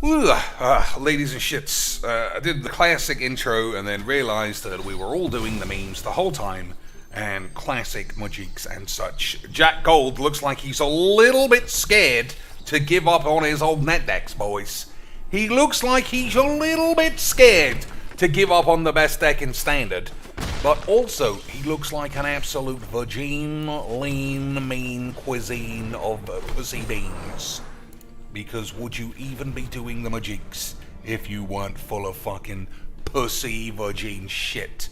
Ladies and shits, I did the classic intro and then realized that we were all doing the memes the whole time, and classic Majiks and such. Jack Gold looks like he's a little bit scared to give up on his old net decks, boys. He looks like he's a little bit scared to give up on the best deck in Standard, but also he looks like an absolute virgin, lean, mean cuisine of pussy beans. Because would you even be doing the Majiks if you weren't full of fucking pussy virgin shit,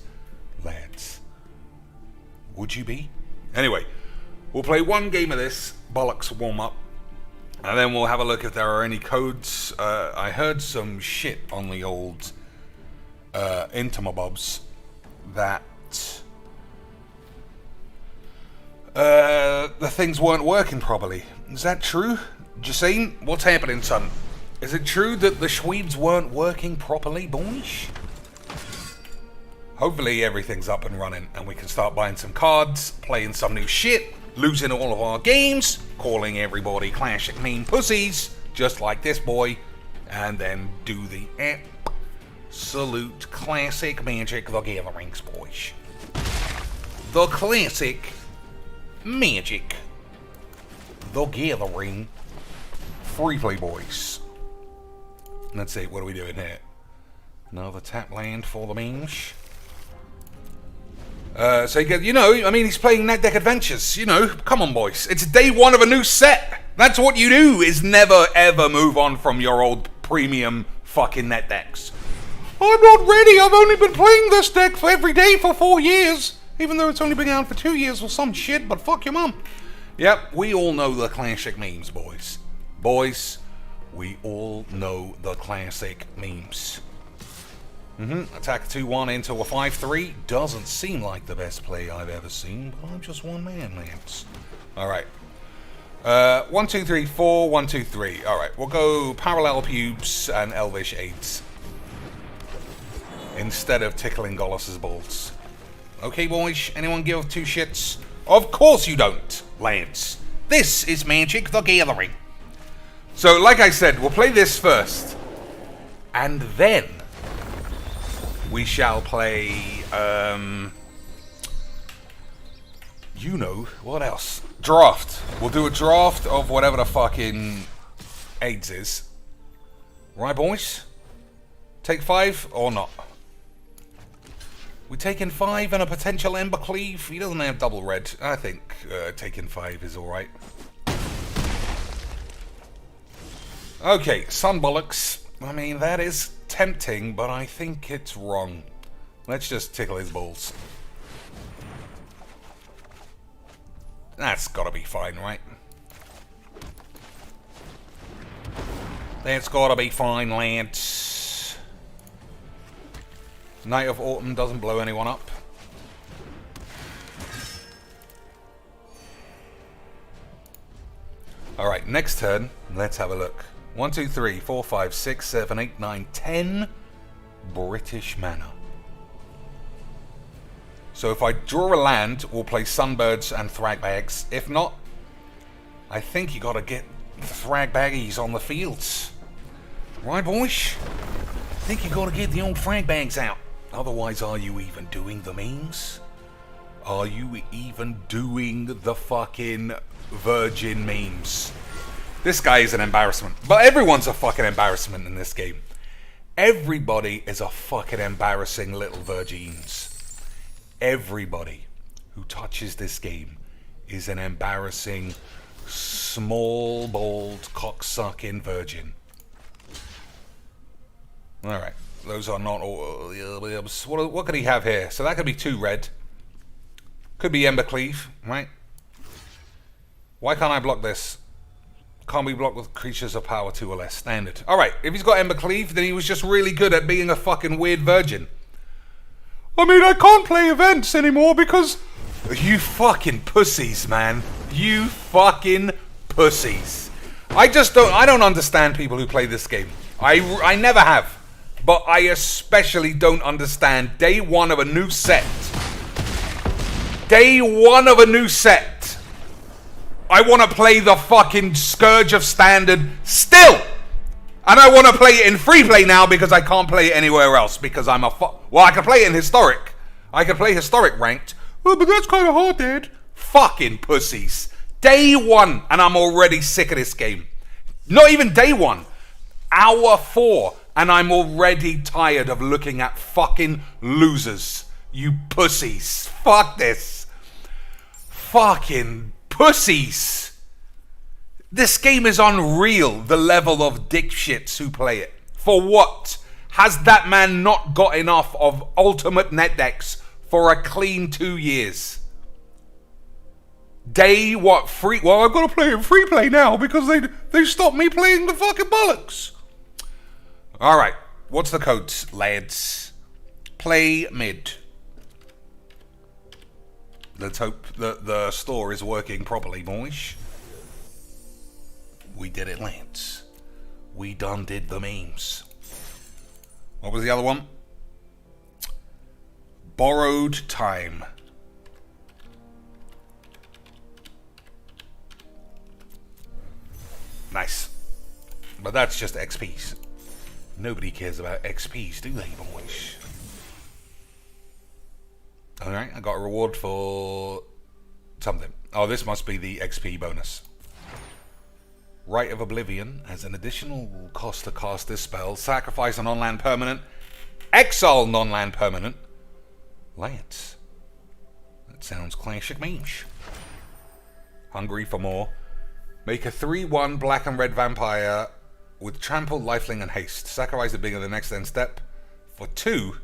lads? Would you be? Anyway, we'll play one game of this bollocks warm-up, and then we'll have a look if there are any codes. I heard some shit on the old Intimabobs that the things weren't working properly. Is that true? Jacine, what's happening, son? Is it true that the Swedes weren't working properly, boys? Hopefully everything's up and running and we can start buying some cards, playing some new shit, losing all of our games, calling everybody classic mean pussies, just like this boy, and then do the absolute classic Magic the Gatherings, boys. The classic Magic the Gathering free play, boys. Let's see, what are we doing here? Another tap land for the memes. So you get, he's playing Net Deck Adventures, come on, boys. It's day one of a new set. That's what you do, is never ever move on from your old premium fucking net decks. I'm not ready, I've only been playing this deck for every day for 4 years. Even though it's only been out for 2 years or some shit, but fuck your mum. Yep, we all know the classic memes, boys. Boys, we all know the classic memes. Attack 2-1 into a 5-3. Doesn't seem like the best play I've ever seen, but I'm just one man, Lance. Alright. 1, 2, 3, 4, 1, 2, 3. Alright, we'll go Parallel Pubes and Elvish Aids instead of tickling Gollus's balls. Okay, boys, anyone give two shits? Of course you don't, Lance. This is Magic the Gathering. So, like I said, we'll play this first, and then we shall play, what else? Draft. We'll do a draft of whatever the fucking AIDS is. Right, boys? Take 5 or not? We taking 5 and a potential Ember Cleave? He doesn't have double red. I think taking 5 is alright. Okay, Sun Bollocks. I mean, that is tempting, but I think it's wrong. Let's just tickle his balls. That's gotta be fine, right? That's gotta be fine, Lance. Night of Autumn doesn't blow anyone up. Alright, next turn, let's have a look. 1, 2, 3, 4, 5, 6, 7, 8, 9, 10 British mana. So if I draw a land, we'll play Sunbirds and Thragbags. If not, I think you gotta get the Thragbaggies on the fields. Right, boys? I think you gotta get the old Thragbags out. Otherwise, are you even doing the memes? Are you even doing the fucking virgin memes? This guy is an embarrassment. But everyone's a fucking embarrassment in this game. Everybody is a fucking embarrassing little virgins. Everybody who touches this game is an embarrassing, small-balled, cocksucking virgin. Alright, those are not all... What could he have here? So that could be 2 red. Could be Ember Cleave, right? Why can't I block this? Can't be blocked with creatures of power 2 or less. Standard. Alright, if he's got Ember Cleave, then he was just really good at being a fucking weird virgin. I mean, I can't play events anymore because... You fucking pussies, man. You fucking pussies. I don't understand people who play this game. I never have. But I especially don't understand day one of a new set. Day one of a new set. I want to play the fucking Scourge of Standard still. And I want to play it in free play now because I can't play it anywhere else because I'm a well, I can play it in historic. I can play historic ranked. Oh, but that's kind of hard, Dad. Fucking pussies. Day 1 and I'm already sick of this game. Not even day 1. Hour 4 and I'm already tired of looking at fucking losers. You pussies. Fuck this. Fucking pussies. This game is unreal, the level of dick shits who play it. For what? Has that man not got enough of ultimate net decks for a clean 2 years? Day what? Free? Well, I've got to play in free play now because they stopped me playing the fucking bollocks. Alright, what's the code, lads? Play mid. Let's hope that the store is working properly, boys. We did it, lads. We done did the memes. What was the other one? Borrowed time. Nice. But that's just XPs. Nobody cares about XPs, do they, boys? Alright, I got a reward for something. Oh, this must be the XP bonus. Rite of Oblivion has an additional cost to cast this spell. Sacrifice a non-land permanent. Exile non-land permanent. Lance. That sounds classic memes. Hungry for more. Make a 3/1 black and red vampire with trample, lifelink, and haste. Sacrifice the beginning of the next end step for 2.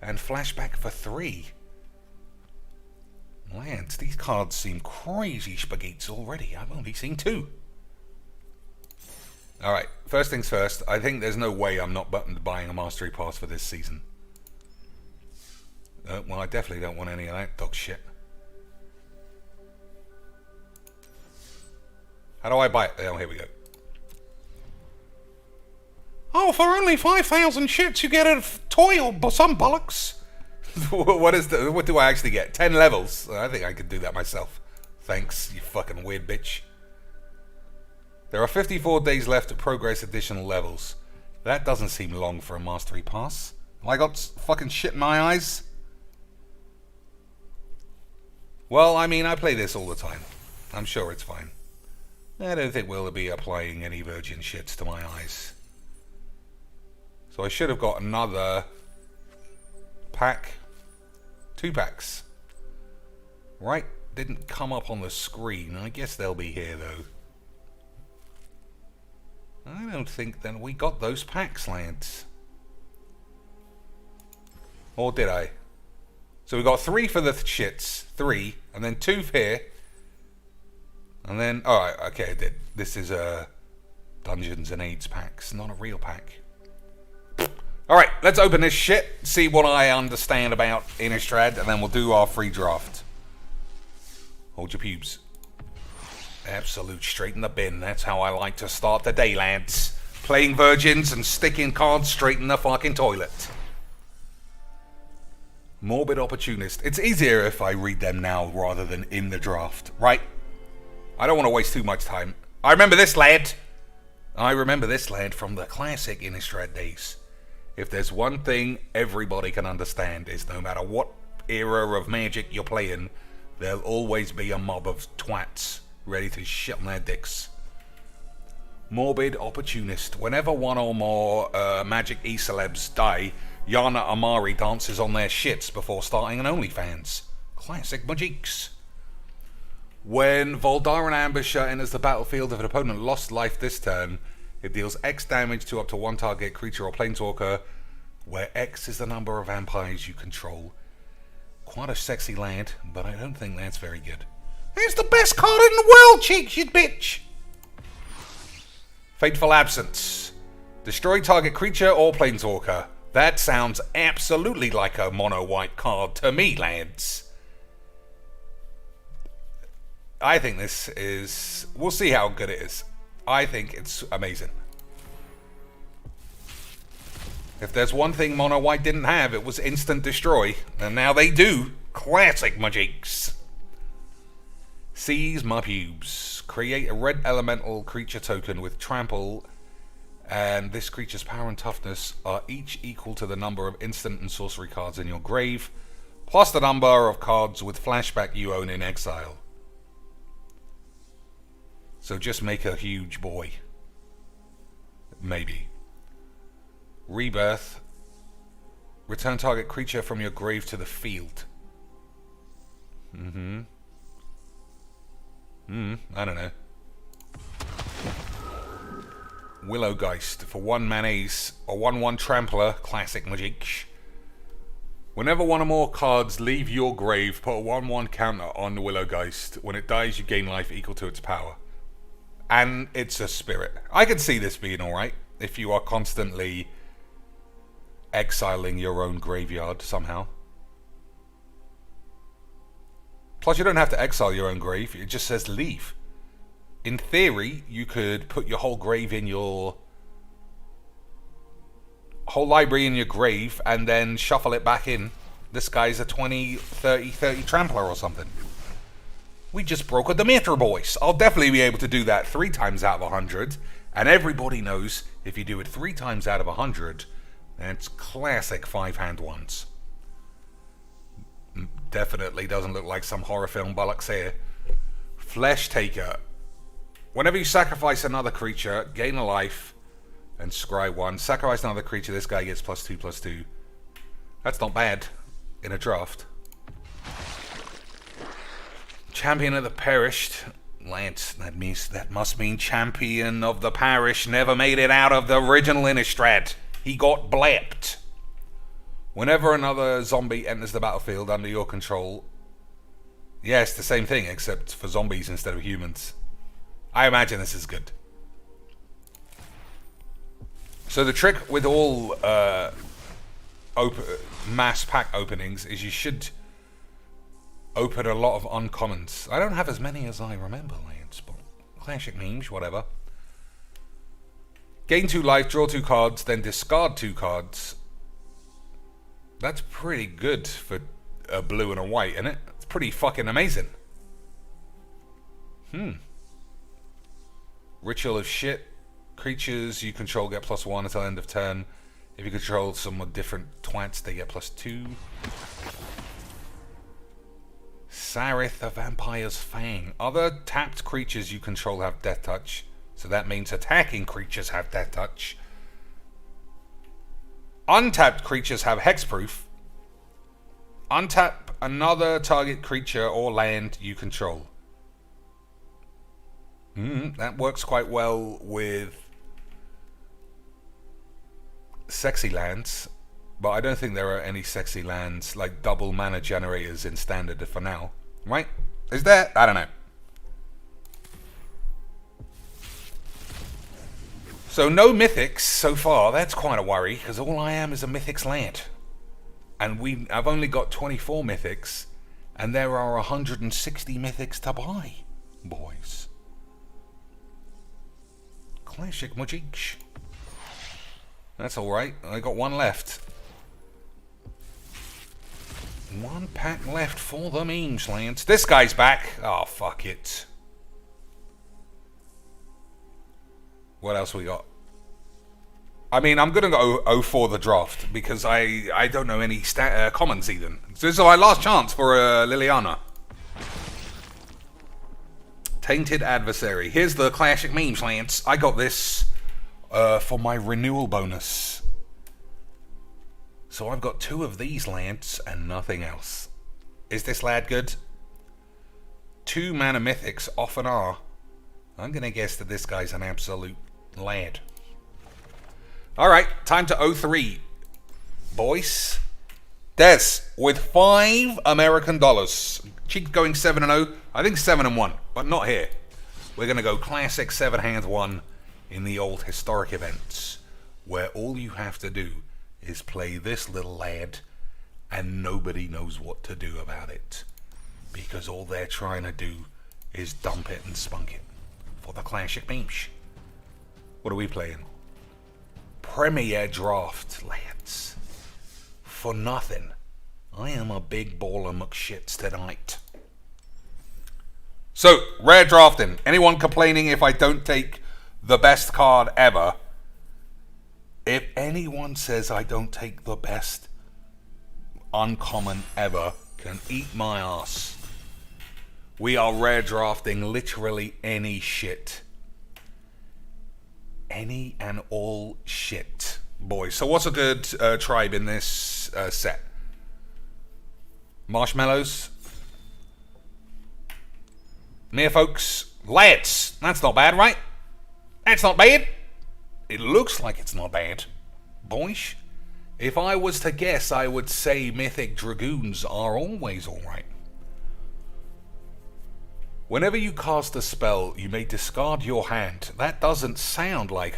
And flashback for 3. Lance, these cards seem crazy spaghetti already. I've only seen 2. Alright, first things first, I think there's no way I'm not buying a Mastery Pass for this season. Well, I definitely don't want any of that dog shit. How do I buy it? Oh, here we go. Oh, for only 5,000 shits you get a toy or some bollocks. What do I actually get? 10 levels? I think I could do that myself. Thanks, you fucking weird bitch. There are 54 days left to progress additional levels. That doesn't seem long for a Mastery Pass. Have I got fucking shit in my eyes? Well, I mean, I play this all the time. I'm sure it's fine. I don't think we'll be applying any virgin shits to my eyes. So I should have got another pack. 2 packs. Right, didn't come up on the screen. I guess they'll be here though. I don't think then we got those packs, lads. Or did I? So we got 3 for the shits. 3. And then 2 here. And then... Alright, okay, I did. This is Dungeons and AIDS packs. Not a real pack. Alright, let's open this shit. See what I understand about Innistrad. And then we'll do our free draft. Hold your pubes. Absolute straight in the bin. That's how I like to start the day, lads. Playing virgins and sticking cards straight in the fucking toilet. Morbid Opportunist. It's easier if I read them now rather than in the draft, right? I don't want to waste too much time. I remember this lad. I remember this lad from the classic Innistrad days. If there's one thing everybody can understand is no matter what era of Magic you're playing, there'll always be a mob of twats ready to shit on their dicks. Morbid Opportunist. Whenever one or more Magic E-celebs die, Yana Amari dances on their shits before starting an OnlyFans. Classic Magics. When Voldaren Ambusher enters the battlefield, if an opponent lost life this turn, it deals X damage to up to 1 target creature or planeswalker, where X is the number of vampires you control. Quite a sexy land, but I don't think that's very good. It's the best card in the world, cheeks, you bitch! Fateful Absence. Destroy target creature or planeswalker. That sounds absolutely like a mono-white card to me, lads. I think this is... We'll see how good it is. I think it's amazing. If there's one thing mono-white didn't have, it was instant destroy. And now they do. Classic Magics. Seize my pubes. Create a red elemental creature token with trample And this creature's power and toughness are each equal to the number of instant and sorcery cards in your grave, plus the number of cards with flashback you own in exile. So just make a huge boy. Maybe. Rebirth. Return target creature from your grave to the field. I don't know. Willowgeist for 1 mana's, a 1/1 trampler, classic magic. Whenever one or more cards leave your grave, put a 1/1 counter on the Willowgeist. When it dies, you gain life equal to its power. And it's a spirit. I can see this being alright if you are constantly exiling your own graveyard somehow. Plus, you don't have to exile your own grave, it just says leave. In theory, you could put your whole grave in your... whole library in your grave and then shuffle it back in. This guy's a 30 trampler or something. We just broke a Demeter, boys. I'll definitely be able to do that 3 times out of 100. And everybody knows if you do it 3 times out of 100, that's classic 5-hand ones. Definitely doesn't look like some horror film bollocks here. Flesh Taker. Whenever you sacrifice another creature, gain a life, and scry 1. Sacrifice another creature, this guy gets +2/+2. That's not bad in a draft. Champion of the Perished. Lance, that must mean Champion of the Parish never made it out of the original Innistrad. He got blepped. Whenever another zombie enters the battlefield under your control... yeah, it's the same thing, except for zombies instead of humans. I imagine this is good. So the trick with all mass pack openings is you should open a lot of uncommons. I don't have as many as I remember, Lance, but classic memes, whatever. Gain 2 life, draw 2 cards, then discard 2 cards. That's pretty good for a blue and a white, isn't it? It's pretty fucking amazing. Ritual of Shit. Creatures you control get +1 until end of turn. If you control some different twats, they get +2. Sarith, the Vampire's Fang. Other tapped creatures you control have Death Touch, so that means attacking creatures have Death Touch. Untapped creatures have Hexproof. Untap another target creature or land you control. That works quite well with sexy lands, but I don't think there are any sexy lands like double mana generators in standard for now. Right? Is there? I don't know. So no mythics so far. That's quite a worry, because all I am is a mythics land. And I've only got 24 mythics, and there are 160 mythics to buy, boys. Classic magic. That's alright. I got 1 left. 1 pack left for the memes, Lance. This guy's back. Oh, fuck it. What else we got? I mean, I'm going to go 0 for the draft, because I don't know any commons even. So this is my last chance for Liliana. Tainted Adversary. Here's the classic memes, Lance. I got this for my renewal bonus. So I've got 2 of these, Lance, and nothing else. Is this lad good? 2 mana mythics often are. I'm going to guess that this guy's an absolute lad. Alright, time to 03. Boys. Des, with $5 American. Cheek going 7-0. I think 7-1, but not here. We're going to go classic 7-hand 1 in the old historic events, where all you have to do is play this little lad, and nobody knows what to do about it. Because all they're trying to do is dump it and spunk it for the classic memes. What are we playing? Premier Draft, lads. For nothing. I am a big baller McShits tonight. So, rare drafting. Anyone complaining if I don't take the best card ever? If anyone says I don't take the best uncommon ever, can eat my ass. We are rare drafting literally any shit. Any and all shit. Boys, so what's a good tribe in this set? Marshmallows. Mere folks. Lads. That's not bad, right? That's not bad. It looks like it's not bad. Boys, if I was to guess, I would say mythic dragoons are always alright. Whenever you cast a spell, you may discard your hand. That doesn't sound like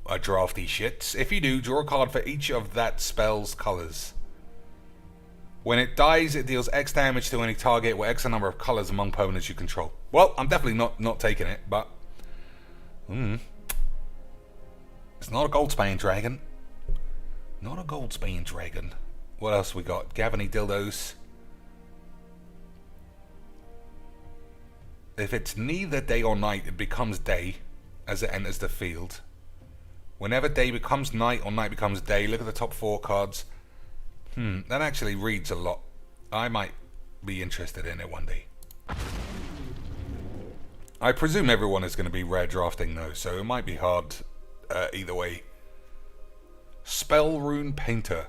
a drafty shit. If you do, draw a card for each of that spell's colors. When it dies, it deals X damage to any target with X number of colors among opponents you control. Well, I'm definitely not taking it, but... It's not a Goldspan Dragon. Not a Goldspan Dragon. What else we got? Gavany Dildos. If it's neither day or night, it becomes day as it enters the field. Whenever day becomes night or night becomes day, look at the top 4 cards. That actually reads a lot. I might be interested in it one day. I presume everyone is going to be rare drafting though, so it might be hard either way. Spell Rune Painter,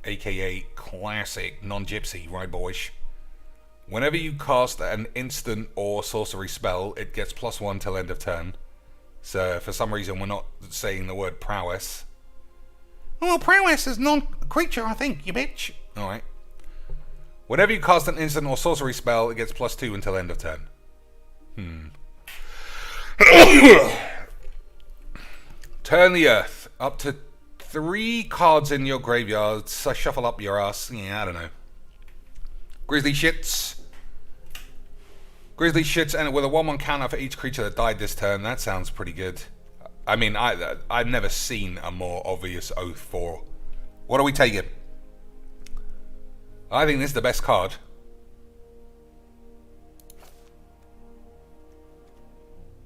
aka classic non-gypsy, right boys? Whenever you cast an instant or sorcery spell, it gets +1 till end of turn. So for some reason we're not saying the word prowess. Oh, prowess is non-creature, I think, you bitch. Alright. Whenever you cast an instant or sorcery spell, it gets +2 until end of turn. Turn the earth. Up to 3 cards in your graveyard. So shuffle up your ass. Yeah, I don't know. Grizzly Shits. Grizzly Shits, and with a 1/1 counter for each creature that died this turn. That sounds pretty good. I mean, I've never seen a more obvious Oath 4. What are we taking? I think this is the best card.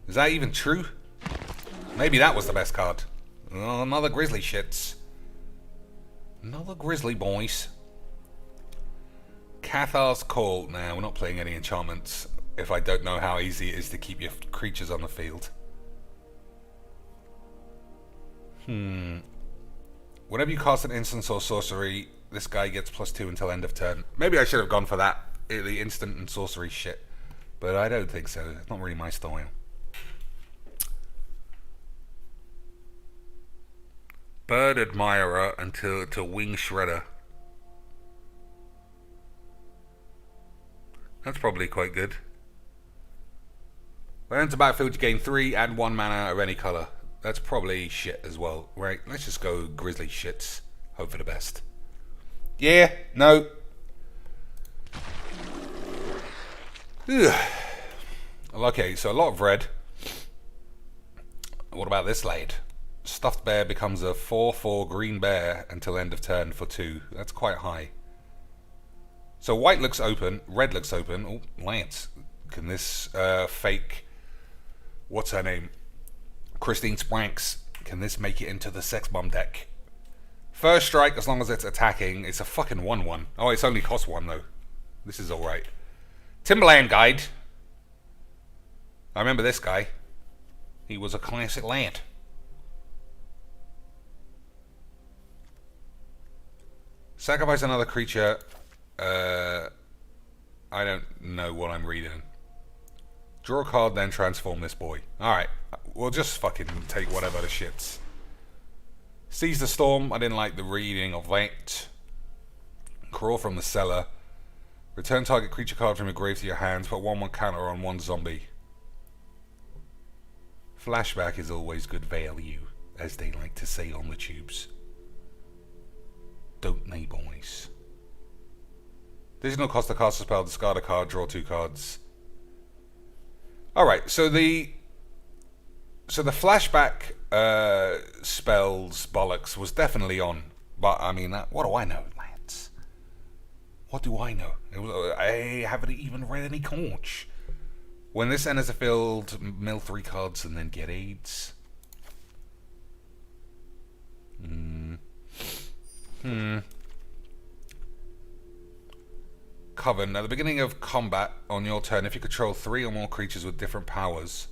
Is that even true? Maybe that was the best card. Oh, another Grizzly Shits. Another Grizzly boys. Cathar's Call. Nah, we're not playing any enchantments if I don't know how easy it is to keep your creatures on the field. Whenever you cast an instant or sorcery, this guy gets +2 until end of turn. Maybe I should have gone for that, the instant and sorcery shit. But I don't think so. It's not really my style. Bird Admirer until to Wing Shredder. That's probably quite good. When enter battlefield, you gain 3 and 1 mana of any colour. That's probably shit as well. Right, let's just go Grizzly Shits. Hope for the best. Yeah, no. Ugh. Okay, so a lot of red. What about this lad? Stuffed Bear becomes a 4/4 green bear until end of turn for 2. That's quite high. So white looks open, red looks open. Oh, Lance. Can this fake... What's her name? Christine Spranks. Can this make it into the Sex Bomb deck? First strike, as long as it's attacking, it's a fucking 1/1. Oh, it's only cost 1 though. This is alright. Timberland Guide. I remember this guy. He was a classic lad. Sacrifice another creature. I don't know what I'm reading. Draw a card, then transform this boy. Alright, we'll just fucking take whatever the shits. Seize the Storm. I didn't like the reading of that. Crawl from the Cellar. Return target creature card from your grave to your hands. Put 1/1 counter on 1 zombie. Flashback is always good value, as they like to say on the tubes. Don't they, boys? Additional cost to cast a spell, discard a card, draw 2 cards. Alright, so the flashback spells bollocks was definitely on. But I mean, what do I know, lads? What do I know? I haven't even read any cards. When this enters the field, mill 3 cards and then get AIDS. Coven. At the beginning of combat on your turn, if you control 3 or more creatures with different powers,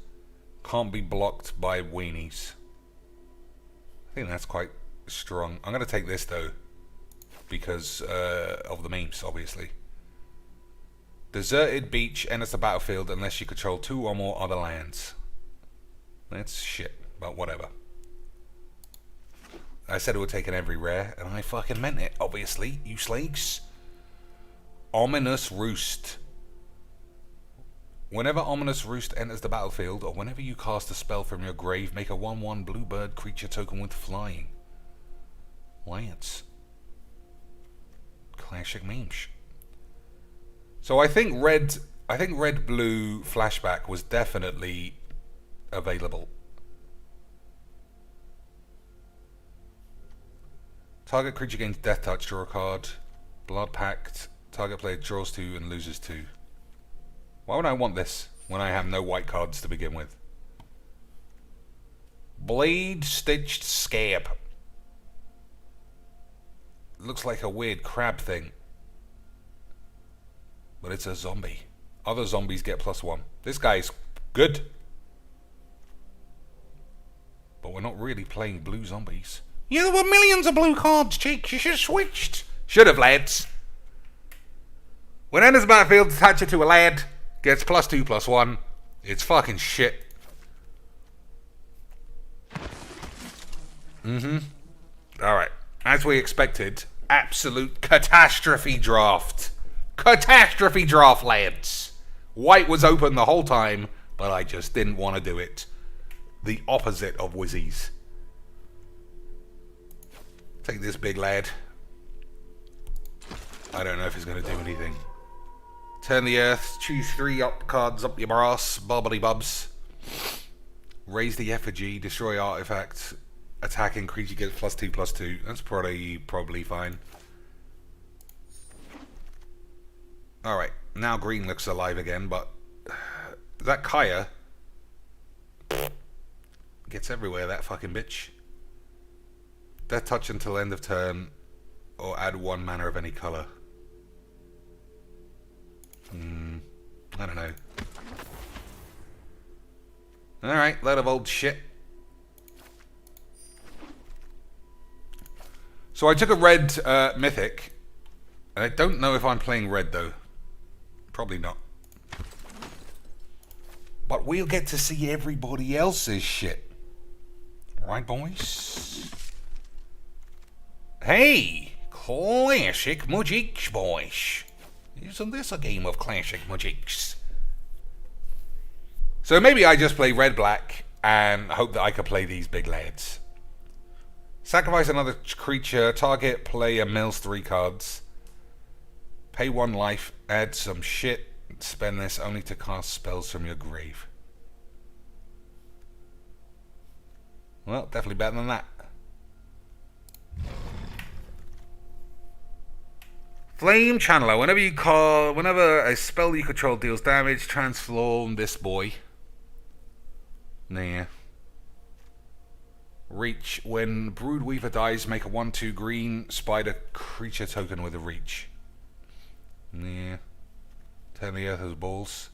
can't be blocked by weenies. I think that's quite strong. I'm going to take this, though, because of the memes, obviously. Deserted beach enters the battlefield unless you control 2 or more other lands. That's shit, but whatever. I said it would take an every rare, and I fucking meant it, obviously, you slags. Ominous Roost. Whenever Ominous Roost enters the battlefield, or whenever you cast a spell from your grave, make a 1/1 bluebird creature token with flying. Lance. Classic memes. So I think red blue flashback was definitely available. Target creature gains death touch, draw a card. Blood Pact. Target player draws 2 and loses 2. Why would I want this when I have no white cards to begin with? Blade Stitched Scab. Looks like a weird crab thing. But it's a zombie. Other zombies get +1. This guy's good. But we're not really playing blue zombies. Yeah, there were millions of blue cards, Cheeks. You should have switched. Should have, lads. When enters the battlefield, attach it to a lad. Gets +2/+1. It's fucking shit. Alright. As we expected, absolute catastrophe draft. Catastrophe draft, lads. White was open the whole time, but I just didn't want to do it. The opposite of Wizzies. Take this big lad. I don't know if he's going to do anything. Turn the earth, choose 3 cards up your brass, bobbly bubs. Raise the effigy, destroy artifact, attacking creature gets +2/+2. That's probably fine. Alright, now green looks alive again, but that Kaya gets everywhere, that fucking bitch. Death touch until end of turn, or add 1 mana of any colour. I don't know. Alright, load of old shit. So I took a red mythic, and I don't know if I'm playing red though. Probably not. But we'll get to see everybody else's shit. Right, boys? Hey! Classic Magics, boys. Isn't this a game of classic magics? So maybe I just play red-black and hope that I can play these big lads. Sacrifice another creature. Target player mills 3 cards. Pay 1 life. Add some shit. Spend this only to cast spells from your grave. Well, definitely better than that. Flame Channeler. Whenever a spell you control deals damage, transform this boy. Nah. Reach. When Broodweaver dies, make a 1/2 green spider creature token with a reach. Nah. Turn the earth as balls.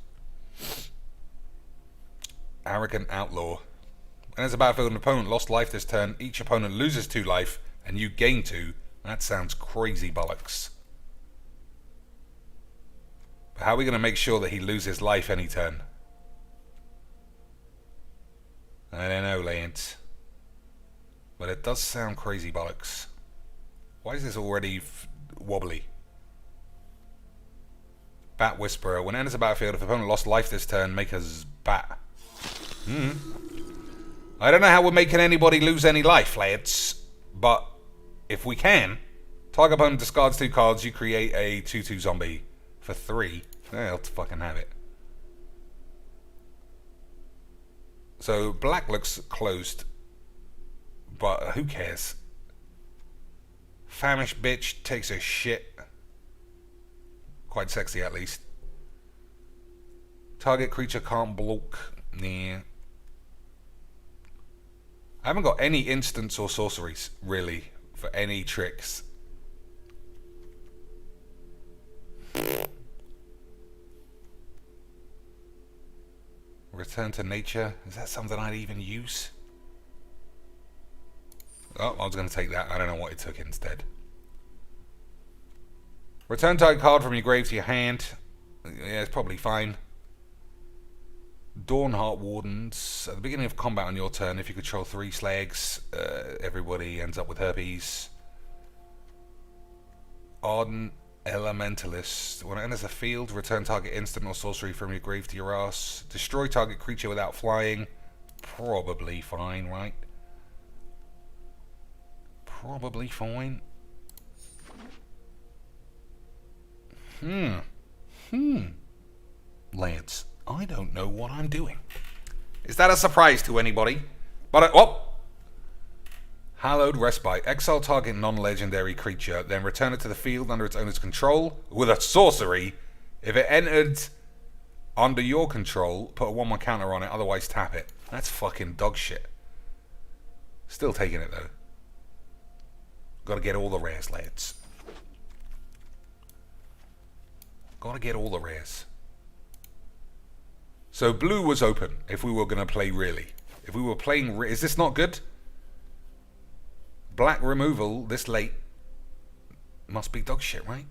Arrogant Outlaw. When there's a battlefield, an opponent lost life this turn. Each opponent loses 2 life, and you gain 2. That sounds crazy bollocks. But how are we going to make sure that he loses life any turn? I don't know, Lance. But it does sound crazy bollocks. Why is this already wobbly? Bat Whisperer. When it enters the battlefield, if the opponent lost life this turn, make a bat. I don't know how we're making anybody lose any life, lads. But if we can, target opponent discards 2 cards, you create a 2/2 zombie for 3. They'll fucking have it. So black looks closed, but who cares? Famished bitch takes a shit. Quite sexy, at least. Target creature can't block. Nah. I haven't got any instants or sorceries, really, for any tricks. Return to nature. Is that something I'd even use? Oh, I was going to take that. I don't know what it took instead. Return target card from your grave to your hand. Yeah, it's probably fine. Dawnheart Wardens. At the beginning of combat on your turn, if you control 3 slags, everybody ends up with herpes. Ardent Elementalist. When it enters the field, return target instant or sorcery from your grave to your ass. Destroy target creature without flying. Probably fine, right? Probably fine. Lads, I don't know what I'm doing. Is that a surprise to anybody? But Hallowed Respite. Exile target non-legendary creature, then return it to the field under its owner's control with a sorcery. If it entered under your control, put a 1/1 counter on it, otherwise tap it. That's fucking dog shit. Still taking it though. Gotta get all the rares, lads. Gotta get all the rares. So blue was open if we were gonna play really. If we were playing, is this not good? Black removal this late must be dog shit, right?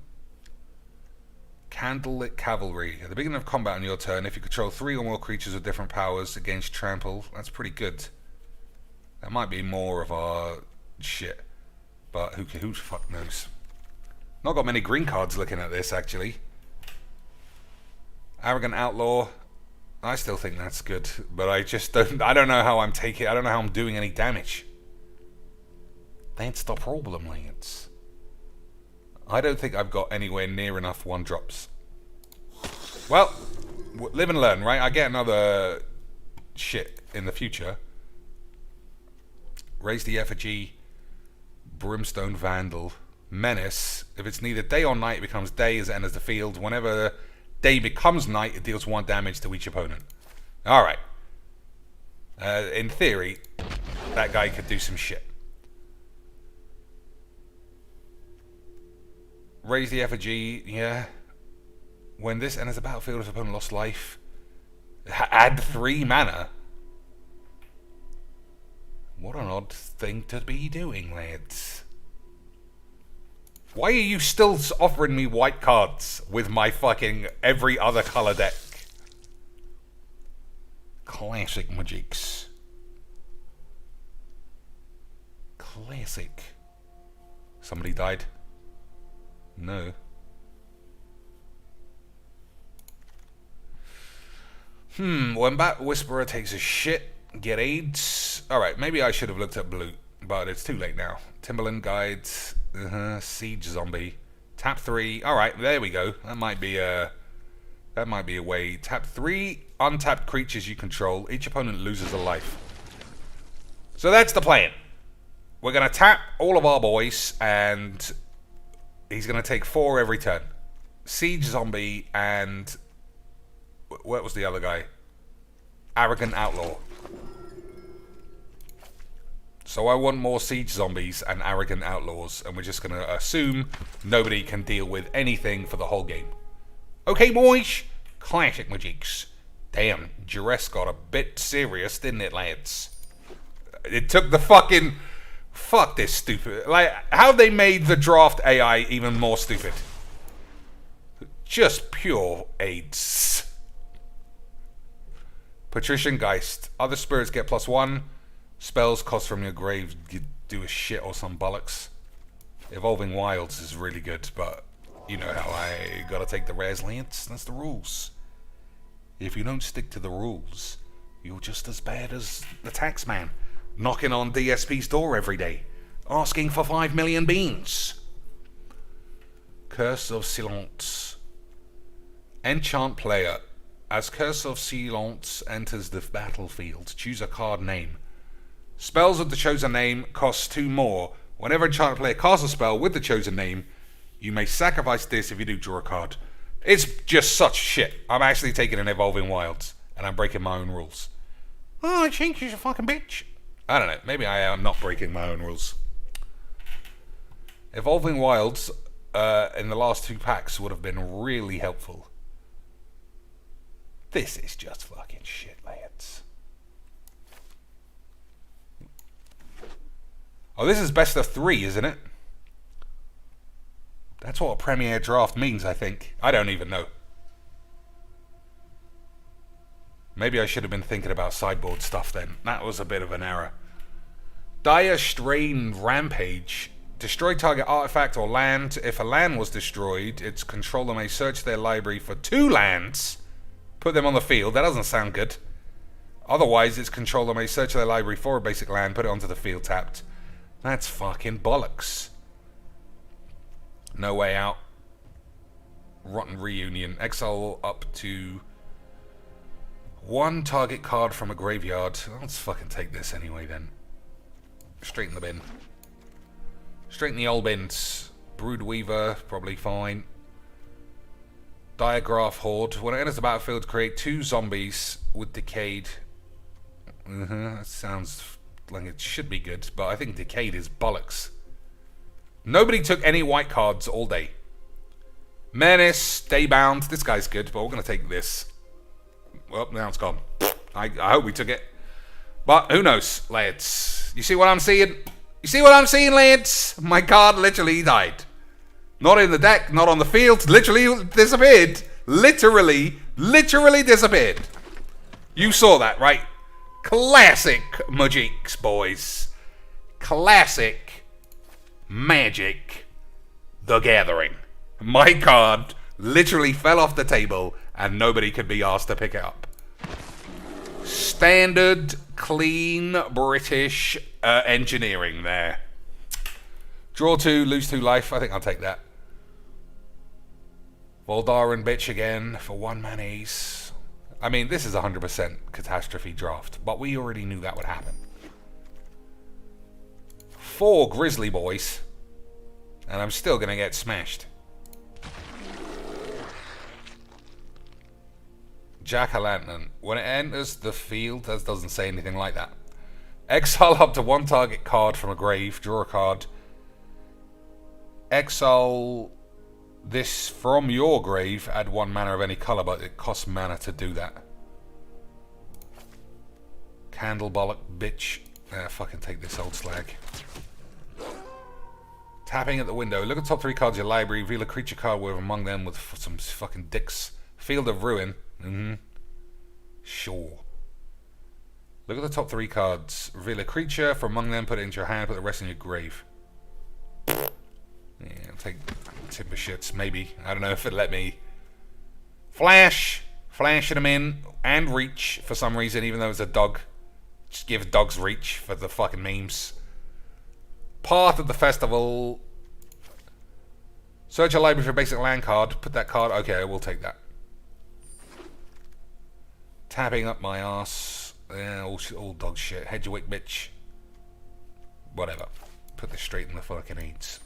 Candlelit Cavalry. At the beginning of combat on your turn, if you control 3 or more creatures with different powers against trample, that's pretty good. That might be more of our shit, but who the fuck knows? Not got many green cards looking at this actually. Arrogant Outlaw. I still think that's good, but I don't know how I'm taking. I don't know how I'm doing any damage. That's the problem, Lance. I don't think I've got anywhere near enough 1-drops. Well, live and learn, right? I get another shit in the future. Raise the Effigy, Brimstone Vandal, Menace. If it's neither day or night, it becomes day as it enters the field. Whenever day becomes night, it deals 1 damage to each opponent. Alright. In theory, that guy could do some shit. Raise the Effigy, yeah. When this enters the battlefield, if opponent lost life, add 3 mana. What an odd thing to be doing, lads. Why are you still offering me white cards with my fucking every other color deck? Classic Magics. Classic. Somebody died? No. When Bat Whisperer takes a shit, get AIDS. Alright, maybe I should have looked at blue, but it's too late now. Timberland Guides, Siege Zombie. Tap 3. Alright, there we go. That might be a way. Tap 3 untapped creatures you control. Each opponent loses a life. So that's the plan. We're gonna tap all of our boys and he's going to take 4 every turn. Siege Zombie and... what was the other guy? Arrogant Outlaw. So I want more Siege Zombies and Arrogant Outlaws, and we're just going to assume nobody can deal with anything for the whole game. Okay, boys. Classic Magics. Damn, Duress got a bit serious, didn't it, lads? It took the fucking... Fuck this stupid. Like, how they made the draft AI even more stupid. Just pure AIDS. Patrician Geist. Other spirits get +1. Spells cost from your grave do a shit or some bollocks. Evolving Wilds is really good, but you know how I gotta take the rares, Lance. That's the rules. If you don't stick to the rules, you're just as bad as the taxman. Knocking on DSP's door every day, asking for 5 million beans. Curse of Silence. Enchant player. As Curse of Silence enters the battlefield, choose a card name. Spells with the chosen name cost 2 more. Whenever enchant player casts a spell with the chosen name, you may sacrifice this if you do draw a card. It's just such shit. I'm actually taking an Evolving Wilds, and I'm breaking my own rules. Oh, I think she's a fucking bitch. I don't know, maybe I am not breaking my own rules. Evolving Wilds in the last 2 packs would have been really helpful. This is just fucking shit, lads. Oh, this is best of 3, isn't it? That's what a Premier Draft means, I think. I don't even know. Maybe I should have been thinking about sideboard stuff then. That was a bit of an error. Dire Strain Rampage. Destroy target artifact or land. If a land was destroyed, its controller may search their library for 2 lands. Put them on the field. That doesn't sound good. Otherwise, its controller may search their library for a basic land, put it onto the field tapped. That's fucking bollocks. No Way Out. Rotten Reunion. Exile up to 1 target card from a graveyard. Let's fucking take this anyway then. Straight in the bin. Straight in the old bins. Broodweaver, probably fine. Diagraph Horde. When it enters the battlefield, create 2 zombies with Decayed. That sounds like it should be good, but I think Decayed is bollocks. Nobody took any white cards all day. Menace, Daybound. This guy's good, but we're going to take this. Well, now it's gone. I hope we took it. But who knows, lads? You see what I'm seeing? You see what I'm seeing, lads? My card literally died. Not in the deck, not on the field. Literally disappeared. Literally disappeared. You saw that, right? Classic Magics, boys. Classic Magic the Gathering. My card literally fell off the table and nobody could be asked to pick it up. Standard, clean British engineering there. Draw 2, lose 2 life. I think I'll take that. Voldaren bitch again for 1 manas. I mean, this is 100% catastrophe draft, but we already knew that would happen. 4 Grizzly Boys, and I'm still going to get smashed. Jack-o'-lantern. When it enters the field, that doesn't say anything like that. Exile up to 1 target card from a grave. Draw a card. Exile this from your grave. Add 1 mana of any color, but it costs mana to do that. Candle bollock, bitch. Fucking take this old slag. Tapping at the window. Look at the top 3 cards of your library. Reveal a creature card with among them with some fucking dicks. Field of Ruin. Sure. Look at the top 3 cards. Reveal a creature from among them. Put it into your hand. Put the rest in your grave. Yeah, I'll take Timber Shits. Maybe. I don't know if it let me. Flash. Flashing them in. And reach for some reason, even though it's a dog. Just give dogs reach for the fucking memes. Path of the Festival. Search a library for a basic land card. Put that card. Okay, we'll take that. Tapping up my ass. All dog shit. Hedgewick bitch. Whatever. Put this straight in the fucking eats.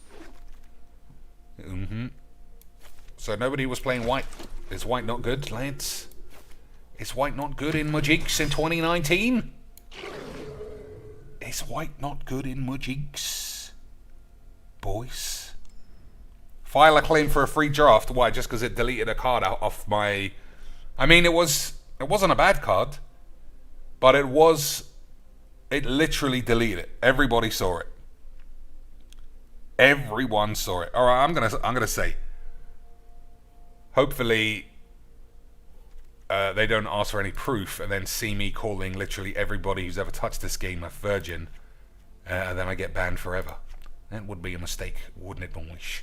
So nobody was playing white. Is white not good, lads? Is white not good in Magics in 2019? Is white not good in Magics? Boys. File a claim for a free draft. Why? Just because it deleted a card out off my... I mean, it wasn't a bad card, but it literally deleted it. Everybody saw it. Everyone saw it. All right, I'm gonna say. Hopefully, they don't ask for any proof and then see me calling literally everybody who's ever touched this game a virgin, and then I get banned forever. That would be a mistake, wouldn't it, boys?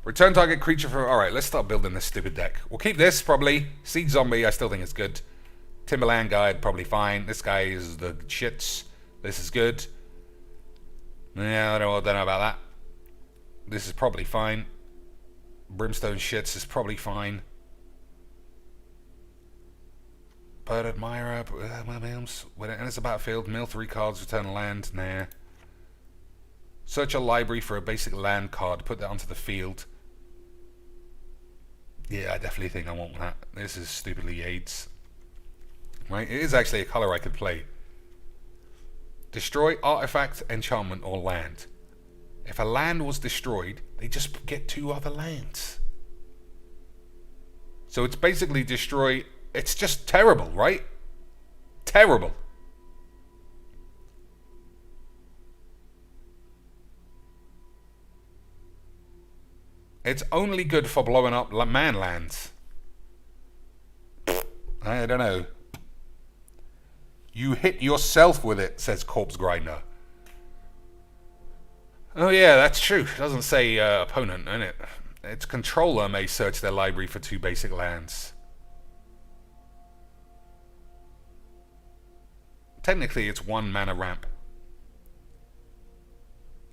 Return target creature for... Alright, let's start building this stupid deck. We'll keep this, probably. Seed Zombie, I still think it's good. Timberland Guide, probably fine. This guy is the shits. This is good. Yeah, I don't know about that. This is probably fine. Brimstone Shits is probably fine. Bird Admirer, when it enters the battlefield, mill 3 cards, return a land. Nah. Search a library for a basic land card, put that onto the field. Yeah, I definitely think I want that. This is stupidly AIDS. Right? It is actually a color I could play. Destroy artifact, enchantment, or land. If a land was destroyed, they just get 2 other lands. So it's basically destroy It's just terrible, right? Terrible. It's only good for blowing up man lands. I don't know. You hit yourself with it, says Corpse Grinder. Oh yeah, that's true. It doesn't say opponent, in it? Its controller may search their library for 2 basic lands. Technically, it's 1 mana ramp.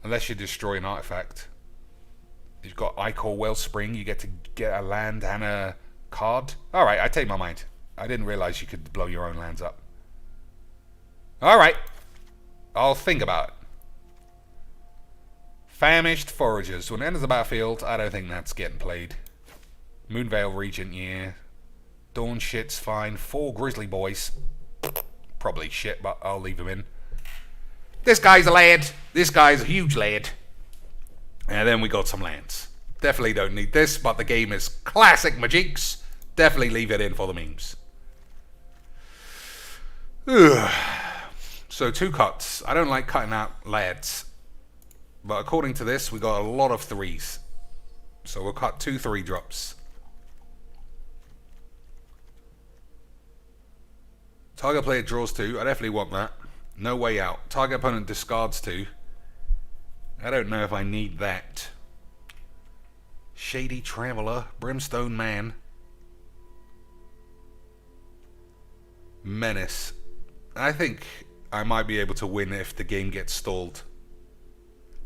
Unless you destroy an artifact. You've got Ichor Wellspring, you get to get a land and a card. Alright, I take my mind. I didn't realize you could blow your own lands up. Alright. I'll think about it. Famished Foragers. When it enters the battlefield, I don't think that's getting played. Moonveil Regent, yeah. Dawn shit's fine. 4 Grizzly Boys. Probably shit, but I'll leave them in. This guy's a lad. This guy's a huge lad. And then we got some lands. Definitely don't need this, but the game is classic Magiques. Definitely leave it in for the memes. Ugh. So 2 cuts. I don't like cutting out lads. But according to this, we got a lot of 3s. So we'll cut 2 3-drops. Target player draws 2. I definitely want that. No Way Out. Target opponent discards 2. I don't know if I need that. Shady Traveler. Brimstone Man. Menace. I think I might be able to win if the game gets stalled.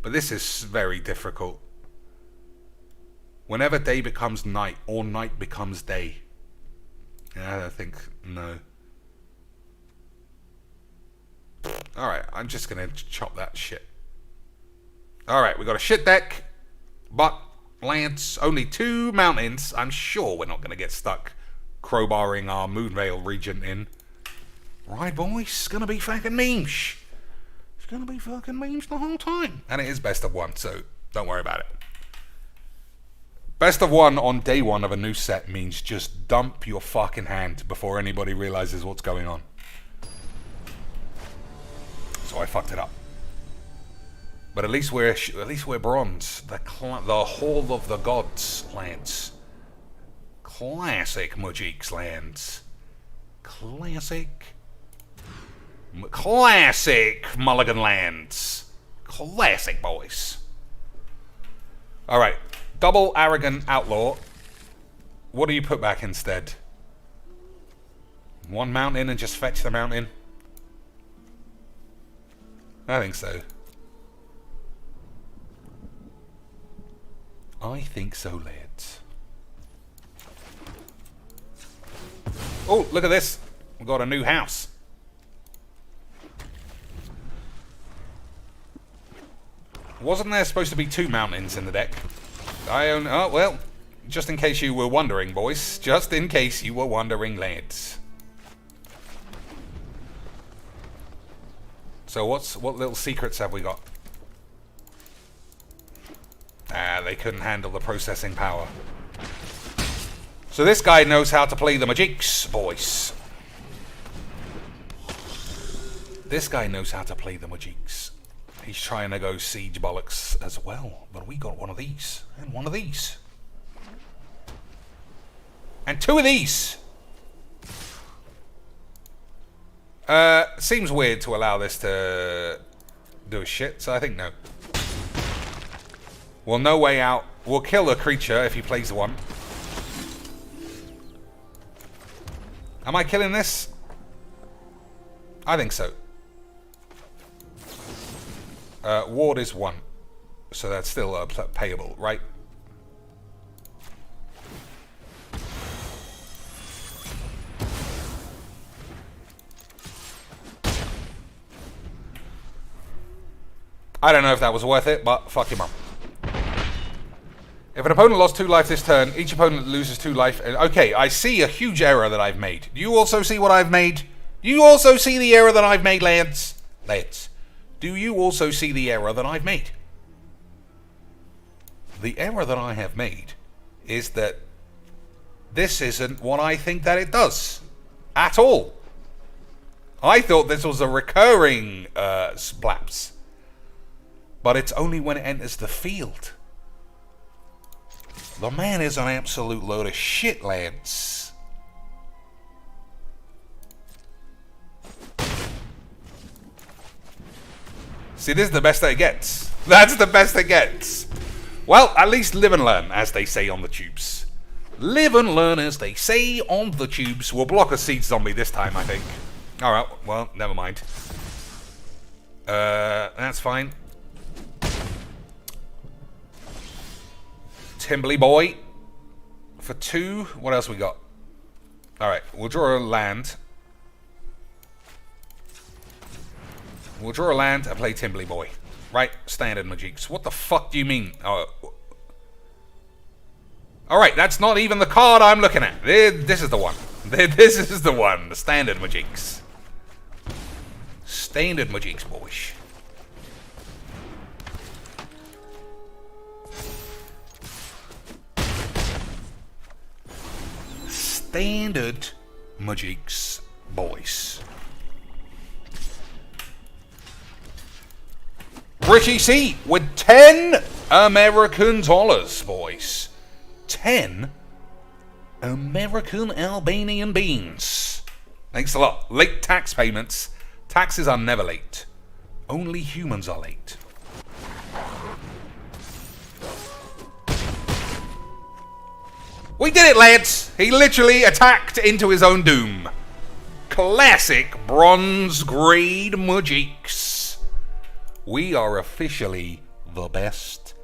But this is very difficult. Whenever day becomes night, or night becomes day. I don't think, no. Alright, I'm just gonna chop that shit. Alright, we got a shit deck. But, lands, only 2 mountains. I'm sure we're not gonna get stuck crowbarring our Moonveil Regent in. Right, boys, it's gonna be fucking memes. It's gonna be fucking memes the whole time. And it is best of 1, so don't worry about it. Best of 1 on day 1 of a new set means just dump your fucking hand before anybody realizes what's going on. So I fucked it up. But at least we're bronze. The Hall of the Gods lands. Classic Magiques lands. Classic Mulligan lands. Classic, boys. Alright. Double Arrogant Outlaw. What do you put back instead? 1 mountain and just fetch the mountain? I think so. I think so, lads. Oh, look at this. We've got a new house. Wasn't there supposed to be 2 mountains in the deck? Oh, well, just in case you were wondering, boys. Just in case you were wondering, lads. So what little secrets have we got? Ah, they couldn't handle the processing power. So this guy knows how to play the Magiques, boys. This guy knows how to play the Magiques. He's trying to go Siege Bollocks as well. But we got one of these. And one of these. And 2 of these. Seems weird to allow this to do a shit, so I think no. Well, No Way Out. We'll kill a creature if he plays one. Am I killing this? I think so. Ward is 1. So that's still payable, right? I don't know if that was worth it, but fuck him up. If an opponent lost 2 life this turn, each opponent loses 2 life. Okay, I see a huge error that I've made. Do you also see what I've made? Do you also see the error that I've made, lads? Lads. Do you also see the error that I've made? The error that I have made is that this isn't what I think that it does. at all. I thought this was a recurring splaps. But it's only when it enters the field. The man is an absolute load of shit, lads. See, this is the best that it gets. That's the best it gets. Well, at least live and learn, as they say on the tubes. Live and learn, as they say on the tubes. We'll block a seed zombie this time, I think. Alright, well, never mind. That's fine. Timberly boy. For 2. What else we got? Alright, we'll draw a land. We'll draw a land and play Timberly boy. Right, standard Majiks. What the fuck do you mean? Oh. Alright, that's not even the card I'm looking at. This is the one. This is the one. The standard Majiks. Standard Majiks, boys. Standard Majiks, boys. Richie C with 10 American dollars, boys. 10 American Albanian beans. Thanks a lot. Late tax payments. Taxes are never late. Only humans are late. We did it, lads! He literally attacked into his own doom. Classic bronze grade Majiks. We are officially the best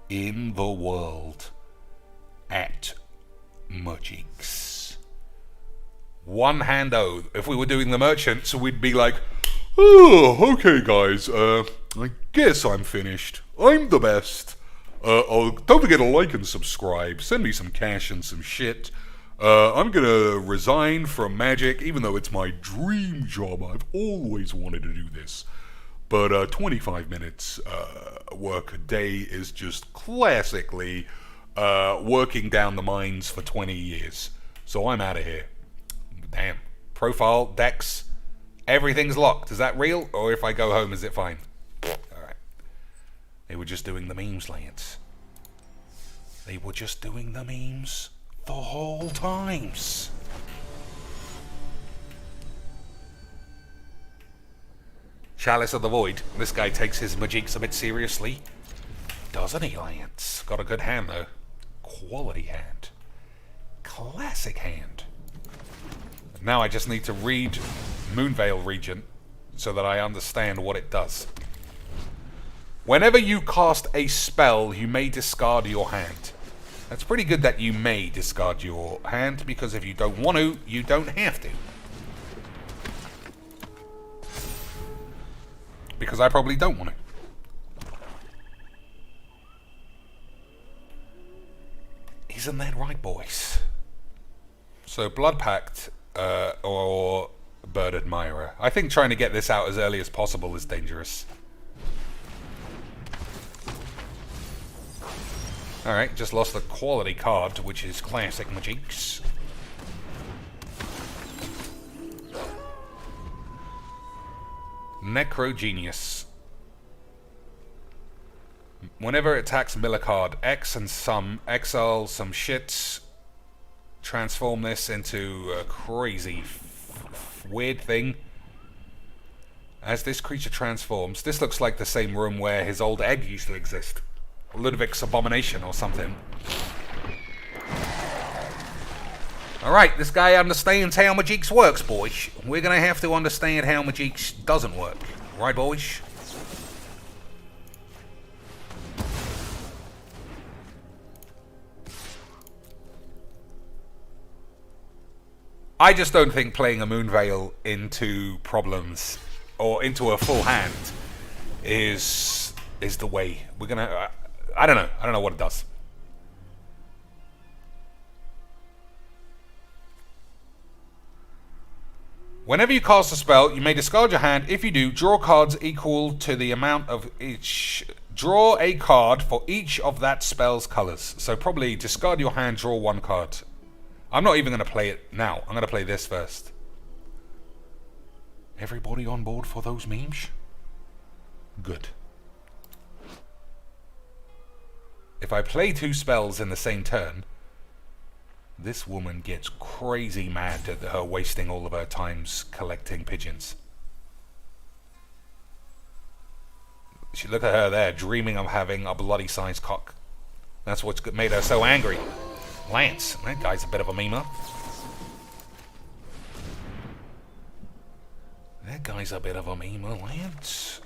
in the world at Majiks. One hand oath. If we were doing the merchants, we'd be like, oh, okay guys, I guess I'm finished. I'm the best. Don't forget to like and subscribe. Send me some cash and some shit. I'm gonna resign from Magic, even though it's my dream job. I've always wanted to do this. But 25 minutes work a day is just classically working down the mines for 20 years. So I'm out of here. Damn. Profile, decks, everything's locked. Is that real? Or if I go home, is it fine? Alright. They were just doing the memes, lads. They were just doing the memes the whole times. Chalice of the Void. This guy takes his Majiks a bit seriously. Doesn't he, lads? Got a good hand, though. Quality hand. Classic hand. Now I just need to read Moonveil Regent so that I understand what it does. Whenever you cast a spell, you may discard your hand. That's pretty good that you may discard your hand, because if you don't want to, you don't have to. Because I probably don't want to. Isn't that right, boys? So, Blood Pact or Bird Admirer. I think trying to get this out as early as possible is dangerous. Alright, just lost a quality card, which is classic Majiks. Necro Genius. Whenever it attacks mill a card, X and some, exile some shit, transform this into a crazy weird thing. As this creature transforms, this looks like the same room where his old egg used to exist. Ludwig's Abomination or something. Alright, this guy understands how Majiks works, boys. We're gonna have to understand how Majiks doesn't work. Right, boys? I just don't think playing a Moonveil into problems, or into a full hand, is the way. We're gonna... I don't know. I don't know what it does. Whenever you cast a spell, you may discard your hand. If you do, draw cards equal to the amount of each. Draw a card for each of that spell's colors. So probably discard your hand, draw one card. I'm not even going to play it now. I'm going to play this first. Everybody on board for those memes? Good. If I play 2 spells in the same turn, this woman gets crazy mad at her wasting all of her times collecting pigeons. Look at her there, dreaming of having a bloody sized cock. That's what's made her so angry. Lance, that guy's a bit of a memer. That guy's a bit of a memer, Lance.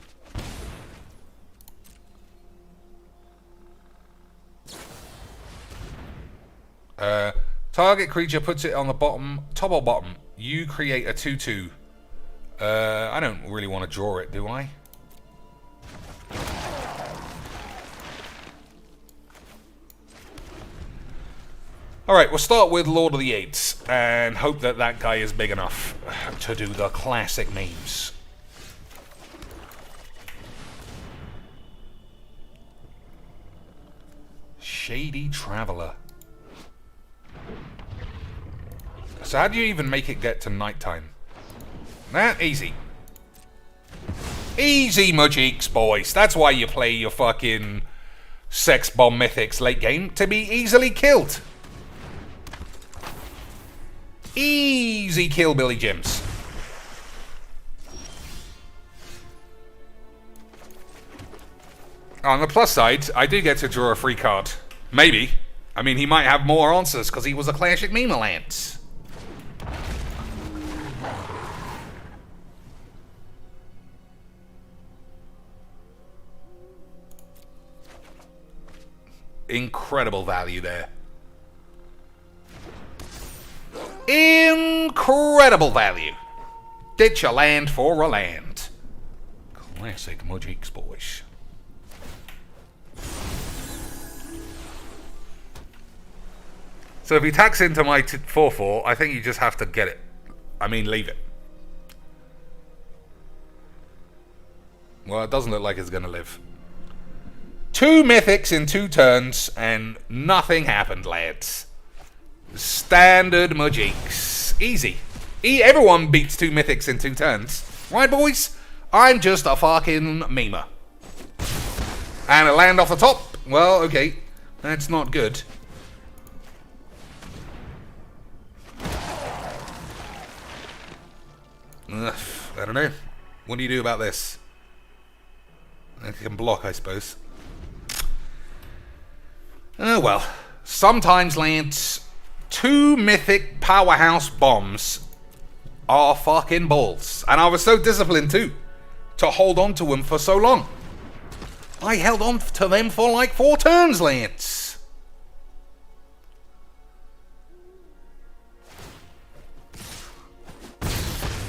Target creature puts it on the bottom, top or bottom. You create a 2/2. I don't really want to draw it, do I? Alright, we'll start with Lord of the Eights and hope that that guy is big enough to do the classic memes. Shady Traveler. So how do you even make it get to nighttime? That easy. Easy, Mujeeks, boys. That's why you play your fucking sex bomb mythics late game, to be easily killed. Easy kill, Billy Jims. On the plus side, I do get to draw a free card. Maybe. I mean, he might have more answers because he was a classic meme Lance. Incredible value there. Incredible value. Ditch a land for a land. Classic Mujeeks, boys. So if he tacks into my 4/4, I think you just have to get it. I mean, leave it. Well, it doesn't look like it's going to live. 2 mythics in 2 turns, and nothing happened, lads. Standard Mujeeks. Easy. Everyone beats 2 mythics in 2 turns. Right, boys? I'm just a fucking memer. And a land off the top? Well, okay. That's not good. Ugh, I don't know. What do you do about this? I can block, I suppose. Oh well. Sometimes, Lance, 2 mythic powerhouse bombs are fucking balls. And I was so disciplined too, to hold on to them for so long. I held on to them for like 4 turns, Lance.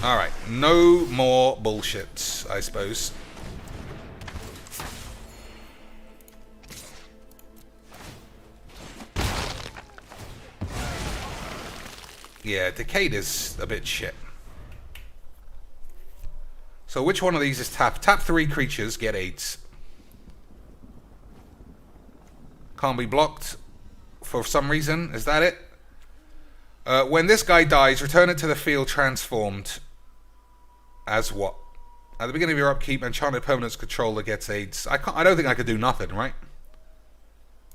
Alright, no more bullshit, I suppose. Yeah, Decayed is a bit shit. So which one of these is tap? Tap 3 creatures, get 8s. Can't be blocked for some reason. Is that it? When this guy dies, return it to the field transformed. As what? At the beginning of your upkeep, enchanted permanents controller gets 8s. I don't think I could do nothing, right?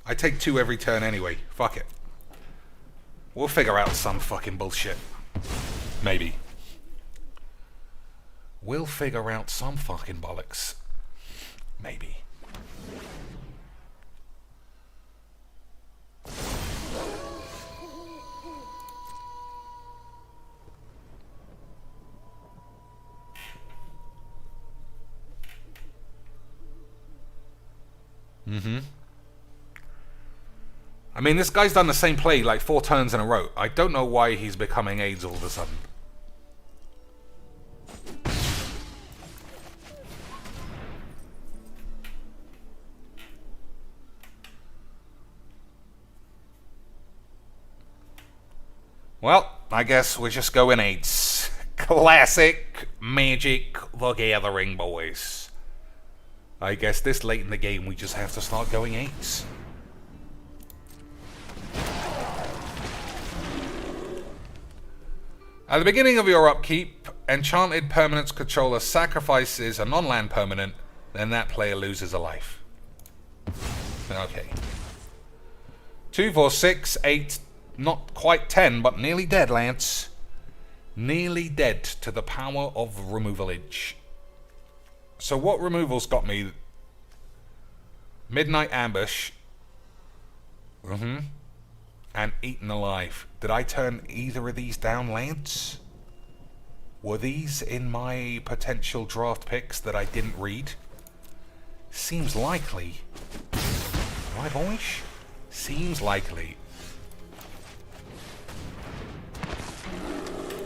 I take 2 every turn anyway. Fuck it. We'll figure out some fucking bullshit. Maybe. We'll figure out some fucking bollocks. Maybe. I mean, this guy's done the same play like 4 turns in a row. I don't know why he's becoming AIDS all of a sudden. Well, I guess we're just going 8s. Classic Magic the Gathering, boys. I guess this late in the game we just have to start going 8s. At the beginning of your upkeep, enchanted permanence controller sacrifices a non-land permanent, then that player loses a life. Okay. 2, 4, 6, 8, not quite 10, but nearly dead, Lance. Nearly dead to the power of removalage. So what removals got me? Midnight Ambush. And Eaten Alive. Did I turn either of these down, Lance? Were these in my potential draft picks that I didn't read? Seems likely. Right, boys? Seems likely.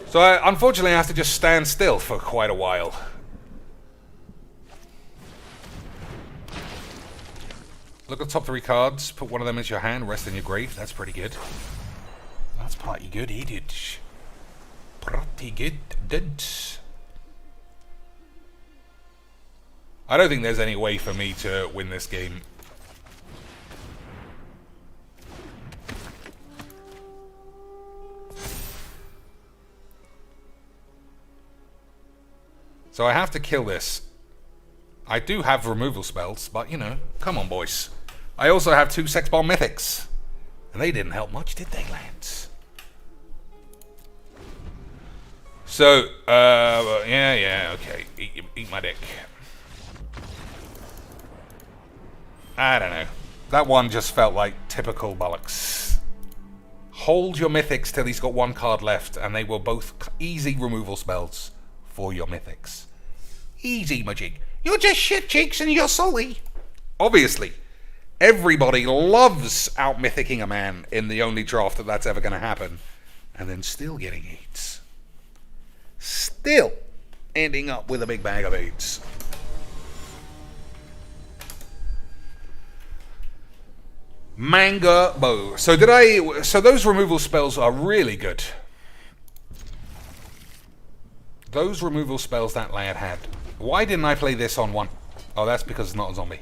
So unfortunately I have to just stand still for quite a while. Look at the top 3 cards, put one of them into your hand, rest in your grave. That's pretty good. That's pretty good, dude. Pretty good, dude. I don't think there's any way for me to win this game. So I have to kill this. I do have removal spells, but you know, come on, boys. I also have 2 Sex Bomb Mythics. And they didn't help much, did they, Lance? So, yeah, okay. Eat my dick. I don't know. That one just felt like typical bollocks. Hold your Mythics till he's got 1 card left, and they were both easy removal spells for your Mythics. Easy, Majig. You're just shit cheeks and you're salty. Obviously, everybody loves out-mythicking a man in the only draft that's ever going to happen, and then still getting AIDS. Still ending up with a big bag of AIDS. Manga Bow. So those removal spells are really good. Those removal spells that lad had. Why didn't I play this on 1? Oh, that's because it's not a zombie.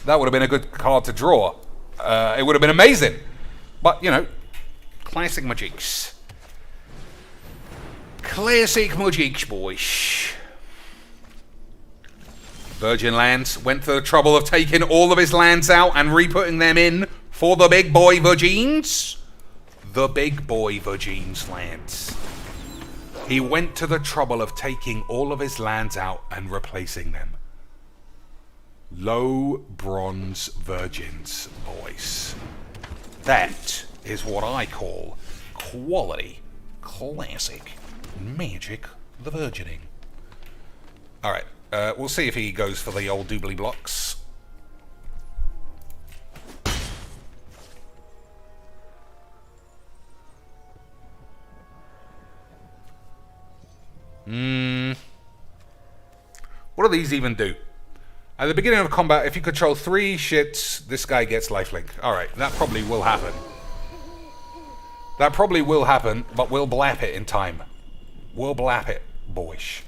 That would have been a good card to draw. It would have been amazing. But, you know, classic Magics. Classic Magics, boys. Virgin Lands went to the trouble of taking all of his lands out and re-putting them in for the big boy Virgins. The big boy Virgins lands. He went to the trouble of taking all of his lands out and replacing them. Low bronze Virgins, boys. That is what I call quality, classic Magic the Virgining. Alright, we'll see if he goes for the old doobly blocks. What do these even do? At the beginning of combat, if you control 3 shits, this guy gets lifelink. Alright, that probably will happen. That probably will happen, but we'll blap it in time. We'll blap it, boys.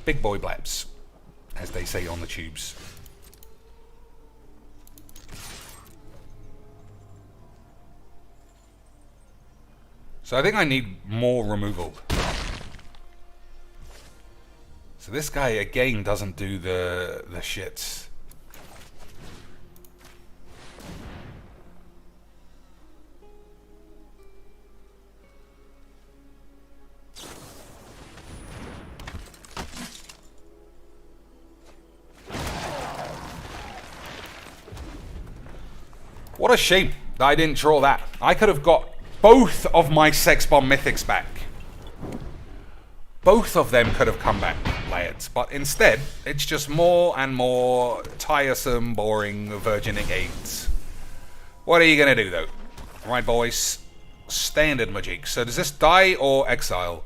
Big boy blaps, as they say on the tubes. So I think I need more removal. So this guy again doesn't do the shits. What a shame that I didn't draw that. I could have got both of my Sex Bomb Mythics back. Both of them could have come back, lads. But instead, it's just more and more tiresome, boring, virgining aids. What are you going to do, though? Right, boys. Standard Magic. So does this die or exile?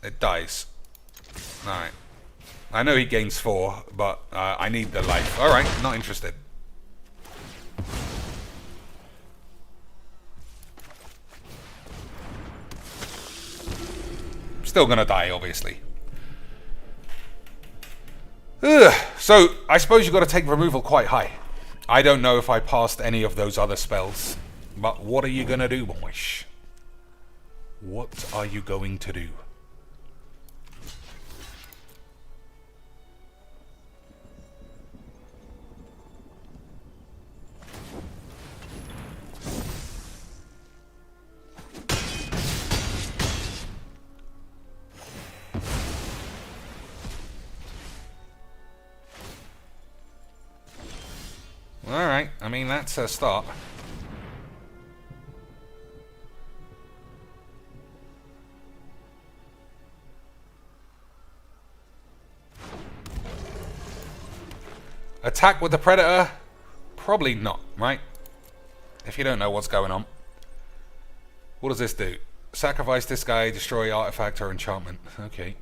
It dies. Alright. I know he gains 4, but I need the life. Alright, not interested. still gonna die, obviously. Ugh. So, I suppose you've got to take removal quite high. I don't know if I passed any of those other spells, but what are you gonna do, boys? What are you going to do? Alright, I mean, that's a start. Attack with the Predator? Probably not, right? If you don't know what's going on. What does this do? Sacrifice this guy, destroy artifact or enchantment. Okay.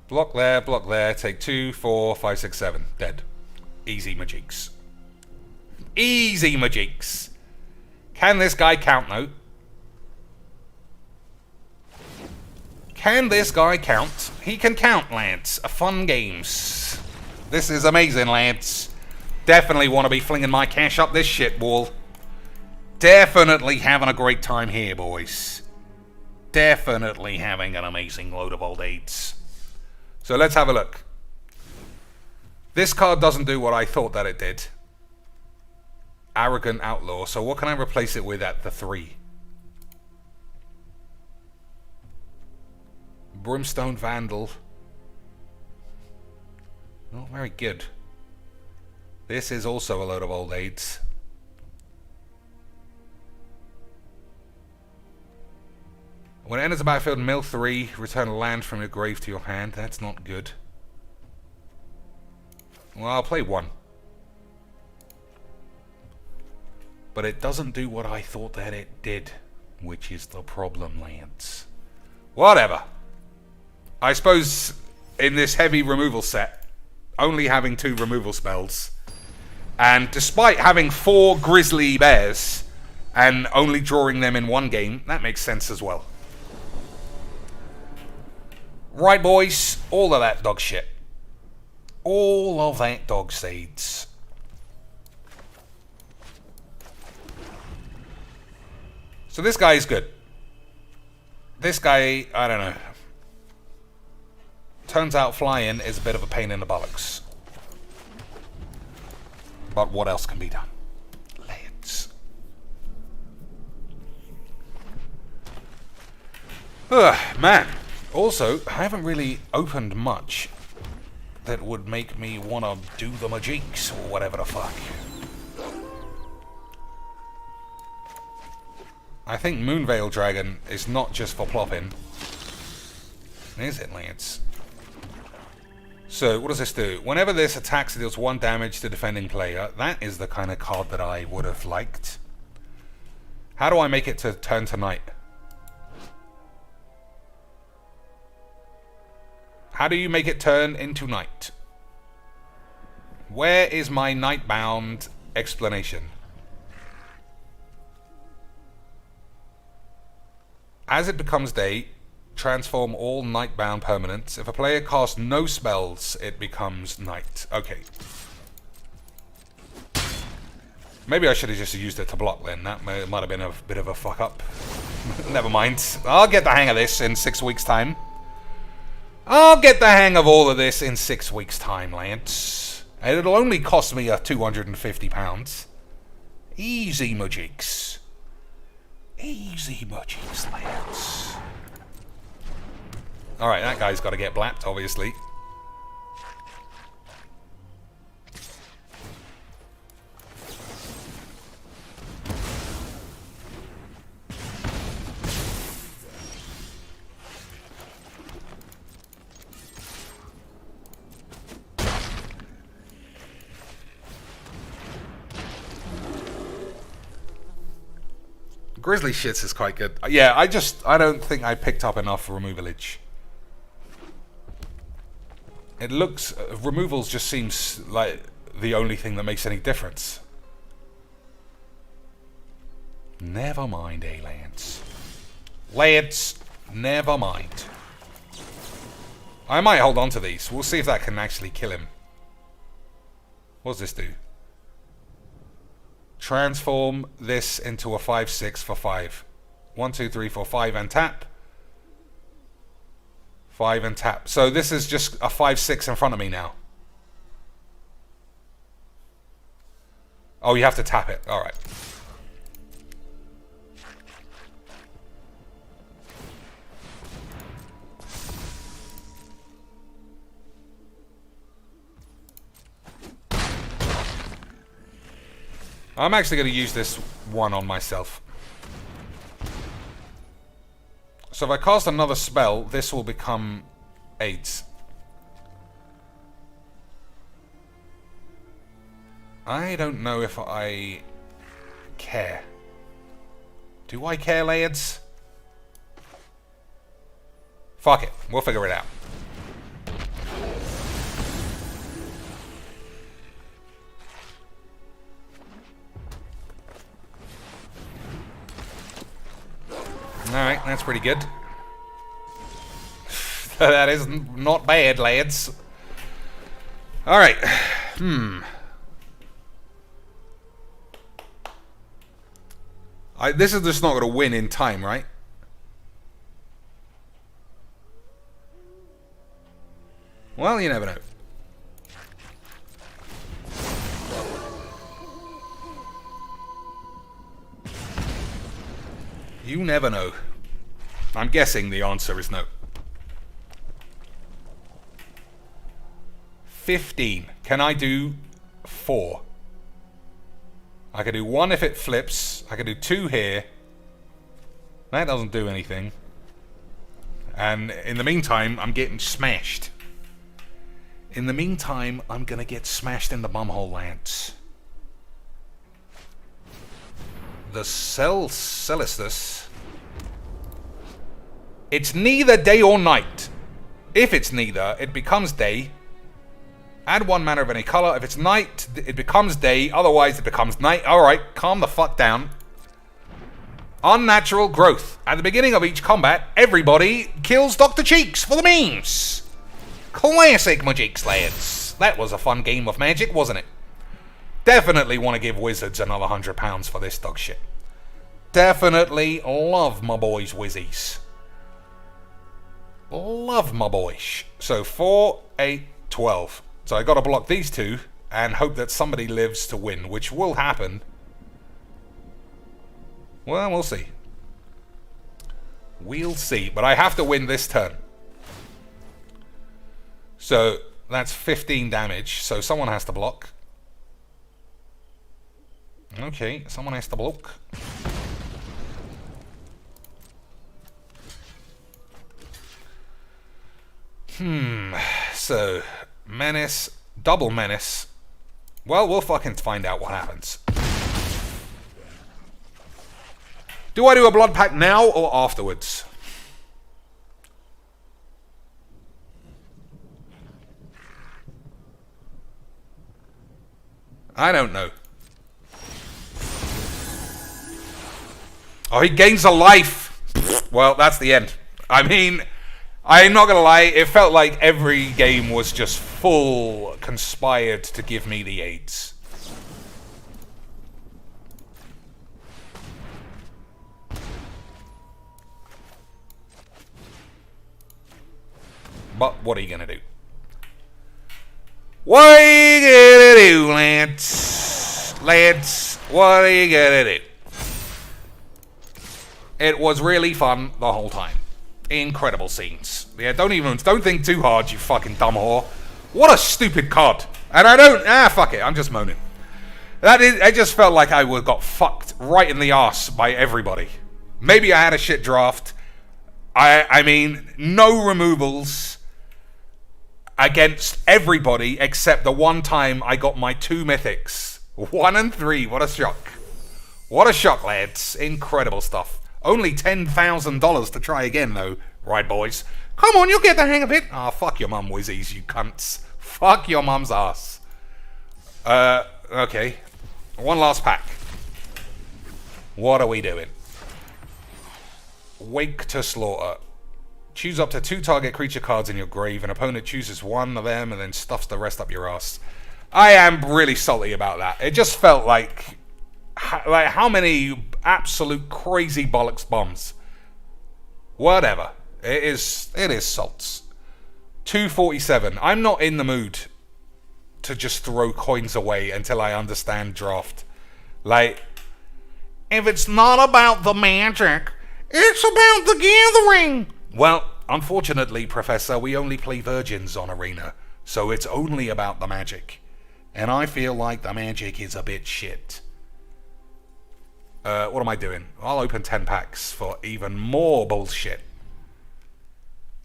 Block there, take 2, 4, 5, 6, 7. Dead. Easy majiks. Easy majiks. Can this guy count, though? Can this guy count? He can count, lads. Fun games. This is amazing, lads. Definitely want to be flinging my cash up this shit wall. Definitely having a great time here, boys. Definitely having an amazing load of old aids. So let's have a look. This card doesn't do what I thought that it did. Arrogant Outlaw. So what can I replace it with at the 3? Brimstone Vandal. Not very good. This is also a load of old aids. When it enters the battlefield, mill 3, return a land from your grave to your hand. That's not good. Well, I'll play 1. But it doesn't do what I thought that it did, which is the problem, lads. Whatever. I suppose in this heavy removal set, only having 2 removal spells, and despite having 4 grizzly bears and only drawing them in 1 game, that makes sense as well. Right, boys, all of that dog shit. All of that dog seeds. So this guy is good. This guy, I don't know. Turns out flying is a bit of a pain in the bollocks. But what else can be done? Lads. Man. Also, I haven't really opened much that would make me want to do the majiks or whatever the fuck. I think Moonveil Dragon is not just for plopping. Is it, lads? So, what does this do? Whenever this attacks, it deals 1 damage to defending player. That is the kind of card that I would have liked. How do I make it to turn to night? How do you make it turn into night? Where is my Nightbound explanation? As it becomes day, transform all Nightbound permanents. If a player casts no spells, it becomes night. Okay. Maybe I should have just used it to block then. That might have been a bit of a fuck up. Never mind. I'll get the hang of this in 6 weeks' time. I'll get the hang of all of this in 6 weeks' time, Lance. And it'll only cost me £250. Easy majiks. Easy majiks, Lance. Alright, that guy's got to get blapped, obviously. Grizzly Shits is quite good. Yeah, I don't think I picked up enough removalage. It looks... removals just seems like the only thing that makes any difference. Never mind, lads. Lads, never mind. I might hold on to these. We'll see if that can actually kill him. What does this do? Transform this into a 5/6 for 5. 1, 2, 3, 4, 5 and tap. 5 and tap. So this is just a 5/6 in front of me now. Oh, you have to tap it. Alright. I'm actually going to use this one on myself. So if I cast another spell, this will become 8. I don't know if I care. Do I care, lads? Fuck it. We'll figure it out. Alright, that's pretty good. That is not bad, lads. Alright. This is just not going to win in time, right? Well, you never know. You never know. I'm guessing the answer is no. 15. Can I do 4? I can do 1 if it flips. I can do 2 here. That doesn't do anything. And in the meantime, I'm getting smashed. In the meantime, I'm gonna get smashed in the bumhole, lads. The Celestus. It's neither day or night. If it's neither, it becomes day. Add 1 mana of any color. If it's night, it becomes day. Otherwise, it becomes night. Alright, calm the fuck down. Unnatural growth. At the beginning of each combat, everybody kills Dr. Cheeks for the memes. Classic Magic lads. That was a fun game of Magic, wasn't it? Definitely want to give Wizards another £100 for this dog shit. Definitely love my boys Wizzies. Love my boys. So 4, 8, 12. So I got to block these 2 and hope that somebody lives to win, which will happen. Well, we'll see. We'll see. But I have to win this turn. So that's 15 damage. So someone has to block. Okay, someone has to block. So menace, double menace. Well, we'll fucking find out what happens. Do I do a blood pact now or afterwards? I don't know. Oh, he gains a life. Well, that's the end. I mean, I'm not gonna lie, it felt like every game was just full conspired to give me the AIDS. But what are you gonna do? What are you gonna do, lads? Lads, what are you gonna do? It was really fun the whole time. Incredible scenes. Yeah, don't think too hard, you fucking dumb whore. What a stupid card. And I don't, fuck it, I'm just moaning. I just felt like I got fucked right in the arse by everybody. Maybe I had a shit draft. I mean, no removals against everybody except the one time I got my 2 mythics. 1 and 3, what a shock. What a shock, lads. Incredible stuff. Only $10,000 to try again, though. Right, boys? Come on, you'll get the hang of it. Ah, fuck your mum, Wizzies, you cunts. Fuck your mum's ass. Okay. One last pack. What are we doing? Wake to slaughter. Choose up to 2 target creature cards in your grave. An opponent chooses one of them and then stuffs the rest up your ass. I am really salty about that. It just felt like how many absolute crazy bollocks bombs. Whatever. It is salts. 247. I'm not in the mood to just throw coins away until I understand draft. Like, if it's not about the magic, it's about the gathering. Well, unfortunately, Professor, we only play virgins on Arena, so it's only about the magic. And I feel like the magic is a bit shit. What am I doing? I'll open 10 packs for even more bullshit.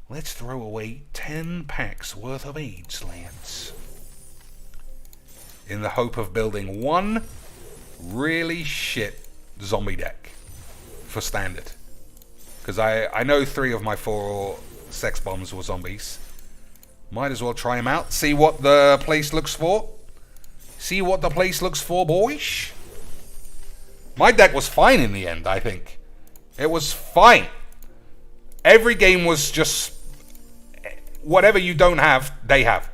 Let's throw away 10 packs worth of AIDS, lads. In the hope of building one really shit zombie deck for standard. Because I know 3 of my 4 sex bombs were zombies. Might as well try them out. See what the place looks for. See what the place looks for, boys. My deck was fine in the end, I think. It was fine. Every game was just... whatever you don't have, they have.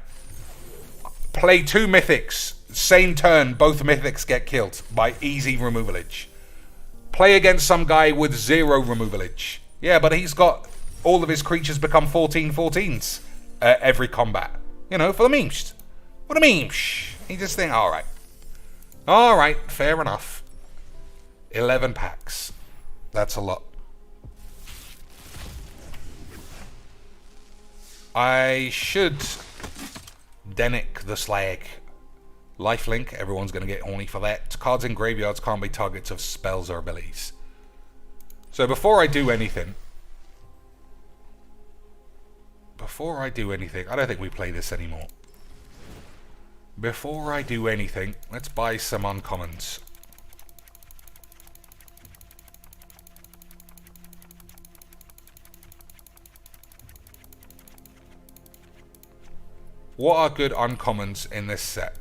Play 2 mythics. Same turn, both mythics get killed by easy removalage. Play against some guy with 0 removalage. Yeah, but he's got all of his creatures become 14/14s every combat. You know, for the memes. What a memes. You just think, alright. Alright, fair enough. 11 packs. That's a lot. I should Denick the Slag. Lifelink, everyone's going to get horny for that. Cards in graveyards can't be targets of spells or abilities. So before I do anything... I don't think we play this anymore. Before I do anything, let's buy some uncommons. What are good uncommons in this set?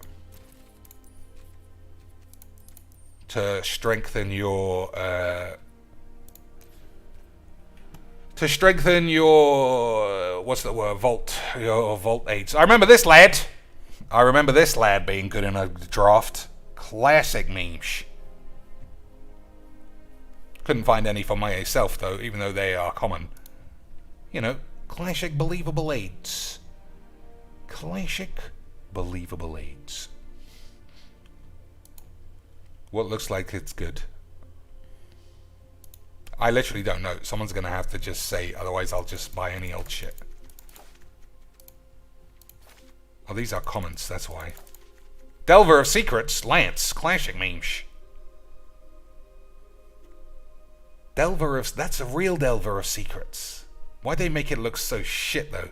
To strengthen your what's the word? Your vault aids. I remember this lad being good in a draft. Classic memes. Couldn't find any for myself though, even though they are common. You know, classic believable aids. Classic believable aids. What looks like it's good? I literally don't know. Someone's going to have to just say, otherwise I'll just buy any old shit. Oh, these are commons, that's why. Delver of Secrets, Lance, classic memes. That's a real Delver of Secrets. Why'd they make it look so shit, though?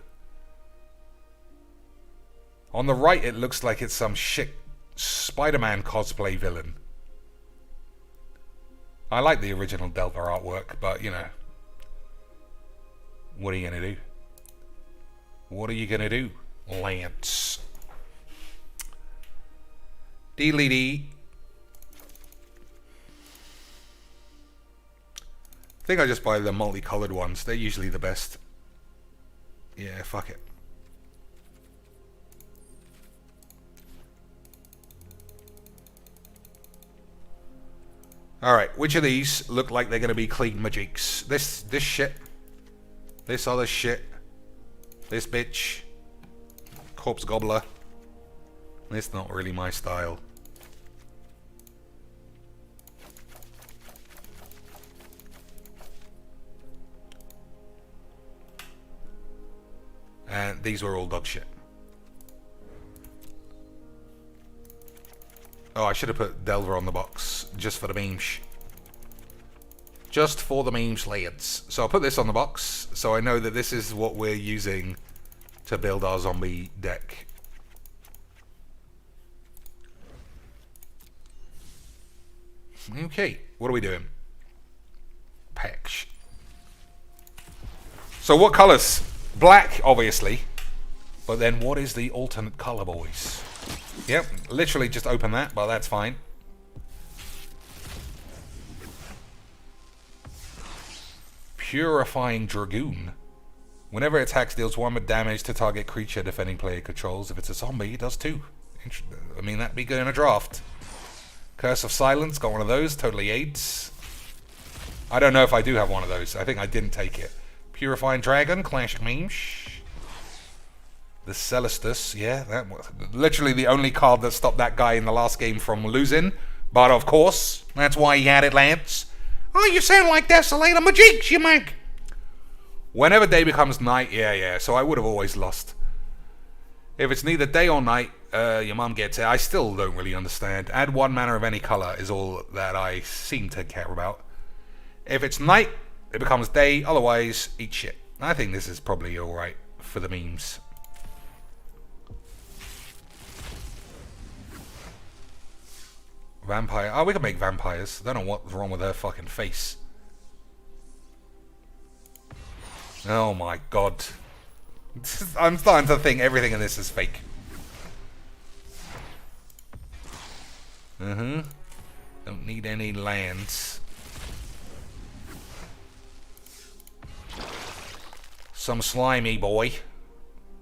On the right, it looks like it's some shit Spider-Man cosplay villain. I like the original Delver artwork, but, you know. What are you going to do? What are you going to do, Lance? Deedly-dee. I think I just buy the multicolored ones. They're usually the best. Yeah, fuck it. Alright, which of these look like they're going to be clean magics? This shit. This other shit. This bitch. Corpse Gobbler. It's not really my style. And these were all dog shit. Oh, I should have put Delver on the box, just for the memes. Just for the memes, lads. So I'll put this on the box, so I know that this is what we're using to build our zombie deck. Okay, what are we doing? Packs. So what colours? Black, obviously. But then what is the alternate colour, boys? Yep, literally just open that, but that's fine. Purifying Dragoon. Whenever it attacks, deals 1 damage to target creature defending player controls. If it's a zombie, it does 2. I mean, that'd be good in a draft. Curse of Silence, got one of those, totally aids. I don't know if I do have one of those. I think I didn't take it. Purifying Dragon, classic memes. The Celestus, yeah, that was literally the only card that stopped that guy in the last game from losing. But of course, that's why he had it, Lance. Oh, you sound like Desolator Magiques, you mag. Whenever day becomes night, yeah, so I would have always lost. If it's neither day or night, your mum gets it. I still don't really understand. Add 1 mana of any color is all that I seem to care about. If it's night, it becomes day. Otherwise, eat shit. I think this is probably alright for the memes. Vampire. Oh, we can make vampires. I don't know what's wrong with her fucking face. Oh my god. I'm starting to think everything in this is fake. Don't need any lands. Some slimy boy.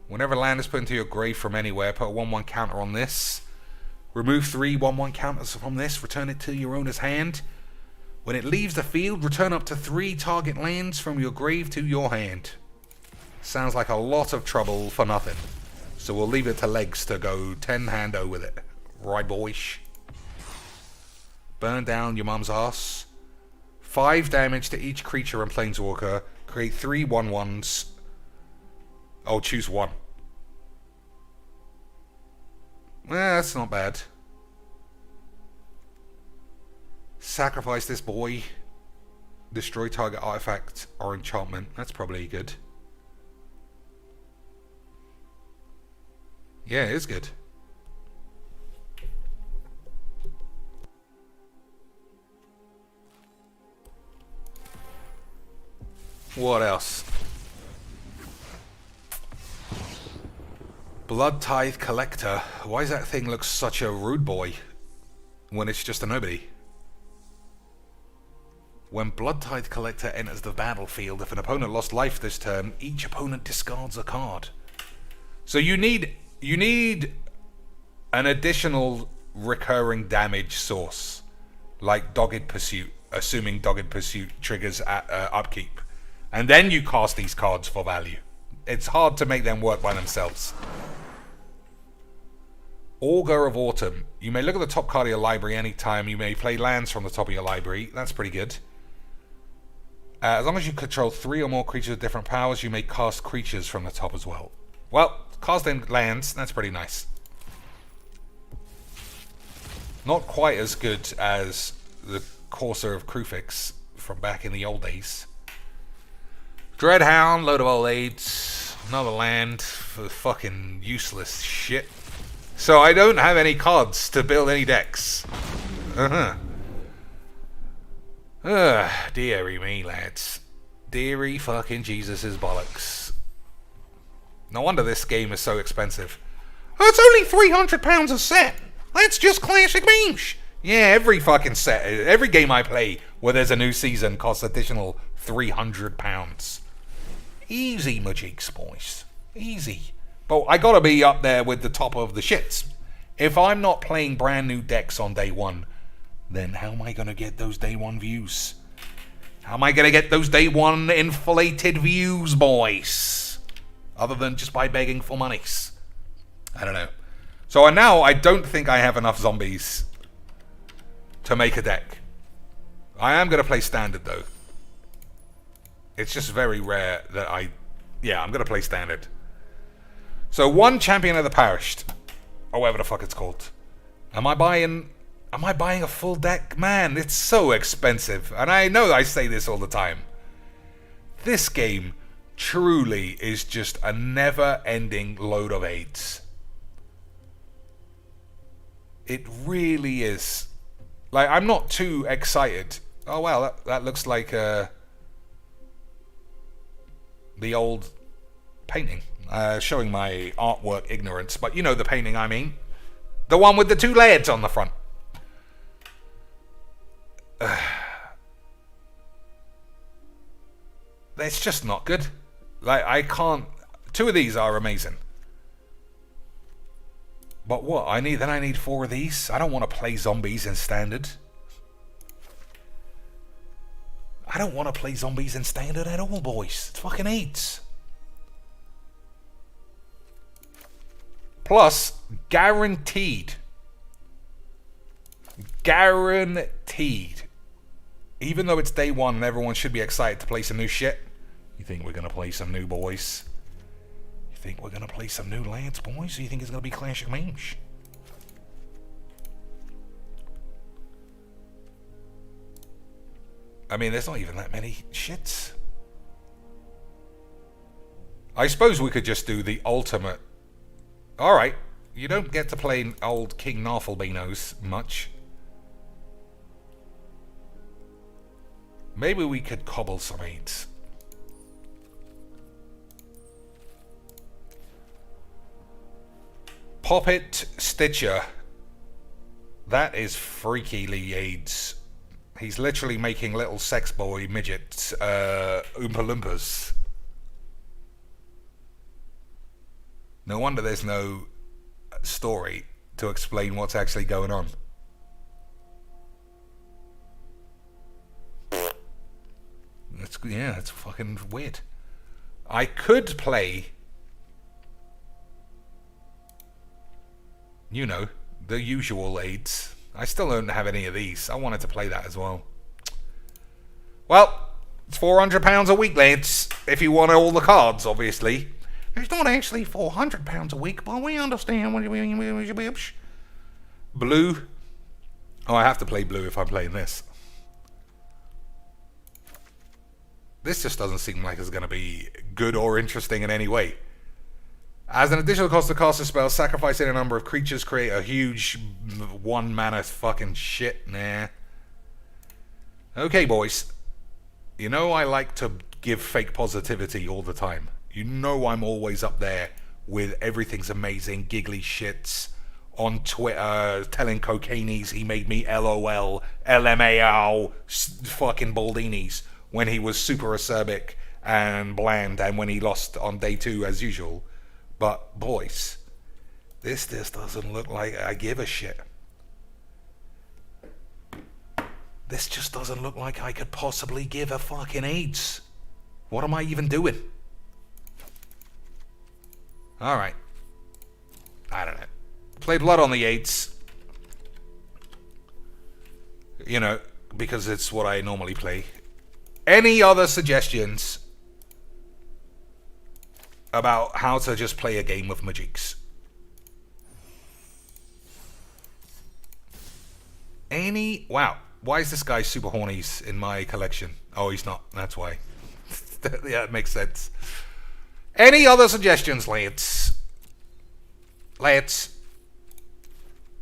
Whenever land is put into your grave from anywhere, put a 1/1 counter on this. Remove 3 1/1 counters from this. Return it to your owner's hand. When it leaves the field, return up to 3 target lands from your grave to your hand. Sounds like a lot of trouble for nothing. So we'll leave it to Legs to go 10-hando with it. Right, boys? Burn down your mum's ass. 5 damage to each creature and planeswalker. Create 3 1/1s. Oh, choose 1. That's not bad. Sacrifice this boy. Destroy target artifact or enchantment. That's probably good. Yeah, it is good. What else? Blood Tithe Collector. Why does that thing look such a rude boy when it's just a nobody? When Blood Tithe Collector enters the battlefield, if an opponent lost life this turn, each opponent discards a card. So you need an additional recurring damage source, like Dogged Pursuit, assuming Dogged Pursuit triggers at upkeep. And then you cast these cards for value. It's hard to make them work by themselves. Augur of Autumn. You may look at the top card of your library anytime. You may play lands from the top of your library. That's pretty good. As long as you control 3 or more creatures with different powers, you may cast creatures from the top as well. Well, casting lands, that's pretty nice. Not quite as good as the Courser of Krufix from back in the old days. Dreadhound, load of old aids, another land for fucking useless shit. So I don't have any cards to build any decks. Deary me, lads. Deary fucking Jesus' bollocks. No wonder this game is so expensive. Oh, it's only £300 a set. That's just classic memes. Yeah, every fucking set, every game I play where there's a new season costs additional £300. Easy, Magiques, boys. Easy. But I gotta be up there with the top of the shits. If I'm not playing brand new decks on day 1, then how am I gonna get those day 1 views? How am I gonna get those day 1 inflated views, boys? Other than just by begging for monies. I don't know. So now I don't think I have enough zombies to make a deck. I am gonna play standard though. It's just very rare that I'm gonna play standard. So 1 Champion of the Perished, or whatever the fuck it's called. Am I buying a full deck? Man, it's so expensive. And I know I say this all the time. This game truly is just a never-ending load of aids. It really is. Like, I'm not too excited. Oh wow, that looks like the old painting. Showing my artwork ignorance, but you know the painting I mean. The one with the 2 lads on the front. It's just not good. Like, I can't... 2 of these are amazing. But what? I need 4 of these? I don't want to play zombies in standard. I don't want to play zombies in standard at all, boys. It's fucking AIDS. Plus, guaranteed. Guaranteed. Even though it's day 1 and everyone should be excited to play some new shit. You think we're going to play some new boys? You think we're going to play some new lads, boys? Or you think it's going to be classic memes? I mean, there's not even that many shits. I suppose we could just do the ultimate. Alright, you don't get to play old King Narfalbinos much. Maybe we could cobble some aids. Poppet Stitcher. That is freakily AIDS. He's literally making little sex boy midgets, Oompa Loompas. No wonder there's no story to explain what's actually going on. That's fucking weird. I could play, you know, the usual aids. I still don't have any of these. I wanted to play that as well. Well, it's £400 a week, lads. If you want all the cards, obviously. It's not actually £400 a week, but we understand what you mean. Blue. Oh, I have to play blue if I'm playing this. This just doesn't seem like it's going to be good or interesting in any way. As an additional cost to cast a spell, sacrifice any number of creatures, create a huge 1 mana fucking shit. Nah. Okay, boys. You know I like to give fake positivity all the time. You know I'm always up there with everything's amazing, giggly shits on Twitter, telling Cocainies he made me LOL, LMAO, fucking Baldinis when he was super acerbic and bland and when he lost on day 2 as usual. But, boys, this doesn't look like I give a shit. This just doesn't look like I could possibly give a fucking AIDS. What am I even doing? Alright. I don't know. Play blood on the 8s. You know, because it's what I normally play. Any other suggestions about how to just play a game with Majiks? Wow. Why is this guy super horny in my collection? Oh, he's not. That's why. Yeah, it makes sense. Any other suggestions, lads? Lads.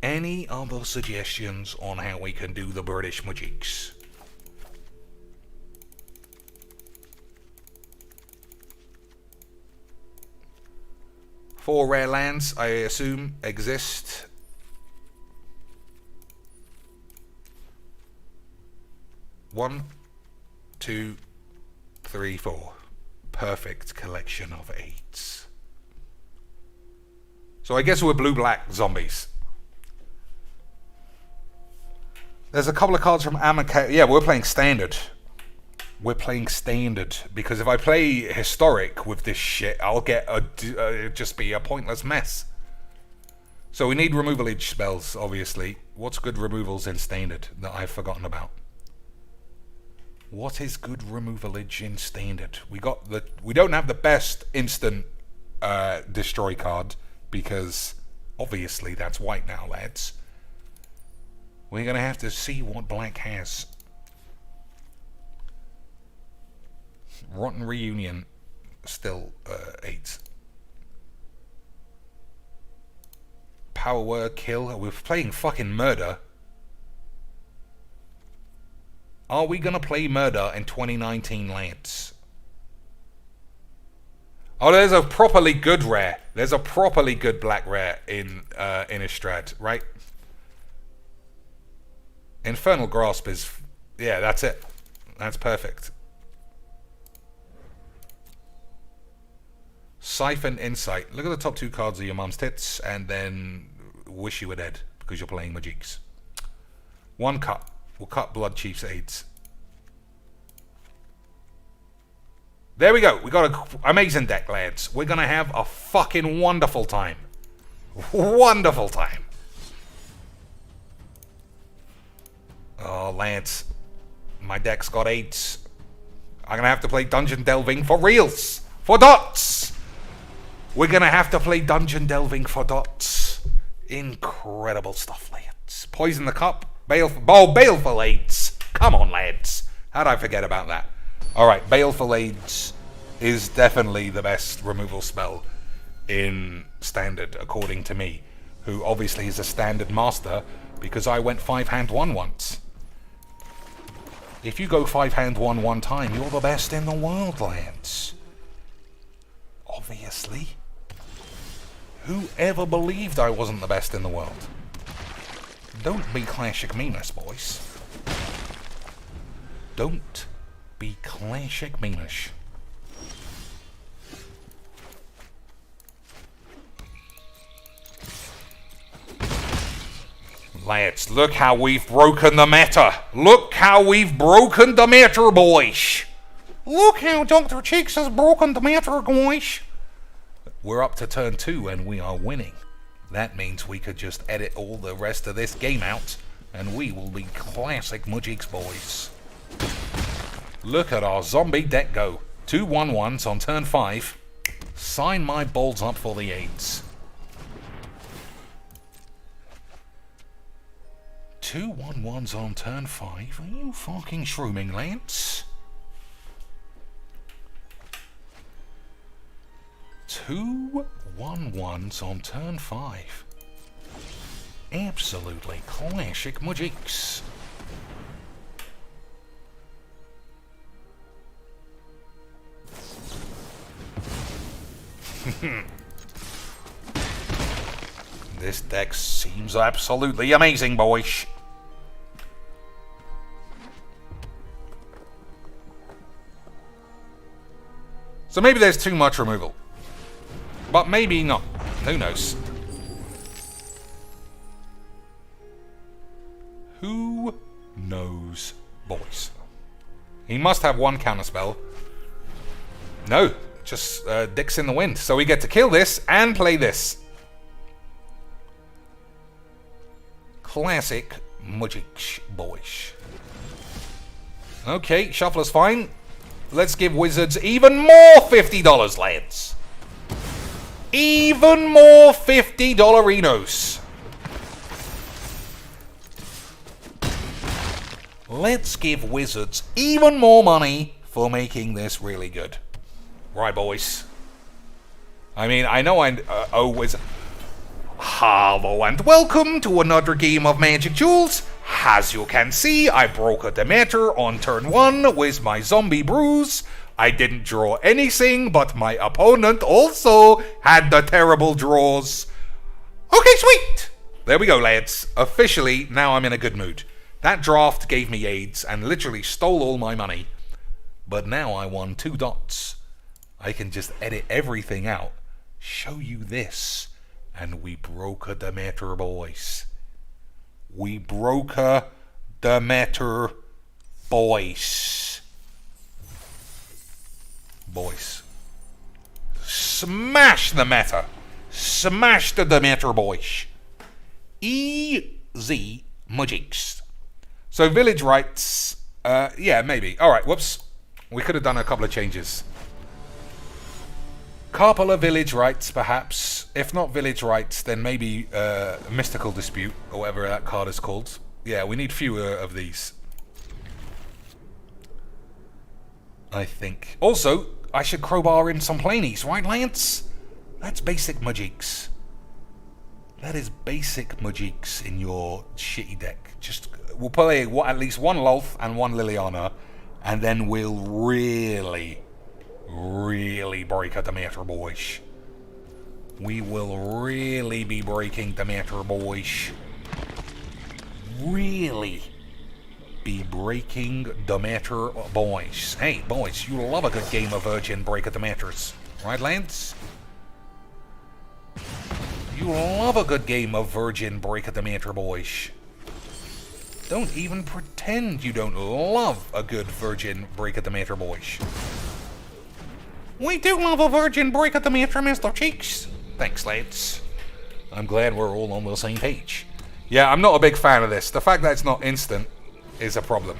Any other suggestions on how we can do the British Majiks? Four rare lands, I assume, exist. One, two, three, four. Perfect collection of 8s. So I guess we're blue-black zombies. There's a couple of cards from Amaka. Yeah, we're playing standard. We're playing standard because if I play historic with this shit, I'll get just be a pointless mess. So we need removalage spells, obviously. What's good removals in standard that I've forgotten about? What is good removalage in standard? We don't have the best instant destroy card because obviously that's white now, lads. We're gonna have to see what black has. Rotten Reunion, still 8. Power Word, Kill. We're playing fucking Murder. Are we gonna play Murder in 2019, lads? Oh, there's a properly good rare. There's a properly good black rare in Innistrad, right? Infernal Grasp is... yeah, that's it. That's perfect. Siphon Insight. Look at the top 2 cards of your mum's tits, and then wish you were dead because you're playing Majiks. 1 cut. We'll cut Blood Chief's AIDS. There we go. We got an amazing deck, lads. We're gonna have a fucking wonderful time. Wonderful time. Oh, lads. My deck's got AIDS. I'm gonna have to play Dungeon Delving for reals. For dots. We're gonna have to play Dungeon Delving for dots. Incredible stuff, lads. Poison the Cup. Baleful AIDS. Come on, lads. How'd I forget about that? Alright, Baleful AIDS is definitely the best removal spell in Standard, according to me, who obviously is a Standard master, because I went 5-hand 1 once. If you go 5-hand 1 one time, you're the best in the world, lads. Obviously. Who ever believed I wasn't the best in the world? Don't be classic meanness, boys. Don't be classic meanish. Lads, look how we've broken the meta. Look how we've broken the meta, boys. Look how Dr. Cheeks has broken the meta, boys. We're up to turn 2 and we are winning. That means we could just edit all the rest of this game out and we will be classic Majiks, boys. Look at our zombie deck go. 2 1-1s on turn 5. Sign my balls up for the 8s. 2 1-1s on turn 5. Are you fucking shrooming, lads? 2 1-1s on turn 5. Absolutely classic Majiks. This deck seems absolutely amazing, boys. So maybe there's too much removal. But maybe not. Who knows? Who knows, boys? He must have 1 counterspell. No, just dicks in the wind. So we get to kill this and play this. Classic Majiks, boys. Okay, Shuffler's fine. Let's give Wizards even more $50, lads. Even more $50-inos. Let's give Wizards even more money for making this really good. Right, boys. I mean, I know I owe Wizards... Hello and welcome to another game of Magic Duels. As you can see, I broke a Demeter on turn 1 with my zombie brews. I didn't draw anything, but my opponent also had the terrible draws. Okay, sweet! There we go, lads. Officially, now I'm in a good mood. That draft gave me AIDS and literally stole all my money. But now I won 2 dots. I can just edit everything out, show you this, and we broke a Demeter, boys. We broke a Demeter, boys. Boys. Smash the meta. Smash the Demeter, boys. Easy Majiks. So village rights, yeah, maybe. Alright, whoops. We could have done a couple of changes. Couple of village rights, perhaps. If not village rights, then maybe mystical dispute, or whatever that card is called. Yeah, we need fewer of these. I think. Also, I should crowbar in some planies, right, Lance? That's basic Majiks. That is basic Majiks in your shitty deck. Just, we'll play at least 1 Lolth and 1 Liliana, and then we'll really break a Demeter, boys. We will really be breaking Demeter, boys. Really be breaking Demeter, boys. Hey, boys, you love a good game of Virgin Break of Demeters. Right, Lance? You love a good game of Virgin Break at the Mater, boys. Don't even pretend you don't love a good Virgin Break at the Mater, boys. We do love a Virgin Break at the Mater, Mr. Cheeks. Thanks, lads. I'm glad we're all on the same page. Yeah, I'm not a big fan of this. The fact that it's not instant is a problem.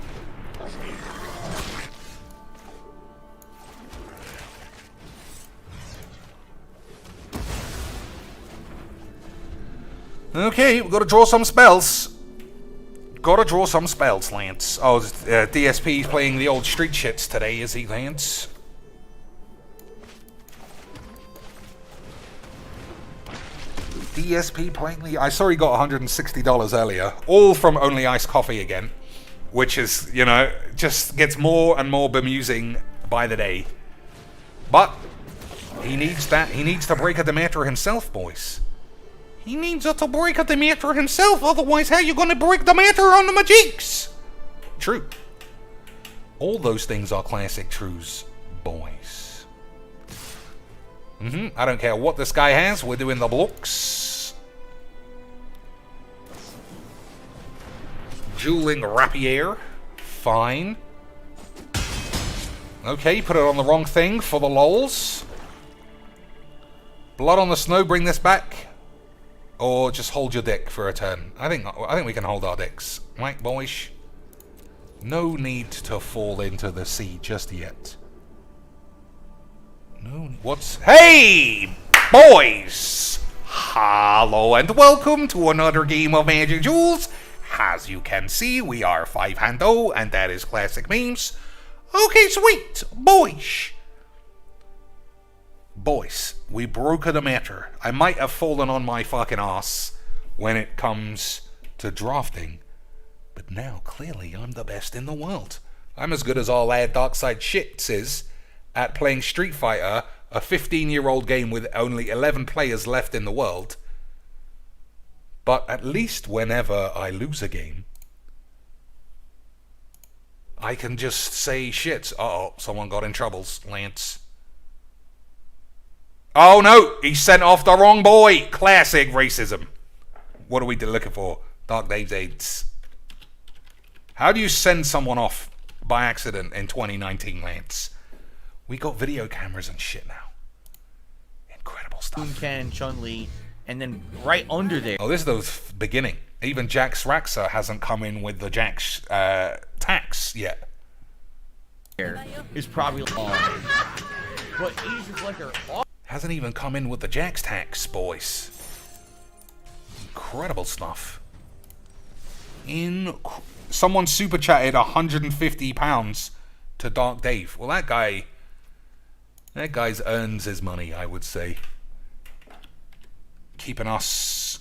Okay, we've got to draw some spells. Gotta draw some spells, Lance. Oh, DSP's playing the old street shits today, is he, Lance? DSP playing the... I saw he got $160 earlier. All from Only Iced Coffee again. Which is, you know, just gets more and more bemusing by the day. But he needs that. He needs to break a Demeter himself, boys. He needs to break a Demeter himself, otherwise how you gonna break Demeter on the Magiques? True. All those things are classic truths, boys. I don't care what this guy has, we're doing the blocks. Dueling Rapier. Fine. Okay, put it on the wrong thing for the lols. Blood on the Snow, bring this back. Or just hold your dick for a turn. I think we can hold our dicks. Right, boys? No need to fall into the sea just yet. No. What's... Hey! Boys! Hello and welcome to another game of Magic Jewels. As you can see, we are 5-hando, and that is classic memes. Okay, sweet. Boys. Boys, we broke the matter. I might have fallen on my fucking ass when it comes to drafting, but now clearly I'm the best in the world. I'm as good as our lad Darkside Shits is at playing Street Fighter, a 15-year-old game with only 11 players left in the world. But at least whenever I lose a game, I can just say shit. Uh-oh, someone got in troubles, Lance. Oh no, he sent off the wrong boy. Classic racism. What are we looking for? Dark Dave's AIDS. How do you send someone off by accident in 2019, Lance? We got video cameras and shit now. Incredible stuff. Ken, Chun-Li, and then right under there. Oh, this is the beginning. Even Jax Raxa hasn't come in with the Jax tax yet. Is probably long. But Age Reflector hasn't even come in with the Jax tax, boys. Incredible stuff. Someone super chatted £150 to Dark Dave. Well, that guy's earns his money, I would say. Keeping us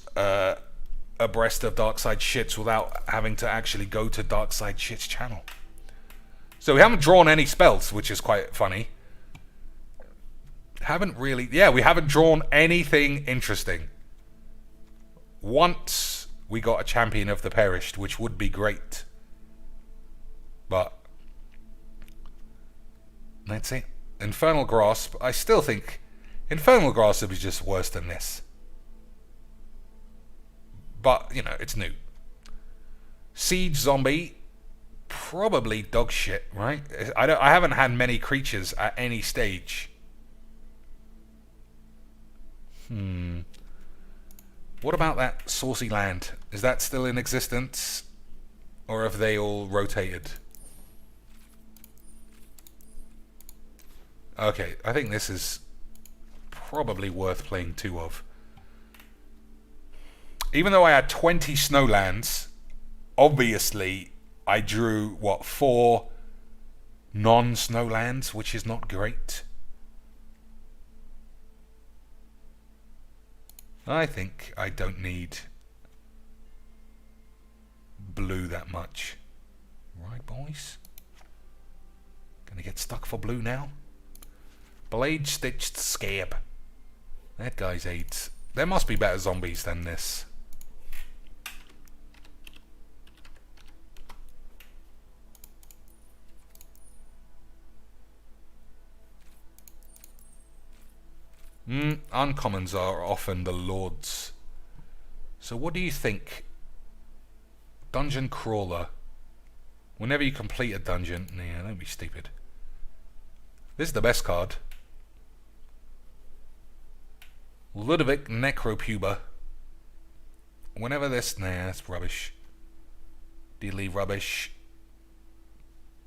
abreast of Darkside Shits without having to actually go to Darkside Shits channel. So we haven't drawn any spells, which is quite funny. We haven't drawn anything interesting. Once we got a Champion of the Perished, which would be great. But that's it. Infernal Grasp, I still think Infernal Grasp is just worse than this. But, you know, it's new. Siege Zombie, probably dog shit, right? I haven't had many creatures at any stage. What about that Saucy Land? Is that still in existence? Or have they all rotated? Okay, I think this is probably worth playing 2 of. Even though I had 20 Snowlands, obviously I drew, 4 non-Snowlands, which is not great. I think I don't need blue that much. Right, boys? Gonna get stuck for blue now. Blade Stitched Scab. That guy's AIDS. There must be better zombies than this. Uncommons are often the lords. So what do you think? Dungeon Crawler. Whenever you complete a dungeon... Nah, don't be stupid. This is the best card. Ludovic Necropuber. Whenever this... Nah, that's rubbish. Diddly rubbish.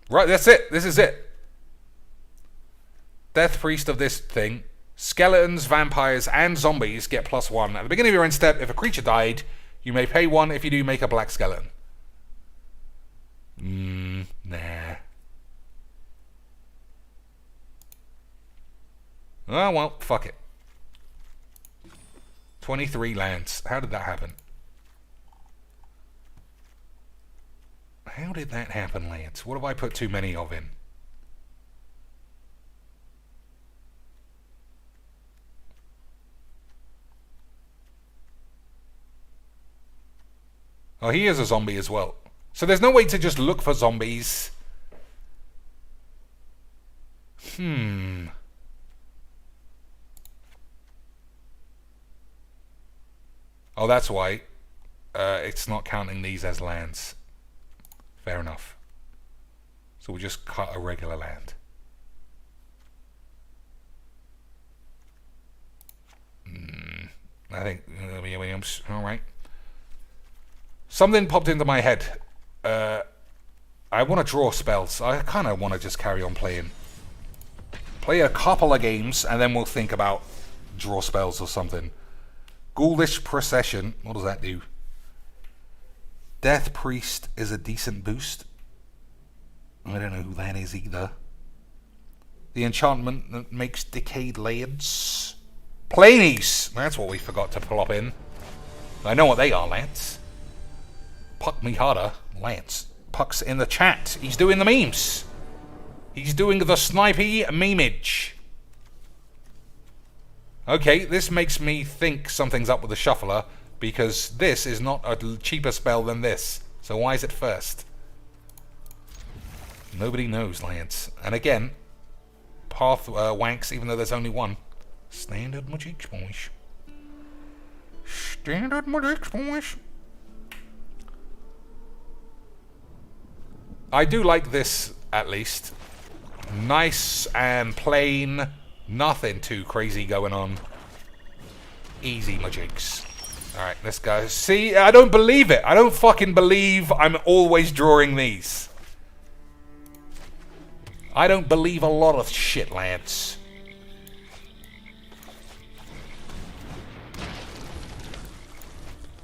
Right, that's it. This is it. Death Priest of this thing. Skeletons, vampires, and zombies get +1. At the beginning of your end step, if a creature died, you may pay 1. If you do, make a black skeleton. Nah. Oh, well, fuck it. 23 lands. How did that happen? How did that happen, Lance? What have I put too many of in? Oh, he is a zombie as well. So there's no way to just look for zombies. Oh, that's why. It's not counting these as lands. Fair enough. So we'll just cut a regular land. I think Williams. All right. Something popped into my head. I want to draw spells. I kind of want to just carry on playing. Play a couple of games, and then we'll think about draw spells or something. Ghoulish Procession. What does that do? Death Priest is a decent boost. I don't know who that is either. The enchantment that makes decayed lands. Planies! That's what we forgot to plop in. I know what they are, Lance. Puck me harder. Lance. Puck's in the chat. He's doing the memes. He's doing the snipey memeage. Okay, this makes me think something's up with the shuffler, because this is not a cheaper spell than this. So why is it first? Nobody knows, Lance. And again, Path wanks, even though there's only one. Standard magic, boys. Standard magic, boys. I do like this, at least. Nice and plain. Nothing too crazy going on. Easy magics. Alright, let's go. See, I don't believe it. I don't fucking believe I'm always drawing these. I don't believe a lot of shit, Lance.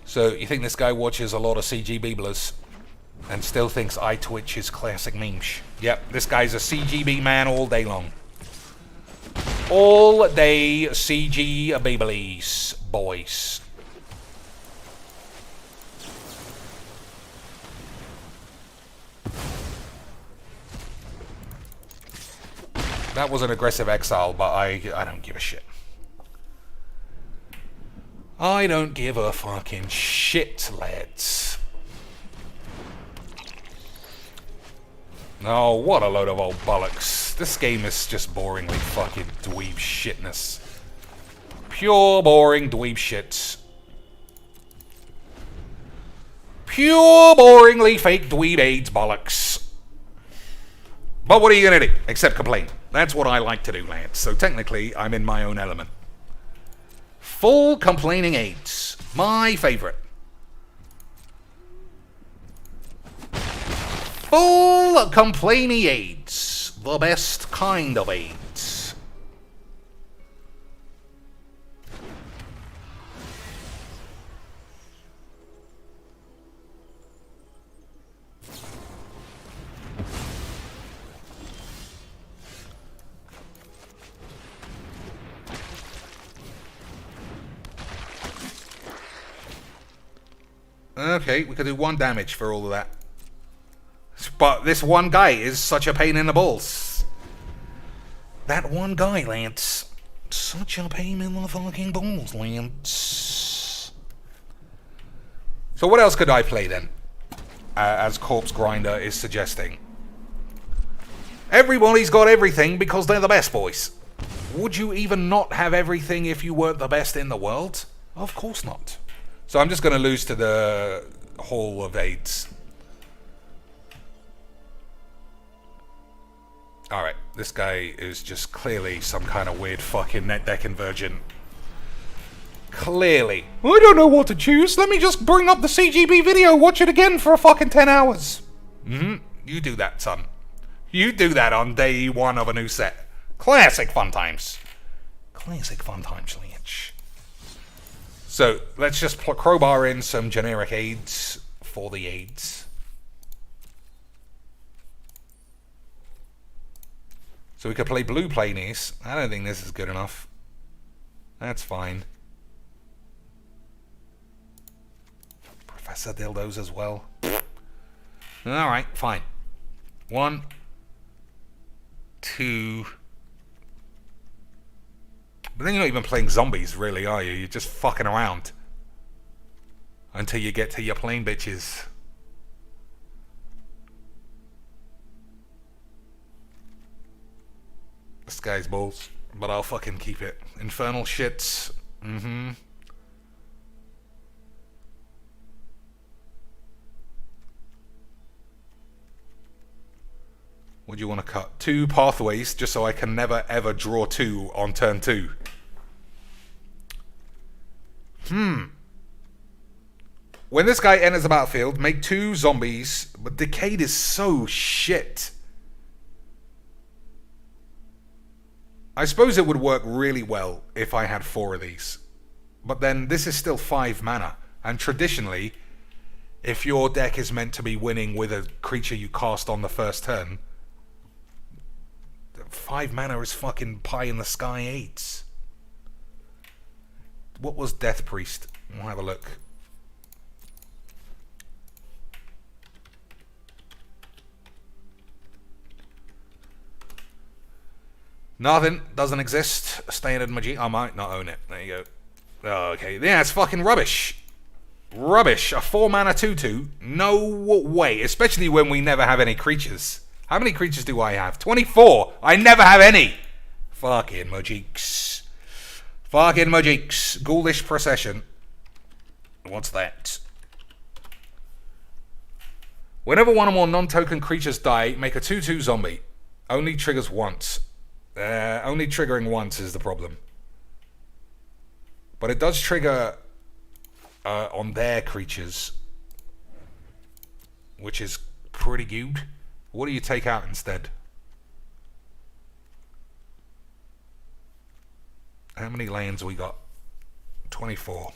So, you think this guy watches a lot of CG Beeblers and still thinks iTwitch is classic memes? Yep, this guy's a CGB man all day long. All day CG Beeblies, boys. That was an aggressive exile, but I don't give a shit. I don't give a fucking shit, lads. Oh, what a load of old bollocks. This game is just boringly fucking dweeb shitness. Pure boring dweeb shit. Pure boringly fake dweeb AIDS bollocks. But what are you gonna do? Except complain. That's what I like to do, Lance. So technically, I'm in my own element. Full complaining AIDS. My favorite. Full complaining AIDS. The best kind of AIDS. Okay, we could do 1 damage for all of that. But this one guy is such a pain in the balls. That one guy, Lance. Such a pain in the fucking balls, Lance. So what else could I play then? As Corpse Grinder is suggesting. Everybody's got everything because they're the best, boys. Would you even not have everything if you weren't the best in the world? Of course not. So I'm just going to lose to the Hall of AIDS. Alright, this guy is just clearly some kind of weird fucking net deck invergent. Clearly. I don't know what to choose. Let me just bring up the CGB video, watch it again for a fucking 10 hours. You do that, son. You do that on day one of a new set. Classic fun times. Classic fun times, Lynch. So, let's just crowbar in some generic aids for the aids. So we could play blue plainies. I don't think this is good enough. That's fine. Professor Dildos as well. Alright, fine. 1, 2. But then you're not even playing zombies, really, are you? You're just fucking around. Until you get to your plain bitches. This guy's balls. But I'll fucking keep it. Infernal shits. What do you want to cut? 2 pathways, just so I can never ever draw 2 on turn 2. When this guy enters the battlefield, make 2 zombies, but Decayed is so shit. I suppose it would work really well if I had 4 of these. But then this is still 5 mana. And traditionally, if your deck is meant to be winning with a creature you cast on the first turn, 5 mana is fucking pie in the sky 8s. What was Death Priest? We'll have a look. Nothing. Doesn't exist. Standard Magic. I might not own it. There you go. Oh, okay. Yeah, it's fucking rubbish. Rubbish. A 4 mana 2/2. No way. Especially when we never have any creatures. How many creatures do I have? 24. I never have any. Fucking Magics. Fucking Magics. Ghoulish Procession. What's that? Whenever 1 or more non-token creatures die, make a 2/2 zombie. Only triggers once. Only triggering once is the problem. But it does trigger on their creatures, which is pretty good. What do you take out instead? How many lands we got? 24.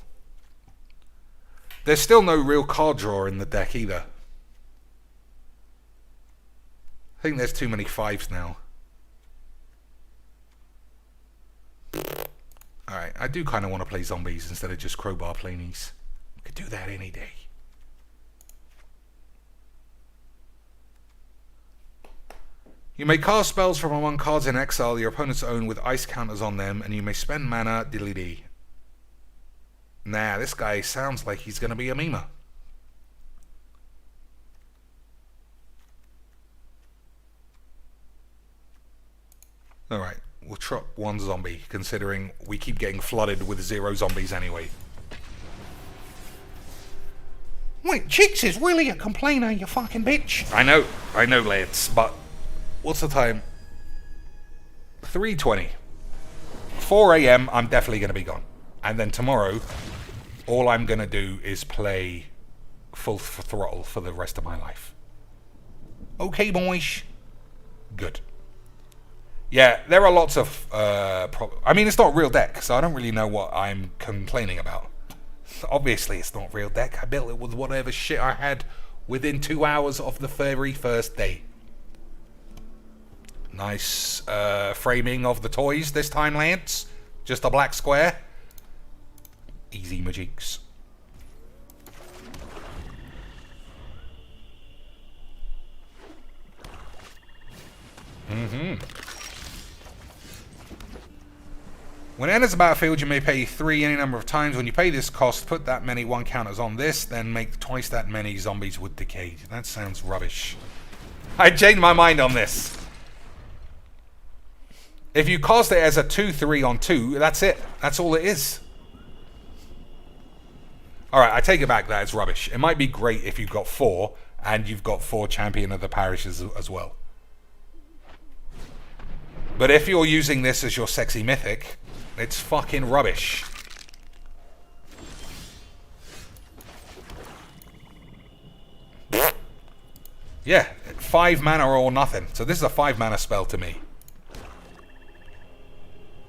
There's still no real card draw in the deck either. I think there's too many 5s now. Alright, I do kind of want to play zombies instead of just crowbar plainies. We could do that any day. You may cast spells from among cards in exile your opponents own with ice counters on them, and you may spend mana diddly-dee. Nah, this guy sounds like he's going to be a memer. Alright, we'll trot 1 zombie, considering we keep getting flooded with 0 zombies anyway. Wait, Chicks is really a complainer, you fucking bitch. I know, lads, but what's the time? 3:20. 4 AM, I'm definitely going to be gone. And then tomorrow, all I'm going to do is play full throttle for the rest of my life. Okay, boys. Good. Yeah, there are lots of I mean, it's not a real deck, so I don't really know what I'm complaining about. Obviously, it's not a real deck. I built it with whatever shit I had within 2 hours of the very first day. Nice framing of the toys this time, Lance. Just a black square. Easy Magics. When it enters the battlefield, you may pay 3 any number of times. When you pay this cost, put that many 1 counters on this, then make twice that many zombies with Decayed. That sounds rubbish. I changed my mind on this. If you cast it as a 2-3 on 2, that's it. That's all it is. Alright, I take it back. That is rubbish. It might be great if you've got 4, and you've got 4 Champion of the Parishes as well. But if you're using this as your sexy mythic, it's fucking rubbish. Yeah, 5 mana or nothing. So this is a 5 mana spell to me.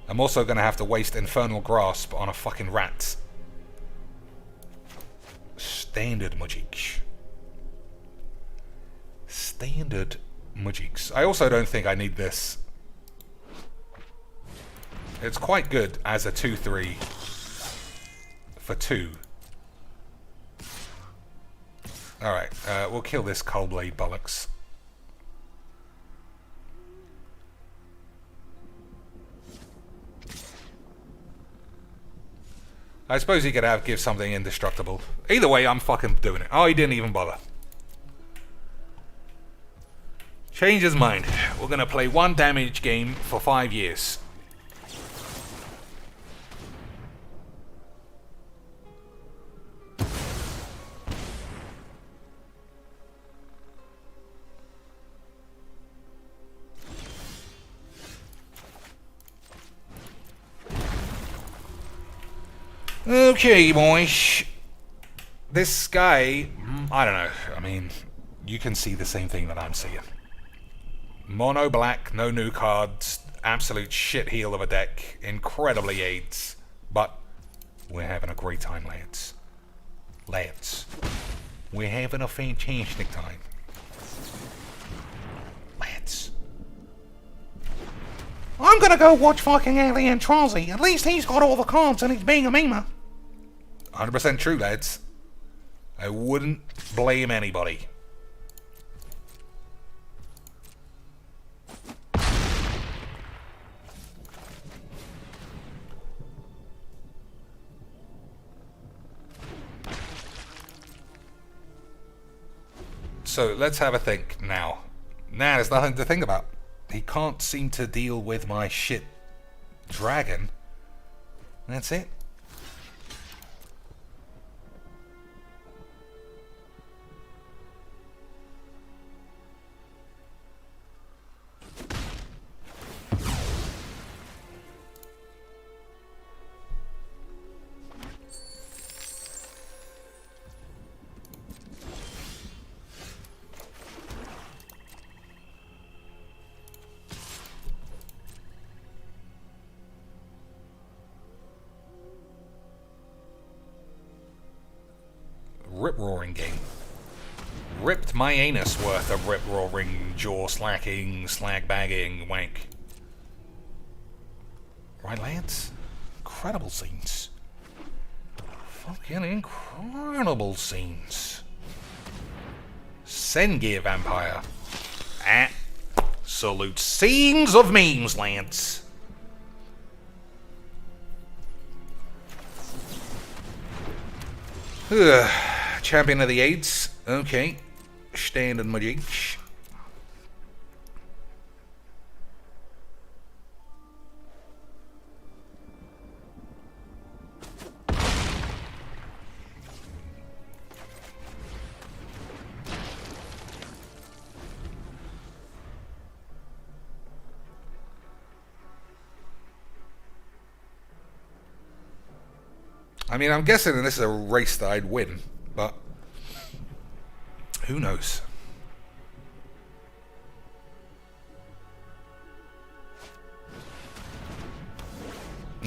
I'm also going to have to waste Infernal Grasp on a fucking rat. Standard Magic. Standard Magics. I also don't think I need this. It's quite good as a 2-3 for 2. Alright, we'll kill this Coldblade bollocks. I suppose he could give something indestructible. Either way, I'm fucking doing it. Oh, he didn't even bother. Change his mind. We're gonna play 1 damage game for 5 years. Okay, boys. This guy, I don't know. I mean, you can see the same thing that I'm seeing. Mono black, no new cards, absolute shit heel of a deck, incredibly aids. But we're having a great time, lads. Lads. We're having a fantastic time. Lads. I'm gonna go watch fucking Alien Trozzy. At least he's got all the cards and he's being a memer. 100% true, lads. I wouldn't blame anybody. So let's have a think now. Nah, there's nothing to think about. He can't seem to deal with my shit dragon. That's it. Rip-roaring game. Ripped my anus worth of rip-roaring, jaw-slacking, slag-bagging wank. Right, lads? Incredible scenes. Fucking incredible scenes. Sengear Vampire. Absolute scenes of memes, lads. Ugh. Champion of the Aids. Okay. Standard magic. I mean, I'm guessing this is a race that I'd win, but who knows?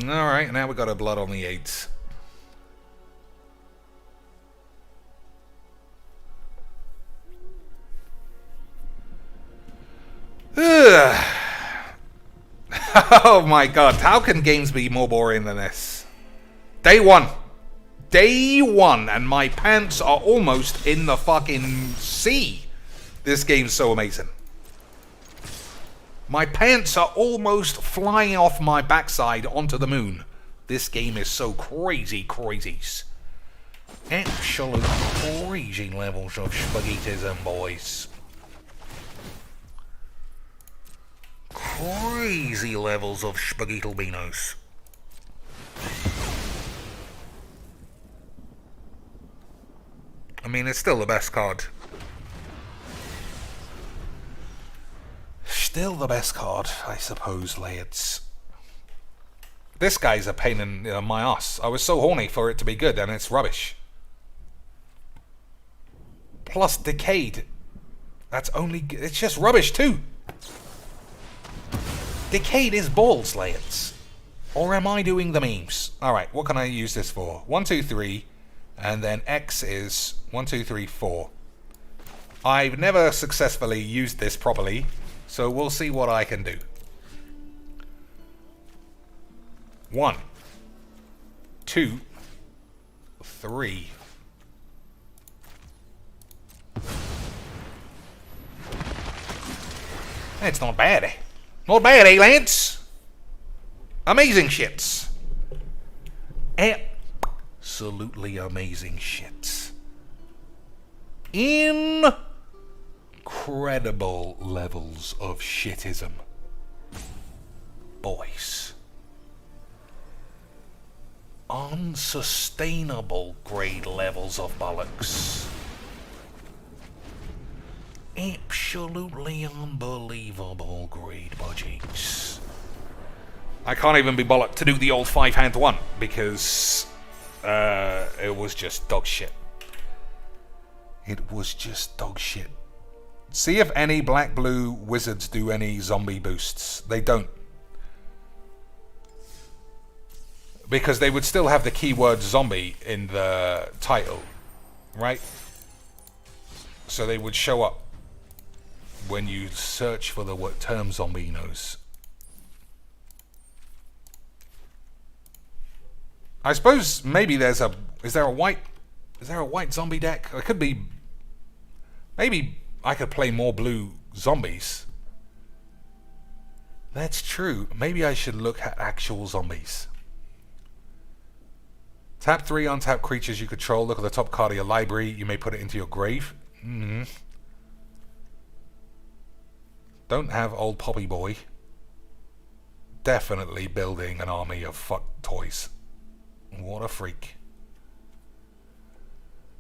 Alright, now we got a blood on the 8s. Oh my god, how can games be more boring than this? Day one, and my pants are almost in the fucking sea. This game's so amazing. My pants are almost flying off my backside onto the moon. This game is so crazy, crazies. Absolute crazy levels of spaghettism, boys. crazy levels of Spaghetti-Beanos. I mean, it's still the best card. Still the best card, I suppose, lads. This guy's a pain in my ass. I was so horny for it to be good, and it's rubbish. Plus Decayed. That's only... It's just rubbish, too. Decayed is balls, lads. Or am I doing the memes? Alright, what can I use this for? 1, 2, 3. And then X is 1, 2, 3, 4. I've never successfully used this properly, so we'll see what I can do. 1, 2, 3. That's not bad, eh? Not bad, eh, Lance? Amazing shits. Absolutely amazing shits. Incredible levels of shitism. Boys. Unsustainable grade levels of bollocks. Absolutely unbelievable grade budgies. I can't even be bollocked to do the old 5-hand one because it was just dog shit. It was just dog shit. See if any black-blue wizards do any zombie boosts. They don't. Because they would still have the keyword zombie in the title, right? So they would show up when you search for the term zombinos. I suppose maybe there's a... Is there a white zombie deck? It could be... Maybe I could play more blue zombies. That's true. Maybe I should look at actual zombies. Tap 3 untap creatures you control. Look at the top card of your library. You may put it into your grave. Don't have old Poppy Boy. Definitely building an army of fuck toys. What a freak.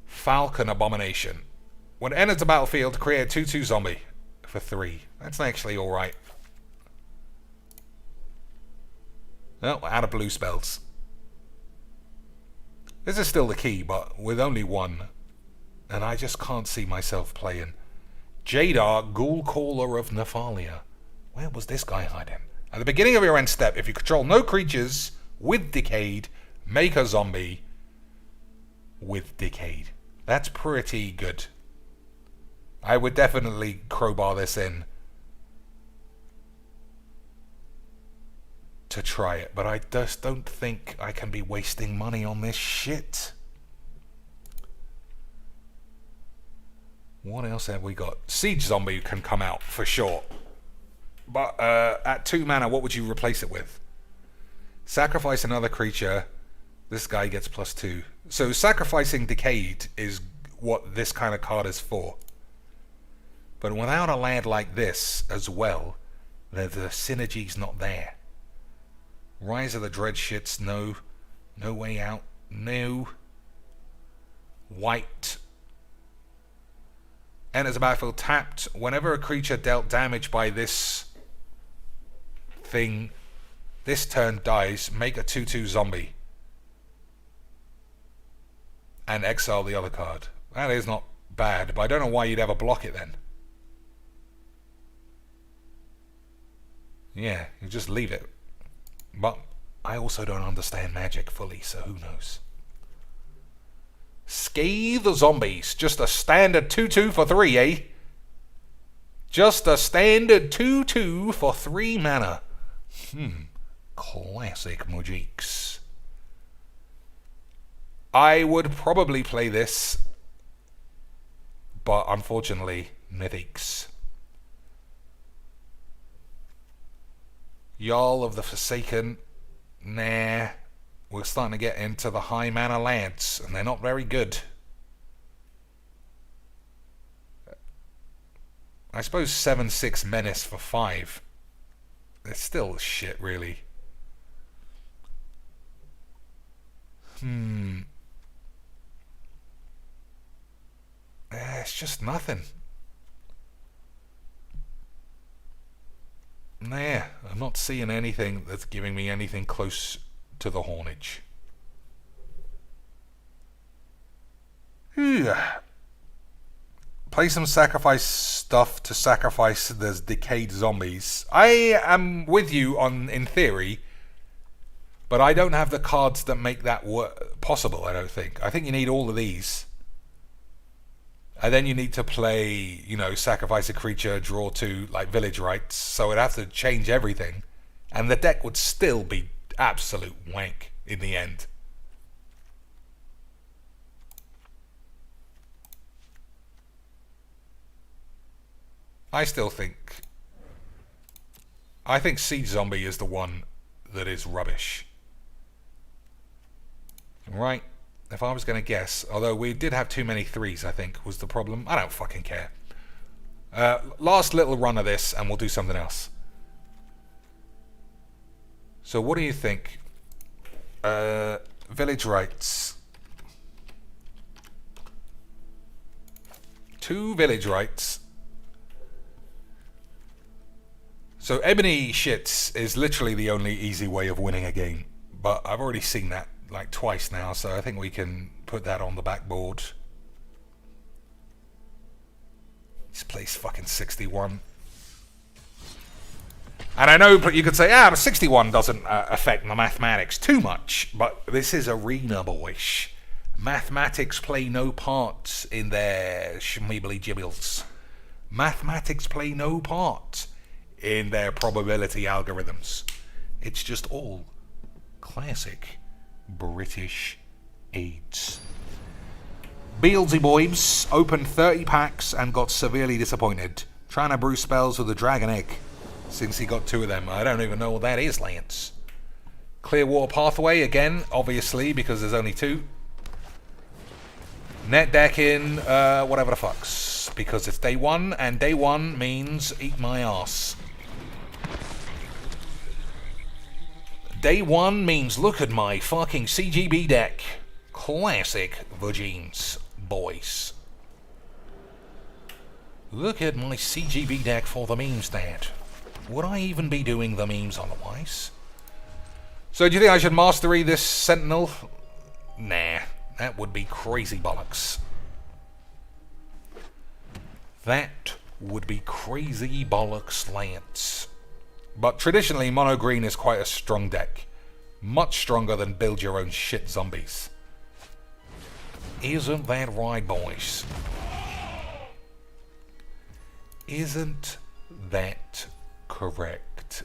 Falcon Abomination. When it enters the battlefield, create a 2/2 zombie for 3. That's actually alright. Oh, out of blue spells. This is still the key, but with only one. And I just can't see myself playing. Jadar, Ghoul Caller of Nephalia. Where was this guy hiding? At the beginning of your end step, if you control no creatures with Decayed, make a zombie with Decayed. That's pretty good. I would definitely crowbar this in to try it, but I just don't think I can be wasting money on this shit. What else have we got? Siege Zombie can come out for sure. But at 2 mana, what would you replace it with? Sacrifice another creature. This guy gets +2. So sacrificing Decayed is what this kind of card is for. But without a lad like this as well, the synergy's not there. Rise of the Dread shits, no. No way out, no. White. Enters the battlefield tapped. Whenever a creature dealt damage by this thing, this turn dies, make a 2/2 zombie. And exile the other card. That is not bad, but I don't know why you'd ever block it then. Yeah, you just leave it. But I also don't understand Magic fully, so who knows. Scathe Zombies. Just a standard 2/2 for 3, eh? Just a standard 2/2 for 3 mana. Classic Mojiks. I would probably play this, but unfortunately, Mythics. Jarl of the Forsaken. Nah. We're starting to get into the high mana lands, and they're not very good. I suppose 7/6 Menace for 5. it's still shit, really. It's just nothing. Nah, I'm not seeing anything that's giving me anything close to the Hornage. Play some sacrifice stuff to sacrifice those decayed zombies. I am with you on in theory, but I don't have the cards that make that possible, I don't think. I think you need all of these. And then you need to play, you know, sacrifice a creature, draw 2, like village rites. So it'd have to change everything. And the deck would still be absolute wank in the end. I think Siege Zombie is the one that is rubbish. Right. If I was going to guess, although we did have too many 3s, I think, was the problem. I don't fucking care. Last little run of this, and we'll do something else. So what do you think? Village rites. 2 village rites. So Ebony Shits is literally the only easy way of winning a game. But I've already seen that like twice now, so I think we can put that on the backboard. This place fucking 61. And I know you could say, but 61 doesn't affect the mathematics too much, but this is arena, boys. Mathematics play no part in their schmeebly gibbles. Mathematics play no part in their probability algorithms. It's just all classic British AIDS. Beelzy Boybs opened 30 packs and got severely disappointed, trying to brew spells with a dragon egg, since he got 2 of them. I don't even know what that is, Lance. Clearwater Pathway, again, obviously, because there's only 2. Net decking, whatever the fucks, because it's day 1, and day 1 means eat my ass. Day 1 means look at my fucking CGB deck. Classic Vagines, boys. Look at my CGB deck for the memes, Dad. Would I even be doing the memes otherwise? So do you think I should mastery this Sentinel? Nah, that would be crazy bollocks. That would be crazy bollocks, Lance. But traditionally, mono green is quite a strong deck. Much stronger than build your own shit zombies. Isn't that right, boys? Isn't that correct,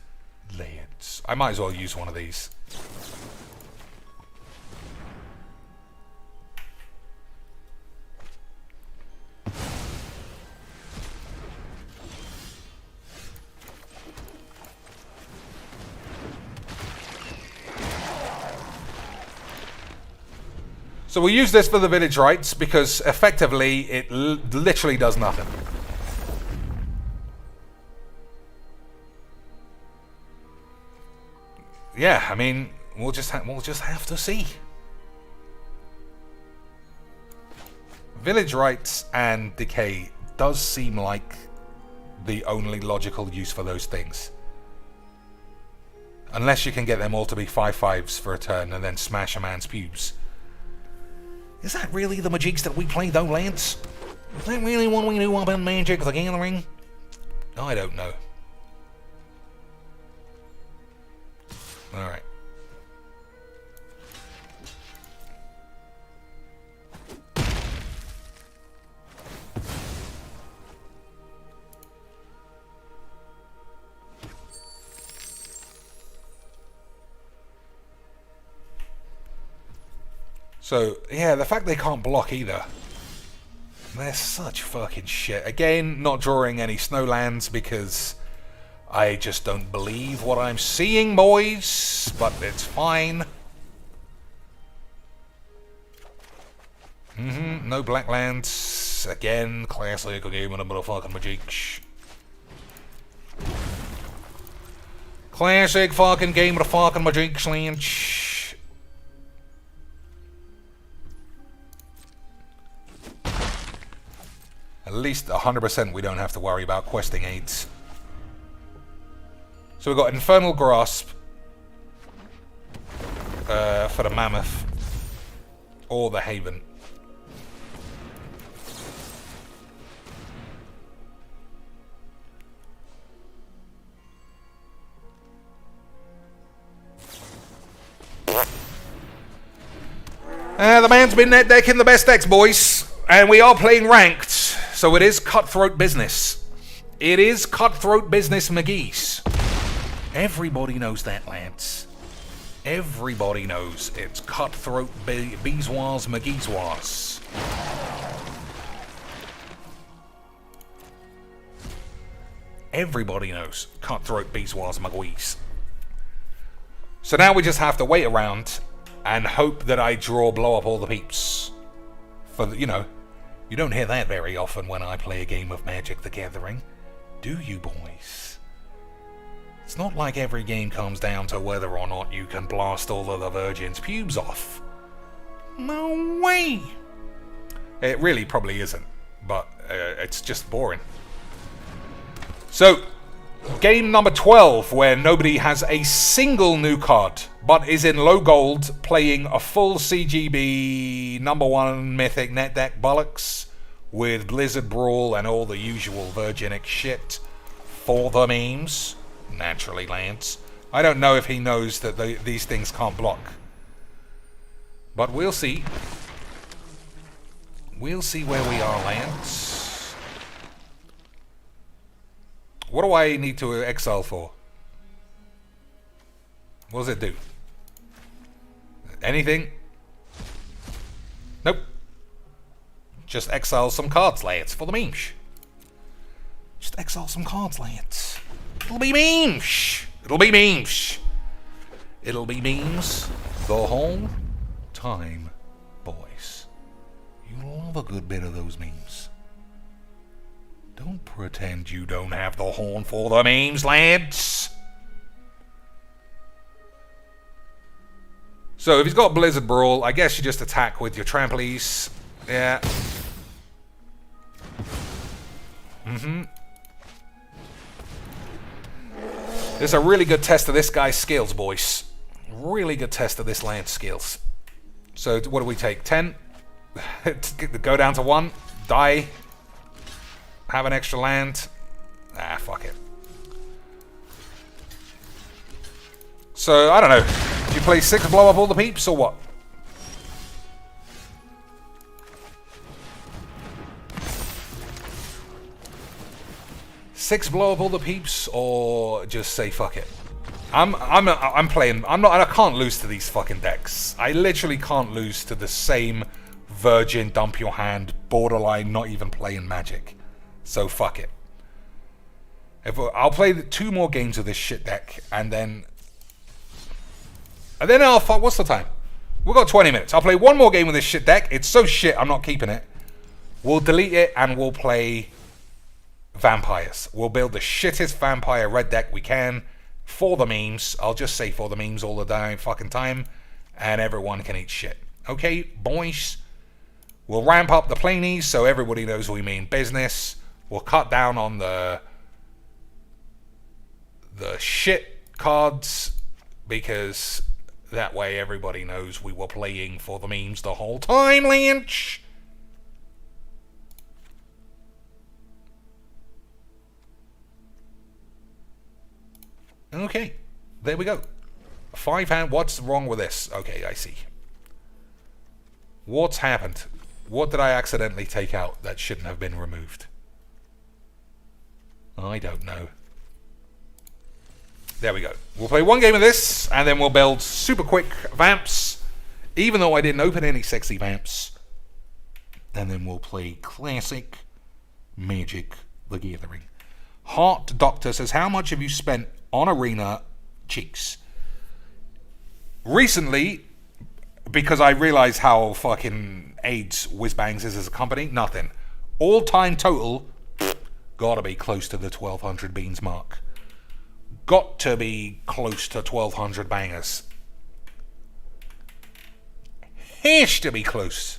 Lance? I might as well use one of these. So we'll use this for the village rites because effectively it literally does nothing. Yeah, I mean, we'll just have to see. Village rites and decay does seem like the only logical use for those things. Unless you can get them all to be 5/5s for a turn and then smash a man's pubes. Is that really the Majigs that we play, though, Lance? Is that really what we do up in Magic the Gathering? I don't know. Alright. So, yeah, the fact they can't block either. They're such fucking shit. Again, not drawing any snowlands because I just don't believe what I'm seeing, boys. But it's fine. No black lands. Again, classic game and a motherfucking magic. Classic fucking game of the fucking Magic Slanch. At least 100% we don't have to worry about questing aids. So we've got Infernal Grasp for the Mammoth or the Haven. The man's been net decking the best decks, boys. And we are playing ranked. So it is cutthroat business. It is cutthroat business, McGee's. Everybody knows that, lads. Everybody knows it's cutthroat beeswax, McGee's. Everybody knows cutthroat beeswax, McGee's. So now we just have to wait around and hope that I blow up all the peeps. For the, you know, you don't hear that very often when I play a game of Magic the Gathering, do you, boys? It's not like every game comes down to whether or not you can blast all of the Virgin's pubes off. No way! It really probably isn't, but it's just boring. So, game number 12, where nobody has a single new card, but is in low gold, playing a full CGB #1 Mythic net deck bollocks, with Blizzard Brawl and all the usual Virginic shit for the memes. Naturally, Lance. I don't know if he knows that these things can't block. But we'll see. We'll see where we are, Lance. What do I need to exile for? What does it do? Anything? Nope. Just exile some cards, lads, for the memes. Just exile some cards, lads. It'll be memes. It'll be memes. It'll be memes the whole time, boys. You love a good bit of those memes. Don't pretend you don't have the horn for the memes, lads. So if he's got Blizzard Brawl, I guess you just attack with your trampolines. Yeah. This is a really good test of this guy's skills, boys. Really good test of this land's skills. So what do we take? 10? Go down to 1? Die? Have an extra land? Ah, fuck it. So, I don't know. Do you play 6 blow up all the peeps, or what? Six blow up all the peeps, or just say fuck it. I'm playing. I can't lose to these fucking decks. I literally can't lose to the same Virgin dump your hand, borderline not even playing Magic. So fuck it. I'll play 2 more games of this shit deck, and then I'll fuck. What's the time? We've got 20 minutes. I'll play 1 more game with this shit deck. It's so shit, I'm not keeping it. We'll delete it, and we'll play vampires. We'll build the shittest vampire red deck we can for the memes. I'll just say for the memes all the damn fucking time, and everyone can eat shit. Okay, boys? We'll ramp up the planies so everybody knows we mean business. We'll cut down on the shit cards, because that way everybody knows we were playing for the memes the whole time, Lynch. Okay, there we go. 5 hand. What's wrong with this? Okay, I see. What's happened? What did I accidentally take out that shouldn't have been removed? I don't know. There we go. We'll play 1 game of this, and then we'll build super quick vamps, even though I didn't open any sexy vamps. And then we'll play classic Magic the Gathering. Heart Doctor says, how much have you spent on Arena Cheeks? Recently, because I realized how fucking AIDS Whizbangs is as a company, nothing. All-time total, gotta be close to the 1,200 beans mark. got to be close to 1,200 bangers. Has to be close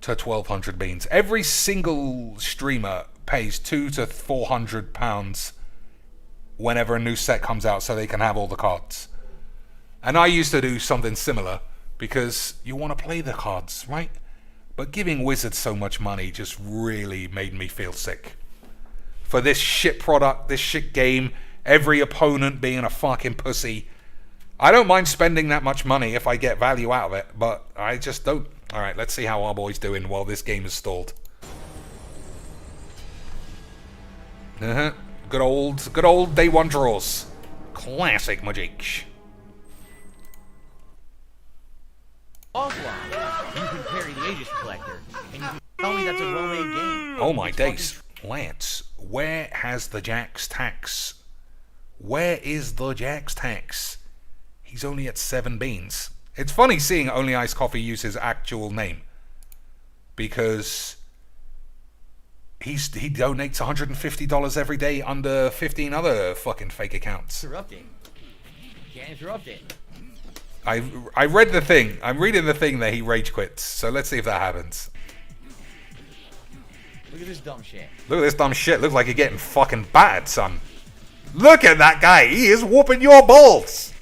to 1,200 beans. Every single streamer pays £200 to £400 whenever a new set comes out so they can have all the cards. And I used to do something similar because you want to play the cards, right? But giving Wizards so much money just really made me feel sick. For this shit product, this shit game, every opponent being a fucking pussy. I don't mind spending that much money if I get value out of it, but I just don't. Alright, let's see how our boy's doing while this game is stalled. Good old day one draws. Classic Magic. Offline, you can parry the Aegis Collector, and you can tell me that's a well-made game. Oh my days. Lance, where has the Jack's tax? Where is the Jack's tax? He's only at 7 beans. It's funny seeing Only Iced Coffee use his actual name. Because he donates $150 every day under 15 other fucking fake accounts. Interrupting. Can't interrupt it. I read the thing. I'm reading the thing that he rage quits. So let's see if that happens. Look at this dumb shit. Look at this dumb shit. Looks like you're getting fucking battered, son. Look at that guy. He is whooping your balls.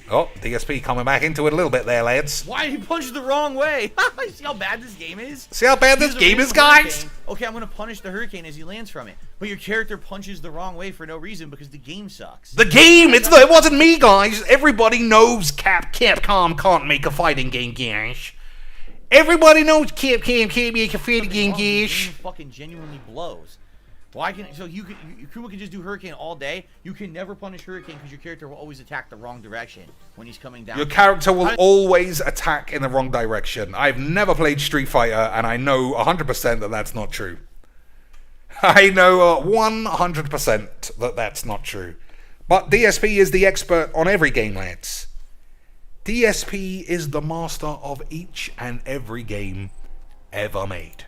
Oh, DSP coming back into it a little bit there, lads. Why did he punch the wrong way? See how bad this game is? See how bad this game is, guys? Okay, I'm going to punish the hurricane as he lands from it. But your character punches the wrong way for no reason because the game sucks. The game! It wasn't me, guys. Everybody knows Capcom can't make a fighting game, guys. Everybody knows Capcom can't make a fighting game, guys. The game fucking genuinely blows. Why can Kuma can just do Hurricane all day? You can never punish Hurricane because your character will always attack the wrong direction when he's coming down. Your character will always attack in the wrong direction. I've never played Street Fighter, and I know 100% that that's not true. I know 100% that that's not true. But DSP is the expert on every game, lads. DSP is the master of each and every game ever made.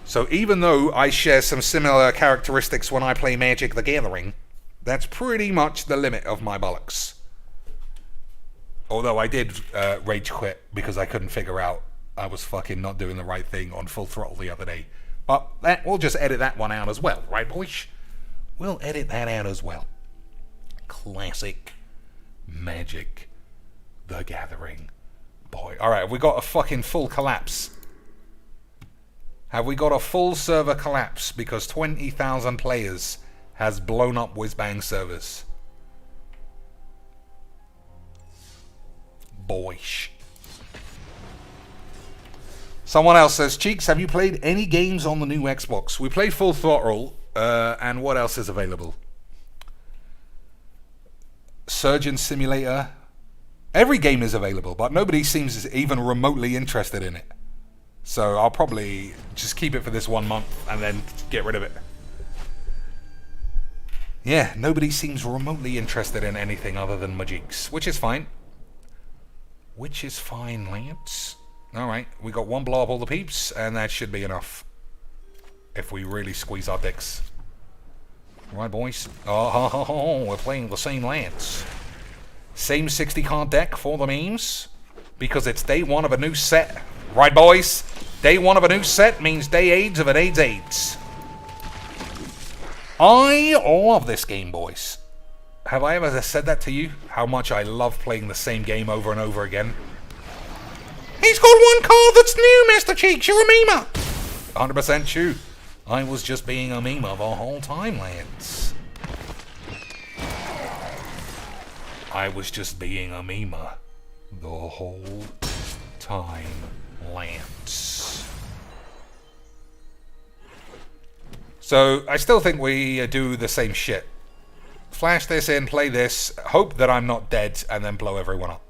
So even though I share some similar characteristics when I play Magic the Gathering, that's pretty much the limit of my bollocks. Although I did rage quit because I couldn't figure out I was fucking not doing the right thing on Full Throttle the other day. But we'll just edit that one out as well, right, boys? We'll edit that out as well. Classic Magic the Gathering. Boy. Alright, have we got a fucking full collapse? Have we got a full server collapse because 20,000 players has blown up Whizbang servers? Boyish. Someone else says, Cheeks, have you played any games on the new Xbox? We played Full Throttle, and what else is available? Surgeon Simulator. Every game is available, but nobody seems even remotely interested in it. So I'll probably just keep it for this 1 month and then get rid of it. Yeah, nobody seems remotely interested in anything other than Magics, which is fine. Which is fine, lads. Alright, we got one blow up all the peeps, and that should be enough. If we really squeeze our dicks. Right, boys? Oh, we're playing the same lads. Same 60 card deck for the memes. Because it's day one of a new set. Right, boys? Day one of a new set means day AIDS of an AIDS. I love this game, boys. Have I ever said that to you? How much I love playing the same game over and over again? He's got one card that's new, Mr. Cheeks. You're a memer. 100% true. I was just being a memer the whole time, lads. I was just being a memer the whole time, lads. So, I still think we do the same shit. Flash this in, play this, hope that I'm not dead, and then blow everyone up.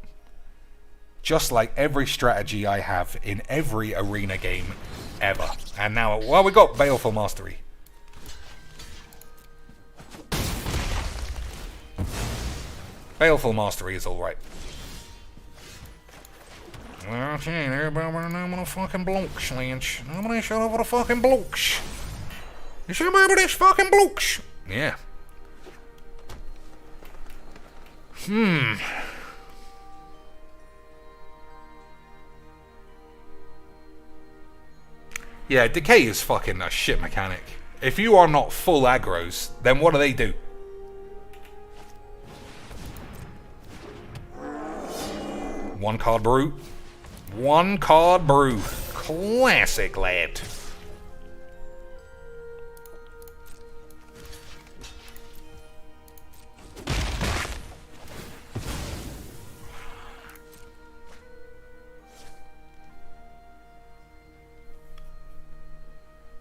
Just like every strategy I have in every arena game ever. And now, well, we got Baleful Mastery. Baleful Mastery is alright. Okay, everybody know what a fucking blokes, Lynch. Nobody shut up with a fucking blokes. You should remember this fucking blokes. Yeah. Yeah, Decay is fucking a shit mechanic. If you are not full aggros, then what do? One card brew. One card brew. Classic, lad.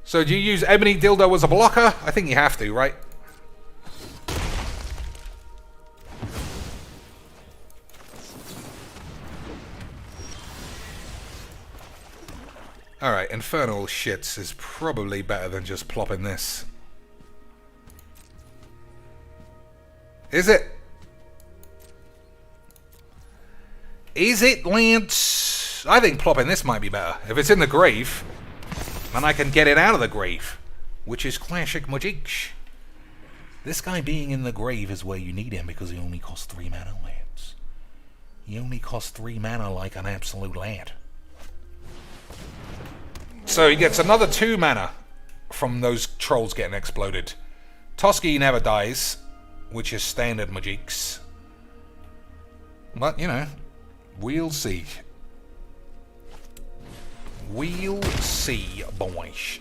So do you use Ebony Dildo as a blocker? I think you have to, right? Alright, Infernal Shits is probably better than just plopping this. Is it? Is it, Lance? I think plopping this might be better. If it's in the grave, then I can get it out of the grave, which is classic magic. This guy being in the grave is where you need him because he only costs 3 mana, Lance. He only costs 3 mana like an absolute lad. So he gets another 2 mana from those trolls getting exploded. Toski never dies, which is standard magics. But, you know, we'll see. We'll see, boys.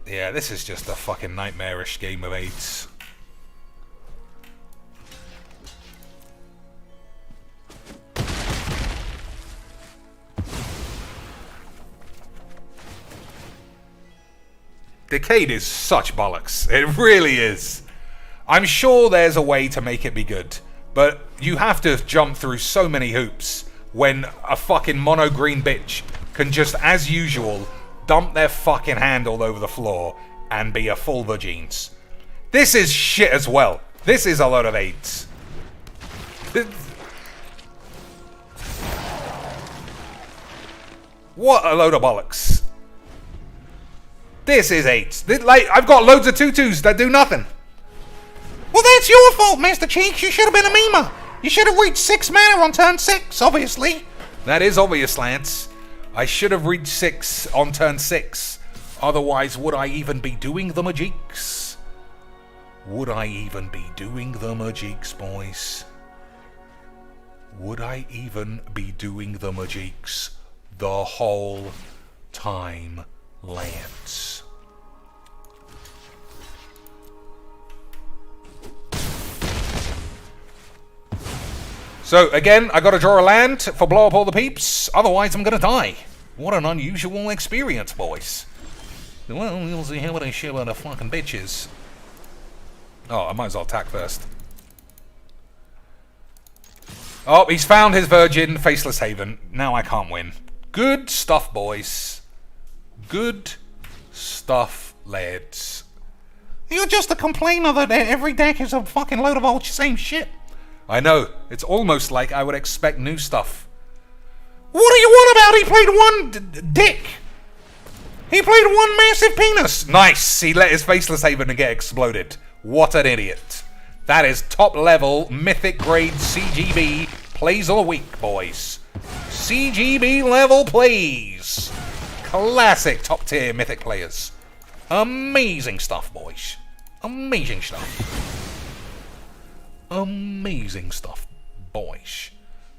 Yeah, this is just a fucking nightmarish game of AIDS. Decade is such bollocks. It really is. I'm sure there's a way to make it be good, but you have to jump through so many hoops when a fucking mono green bitch can just, as usual, dump their fucking hand all over the floor and be a full vagines. This is shit as well. This is a load of AIDS. What a load of bollocks. This is AIDS. Like, I've got loads of tutus that do nothing. Well, that's your fault, Master Cheeks. You should have been a memer. You should have reached 6 mana on turn 6, obviously. That is obvious, Lance. I should have reached 6 on turn 6. Otherwise, would I even be doing the magics? Would I even be doing the magics, boys? Would I even be doing the magics the whole time, Lance? So, again, I gotta draw a land for blow up all the peeps, otherwise I'm gonna die. What an unusual experience, boys. Well, we'll see how they show the fucking bitches. Oh, I might as well attack first. Oh, he's found his virgin, Faceless Haven. Now I can't win. Good stuff, boys. Good stuff, lads. You're just a complainer that every deck is a fucking load of old same shit. I know. It's almost like I would expect new stuff. What do you want about? He played one dick. He played one massive penis. Nice. He let his Faceless Haven get exploded. What an idiot. That is top level, mythic grade CGB plays of the week, boys. CGB level plays. Classic top tier mythic players. Amazing stuff, boys. Amazing stuff. Amazing stuff, boys.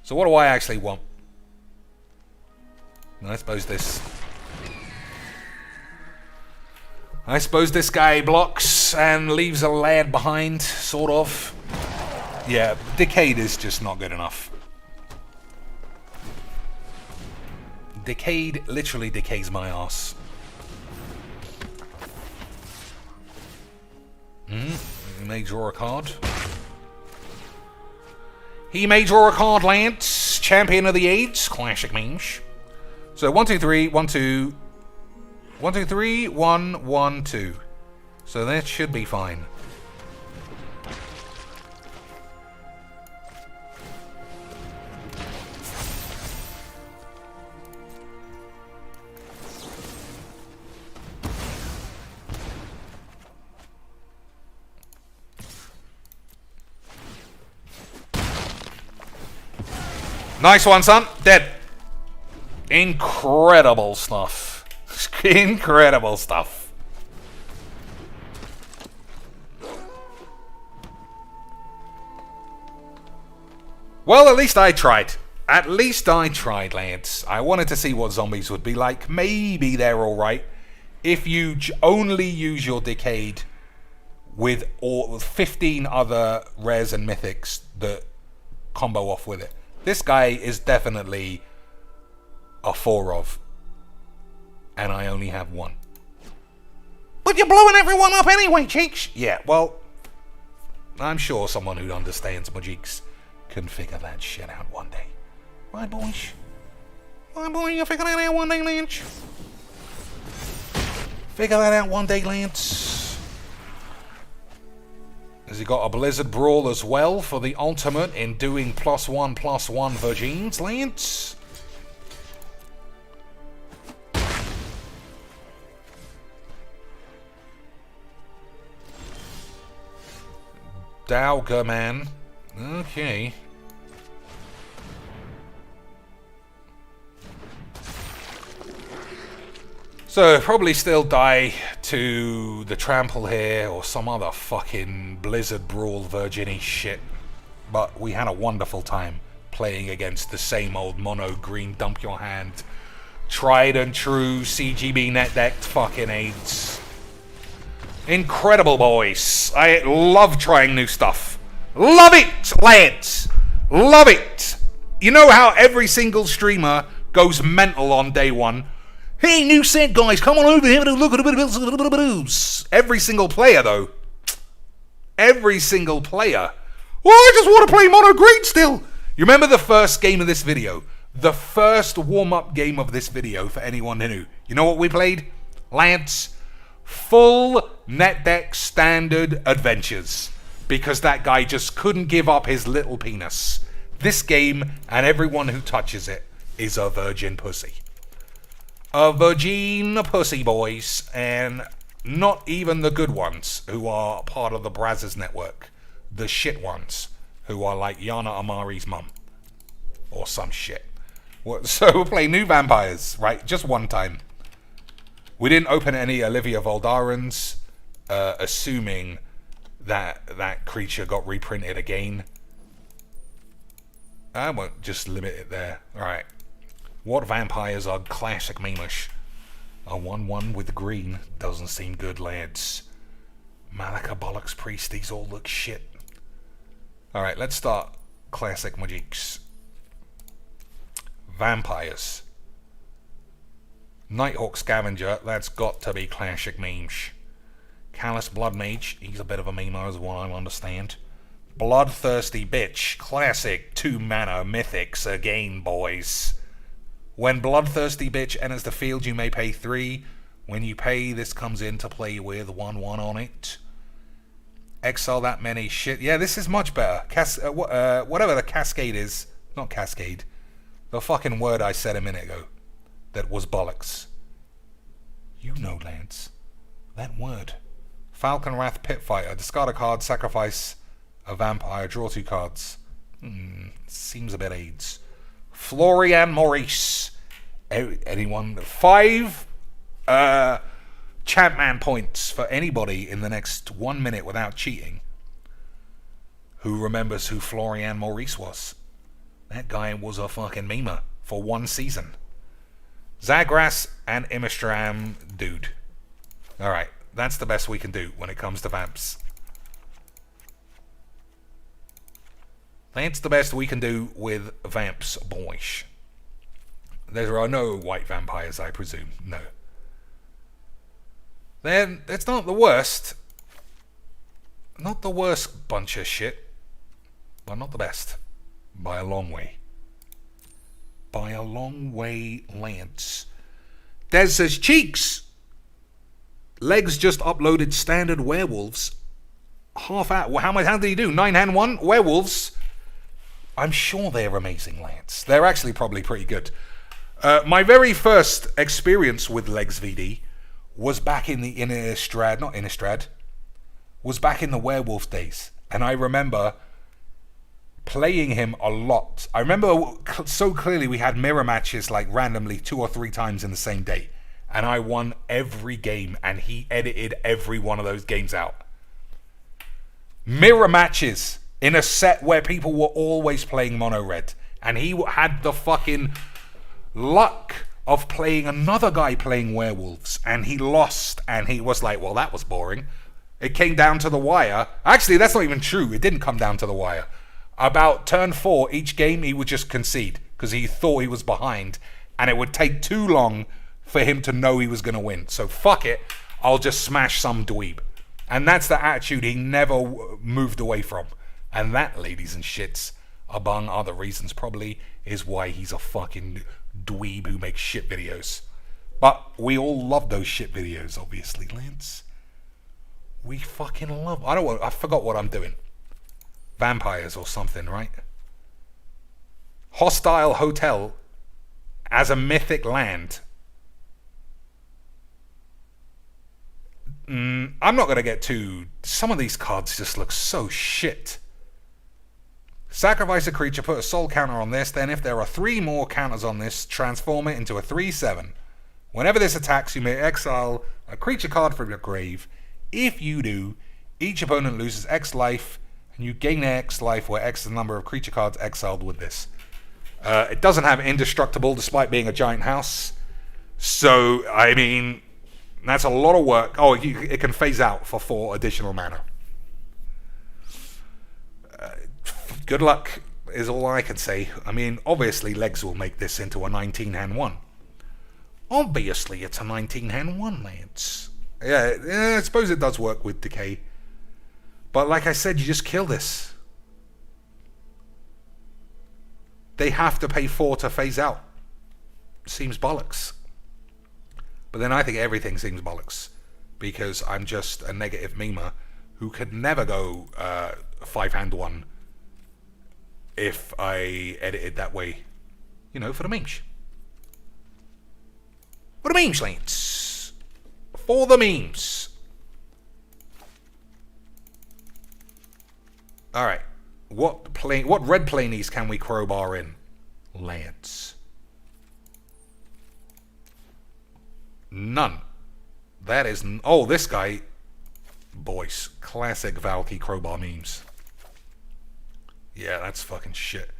So what do I actually want? I suppose this guy blocks and leaves a lad behind, sort of. Yeah, Decade is just not good enough. Decade literally decays my ass. He may draw a card. He may draw a card, Lance. Champion of the AIDS. Classic memes. So 1, 2, 3, 1, 2. 1, 2, 3, 1, 1, 2. So that should be fine. Nice one, son. Dead. Incredible stuff. Incredible stuff. Well, at least I tried. At least I tried, lads. I wanted to see what zombies would be like. Maybe they're alright if you only use your Decade with 15 other rares and mythics that combo off with it. This guy is definitely a 4 of. And I only have 1. But you're blowing everyone up anyway, cheeks. Yeah, well, I'm sure someone who understands Magiques can figure that shit out one day. Right, boys? Right, boy, you figure that out one day, Lance? Figure that out one day, Lance. Has he got a Blizzard Brawl as well for the ultimate in doing +1/+1 Virgins, Lance? Dauger, man. Okay. So, probably still die to the Trample here or some other fucking Blizzard Brawl Virginie shit. But we had a wonderful time playing against the same old mono green dump your hand, tried and true CGB net decked fucking AIDS. Incredible, boys. I love trying new stuff. Love it, lads. Love it. You know how every single streamer goes mental on day one? Hey, new set, guys. Come on over here and look at a bit of every single player, though. Every single player. Well, I just want to play mono green still. You remember the first game of this video? The first warm-up game of this video for anyone who knew. You know what we played? Lads. Full net deck standard adventures, because that guy just couldn't give up his little penis. This game and everyone who touches it is a virgin pussy. A virgin pussy, boys, and not even the good ones who are part of the Brazzers network. The shit ones who are like Yana Amari's mum or some shit. So we'll play new vampires, right? Just one time. We didn't open any Olivia Voldarans, assuming that that creature got reprinted again. I won't just limit it there. Alright. What vampires are classic memeish? A 1/1 with green doesn't seem good, lads. Malaka Bollocks Priest, these all look shit. Alright, let's start classic Magiques. Vampires. Nighthawk Scavenger, that's got to be classic memes. Callous Blood Mage, he's a bit of a meme as what I understand. Bloodthirsty Bitch, classic 2-mana mythics again, boys. When Bloodthirsty Bitch enters the field, you may pay 3. When you pay, this comes into play with 1/1 on it. Exile that many shit. Yeah, this is much better. Whatever the Cascade is. Not Cascade. The fucking word I said a minute ago. That was bollocks. You know, Lance. That word. Falcon Wrath Pitfighter. Discard a card, sacrifice a vampire, draw 2 cards. Seems a bit AIDS. Florian Maurice. Anyone? 5 Champman points for anybody in the next 1 minute without cheating who remembers who Florian Maurice was. That guy was a fucking memer for 1 season. Zagras and Imistram, dude. Alright, that's the best we can do when it comes to vamps. That's the best we can do with vamps, boys. There are no white vampires, I presume. No. Then, it's not the worst. Not the worst bunch of shit. But not the best. By a long way. By a long way, Lance. Des says, Cheeks! Legs just uploaded standard werewolves. Half out. Well, how did he do? 9-hand 1 werewolves. I'm sure they're amazing, Lance. They're actually probably pretty good. My very first experience with Legs VD was back in the was back in the werewolf days. And I remember playing him a lot. I remember so clearly we had mirror matches like randomly 2 or 3 times in the same day. And I won every game, and he edited every one of those games out. Mirror matches in a set where people were always playing mono red. And he had the fucking luck of playing another guy playing werewolves. And he lost, and he was like, well, that was boring. It came down to the wire. Actually, that's not even true. It didn't come down to the wire. About turn 4, each game, he would just concede because he thought he was behind. And it would take too long for him to know he was going to win. So fuck it, I'll just smash some dweeb. And that's the attitude he never moved away from. And that, ladies and shits, among other reasons probably, is why he's a fucking dweeb who makes shit videos. But we all love those shit videos, obviously, Lance. We fucking love... I forgot what I'm doing. Vampires or something, right? Hostile Hotel as a mythic land. I'm not going to get too... Some of these cards just look so shit. Sacrifice a creature, put a soul counter on this, then if there are 3 more counters on this, transform it into a 3/7. Whenever this attacks, you may exile a creature card from your grave. If you do, each opponent loses X life, and you gain X life, where X is the number of creature cards exiled with this. It doesn't have indestructible, despite being a giant house. So, I mean... That's a lot of work. Oh, it can phase out for 4 additional mana. Good luck is all I can say. I mean, obviously Legs will make this into a 19-hand 1. Obviously it's a 19-hand 1, Lance. Yeah, I suppose it does work with Decay. But like I said, you just kill this. They have to pay 4 to phase out. Seems bollocks. But then I think everything seems bollocks, because I'm just a negative memer who could never go 5-hand 1 if I edited that way, you know, for the memes. For the memes, Lance. For the memes. Alright. What red planies can we crowbar in? Lance. None. That is... Oh, this guy... Boys. Classic Valky crowbar memes. Yeah, that's fucking shit.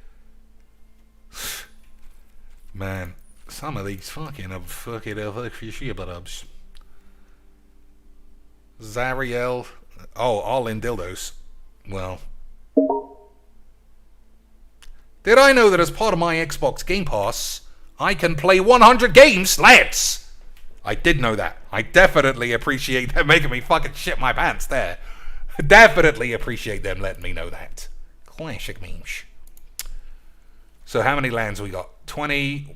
Man, some of these fucking shibadubs. Zariel. Oh, all in dildos. Well. Did I know that as part of my Xbox Game Pass, I can play 100 games, lads? I did know that. I definitely appreciate them making me fucking shit my pants there. Definitely appreciate them letting me know that. Classic memes. So how many lands we got? 20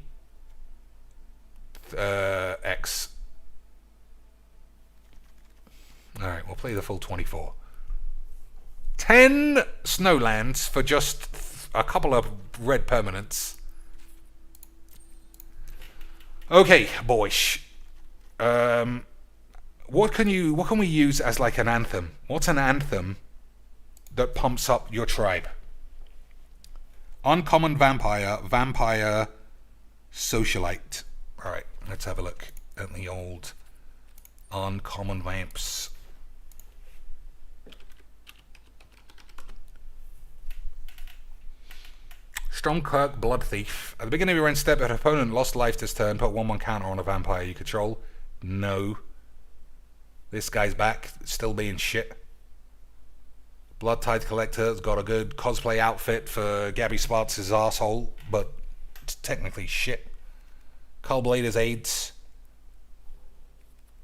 X. Alright, we'll play the full 24. 10 snow lands for just a couple of red permanents. Okay, boys. What can we use as like an anthem? What's an anthem that pumps up your tribe? Uncommon vampire, vampire socialite. Alright, let's have a look at the old uncommon vamps. Stormkirk, Blood Thief. At the beginning of your end step, if an opponent lost life this turn, put 1/1 counter on a vampire you control. No. This guy's back, still being shit. Blood Tide Collector's got a good cosplay outfit for Gabby Sparks' asshole, but it's technically shit. Cullblader's AIDS.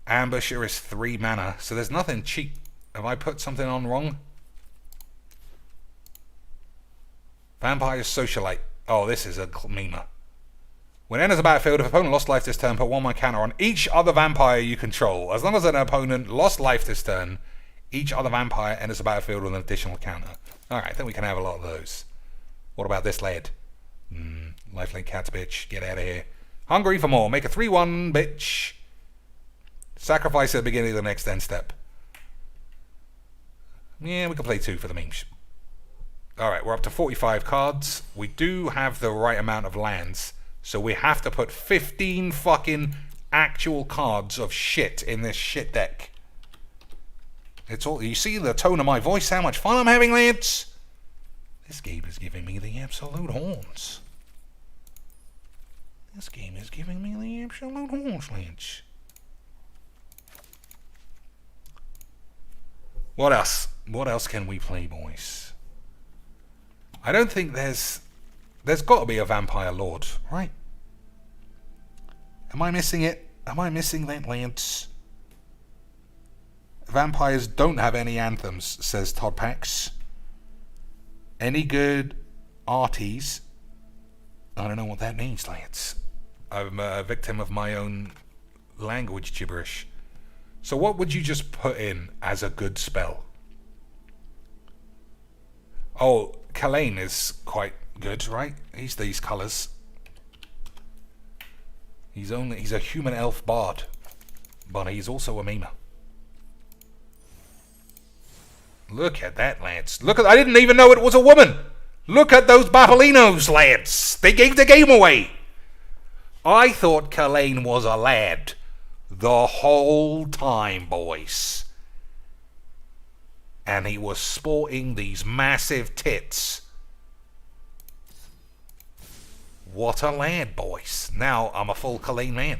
Ambusher is 3 mana, so there's nothing cheap. Have I put something on wrong? Vampire Socialite. Oh, this is a memer. When it enters the battlefield, if an opponent lost life this turn, put 1/1 counter on each other vampire you control. As long as an opponent lost life this turn, each other vampire enters the battlefield with an additional counter. Alright, I think we can have a lot of those. What about this lad? Lifelink cats, bitch. Get out of here. Hungry for more. Make a 3/1, bitch. Sacrifice at the beginning of the next end step. Yeah, we can play 2 for the memes. Alright, we're up to 45 cards. We do have the right amount of lands. So we have to put 15 fucking actual cards of shit in this shit deck. It's all. You see the tone of my voice, how much fun I'm having, lads? This game is giving me the absolute horns. This game is giving me the absolute horns, lads. What else? What else can we play, boys? I don't think there's got to be a Vampire Lord, right? Am I missing it? Am I missing that, lads? Vampires don't have any anthems, says Todd Pax. Any good arties? I don't know what that means, lads. I'm a victim of my own language gibberish. So what would you just put in as a good spell? Oh, Kalane is quite good, right? He's these colours. He's a human elf bard, but he's also a memer. Look at that, lads. Look at, I didn't even know it was a woman. Look at those Babalinos, lads. They gave the game away. I thought Kalane was a lad the whole time, boys. And he was sporting these massive tits. What a lad, boys. Now I'm a full Kalane man.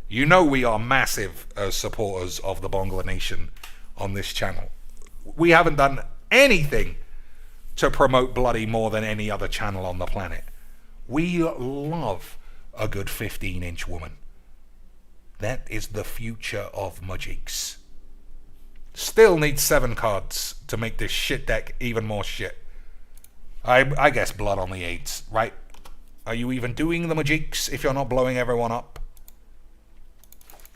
You know we are massive supporters of the Bongla Nation on this channel. We haven't done anything to promote bloody more than any other channel on the planet. We love a good 15-inch woman. That is the future of Mujiks. Still need 7 cards to make this shit deck even more shit. I guess blood on the aids, right? Are you even doing the Mujiks if you're not blowing everyone up?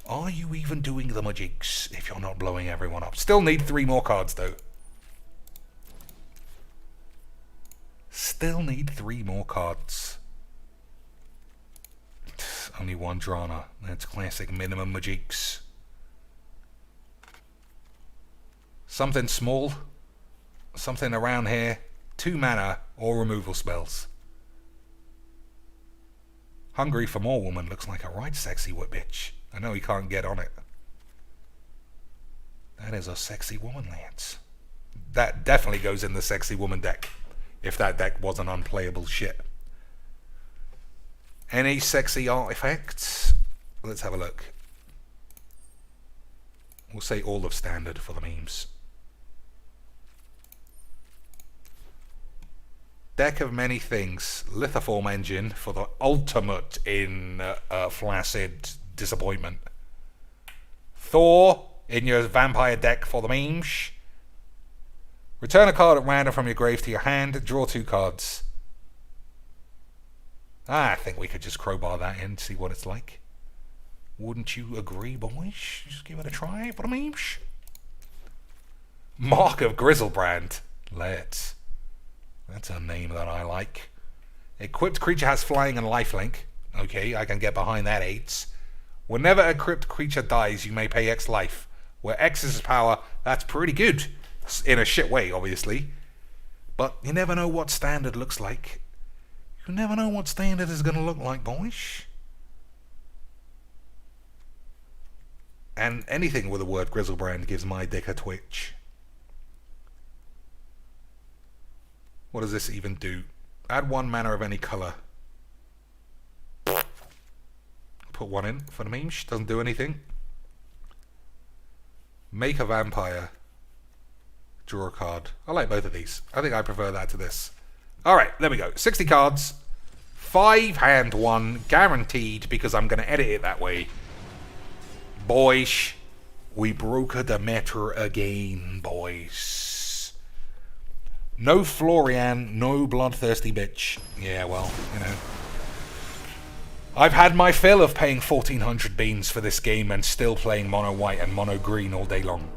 Are you even doing the Mujiks if you're not blowing everyone up? Still need 3 more cards though. Still need 3 more cards. Only 1 Drana. That's classic minimum Mujiks. Something small. Something around here. 2 mana or removal spells. Hungry for more woman looks like a right sexy bitch. I know he can't get on it. That is a sexy woman, lads. That definitely goes in the sexy woman deck. If that deck wasn't unplayable shit. Any sexy artifacts? Let's have a look. We'll say all of standard for the memes. Deck of many things. Lithoform engine for the ultimate in flaccid disappointment. Thor in your vampire deck for the memes. Return a card at random from your grave to your hand. Draw 2 cards. I think we could just crowbar that in, see what it's like. Wouldn't you agree, boys? Just give it a try for the memes. Mark of Grizzlebrand. Let's. That's a name that I like. Equipped creature has flying and lifelink. Okay, I can get behind that 8s. Whenever a equipped creature dies, you may pay X life. Where X is power, that's pretty good. In a shit way, obviously. But you never know what standard looks like. You never know what standard is going to look like, boys. And anything with the word Grizzlebrand gives my dick a twitch. What does this even do? Add 1 mana of any colour. Put 1 in for the memes. Doesn't do anything. Make a vampire. Draw a card. I like both of these. I think I prefer that to this. Alright, there we go. 60 cards. 5 hand 1. Guaranteed because I'm going to edit it that way. Boys. We broke the meter again, boys. No Florian, no bloodthirsty bitch. Yeah, well, you know. I've had my fill of paying 1,400 beans for this game and still playing mono white and mono green all day long.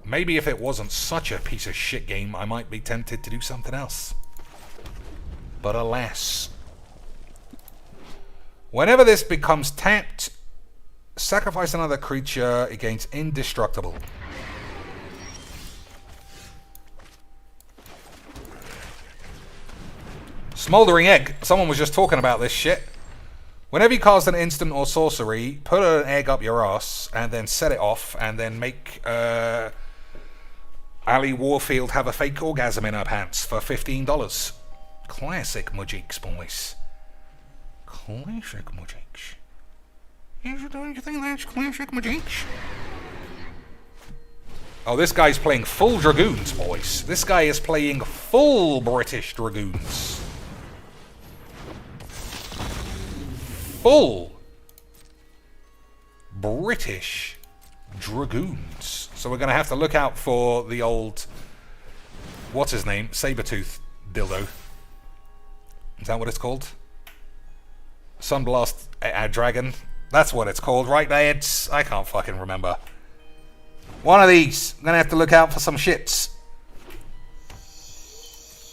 Maybe if it wasn't such a piece of shit game, I might be tempted to do something else. But alas. Whenever this becomes tapped, sacrifice another creature against indestructible. Smoldering egg. Someone was just talking about this shit. Whenever you cast an instant or sorcery, put an egg up your ass and then set it off and then make Ali Warfield have a fake orgasm in her pants for $15. Classic Mujiks, boys. Classic Mujiks. Don't you think that's classic Mujiks? Oh, this guy's playing full Dragoons, boys. This guy is playing full British Dragoons. Full British Dragoons. So we're going to have to look out for the old, what's his name? Sabertooth dildo. Is that what it's called? Sunblast Dragon. That's what it's called, right, lads? I can't fucking remember. One of these. I'm going to have to look out for some shits.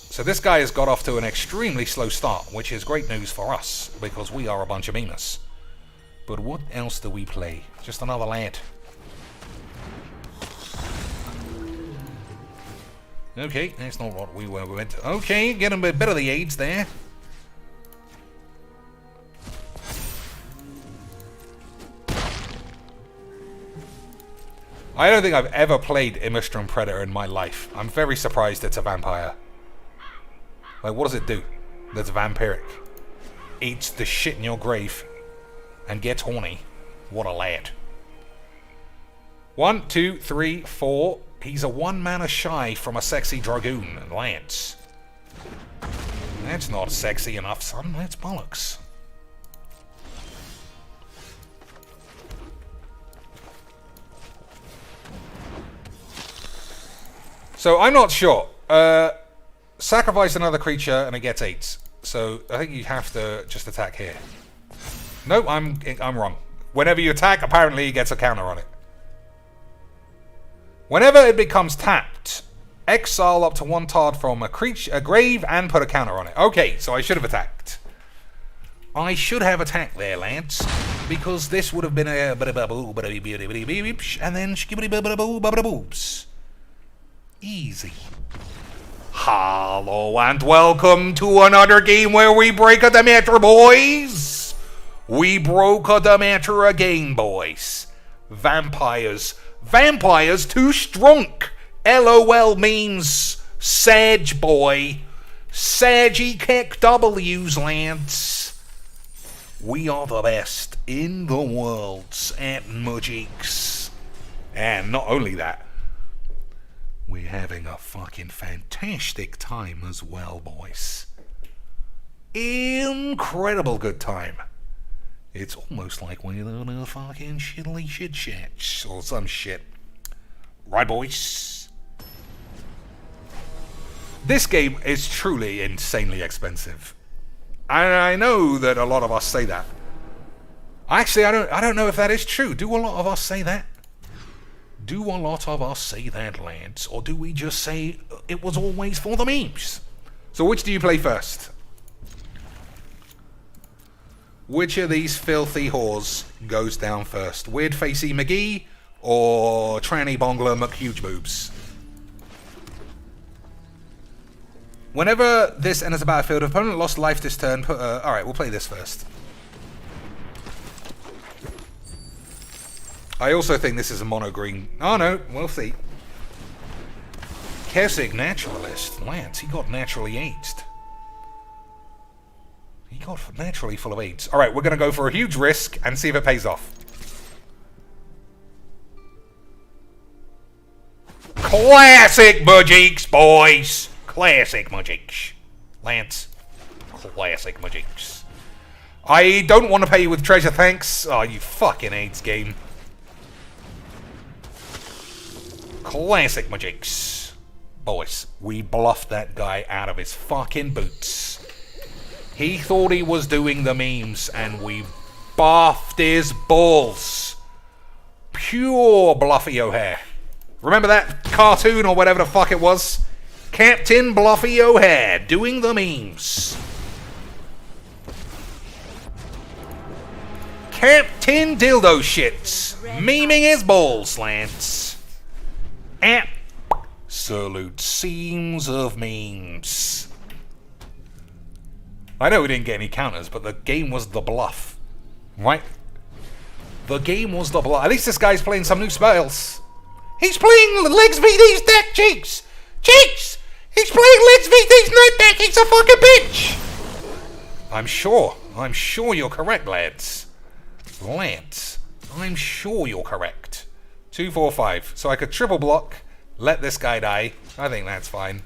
So this guy has got off to an extremely slow start, which is great news for us, because we are a bunch of memers. But what else do we play? Just another lad. Okay, that's not what we were with. Okay, get a bit of the aids there. I don't think I've ever played Imistrum Predator in my life. I'm very surprised it's a vampire. Like, what does it do that's vampiric? Eats the shit in your grave and gets horny. What a lad. 1, 2, 3, 4. He's a 1 mana shy from a sexy Dragoon, Lance. That's not sexy enough, son. That's bollocks. So, I'm not sure. Sacrifice another creature and it gets 8. So, I think you have to just attack here. Nope, I'm wrong. Whenever you attack, apparently it gets a counter on it. Whenever it becomes tapped, exile up to 1 card from a grave and put a counter on it. Okay, so I should have attacked. I should have attacked there, Lance, because this would have been a and then boobs. Easy. Hello and welcome to another game where we break a Demeter, boys. We broke a Demeter again, boys. Vampires. Vampires too strong. LOL means Sag boy. Saggy kick W's, lads. We are the best in the world at Mujiks. And not only that, we're having a fucking fantastic time as well, boys. Incredible good time. It's almost like we're in a fucking shittily shit chat or some shit. Right, boys? This game is truly insanely expensive. And I know that a lot of us say that. Actually, I don't know if that is true. Do a lot of us say that? Do a lot of us say that, lads? Or do we just say it was always for the memes? So which do you play first? Which of these filthy whores goes down first? Weird Facey McGee or Tranny Bongler McHuge Boobs? Whenever this enters the battlefield, if opponent lost life this turn, put a... Alright, we'll play this first. I also think this is a mono green. Oh no, we'll see. Keswick Naturalist. Lance, he got naturally aged. He got naturally full of AIDS. Alright, we're going to go for a huge risk and see if it pays off. Classic Mujiks, boys! Classic Mujiks. Lance. Classic Mujiks. I don't want to pay you with treasure, thanks. Oh, you fucking AIDS game. Classic Mujiks. Boys, we bluffed that guy out of his fucking boots. He thought he was doing the memes, and we buffed his balls. Pure Bluffy O'Hare. Remember that cartoon or whatever the fuck it was? Captain Bluffy O'Hare doing the memes. Captain Dildo Shits memeing his balls slants. Absolute seams of memes. I know we didn't get any counters, but the game was the bluff. Right? The game was the bluff. At least this guy's playing some new spells. He's playing Legs VD's deck, Cheeks! Cheeks! He's playing Legs VD's net deck! He's a fucking bitch! I'm sure you're correct, lads. Lads, I'm sure you're correct. 2, 4, 5. So I could triple block, let this guy die. I think that's fine.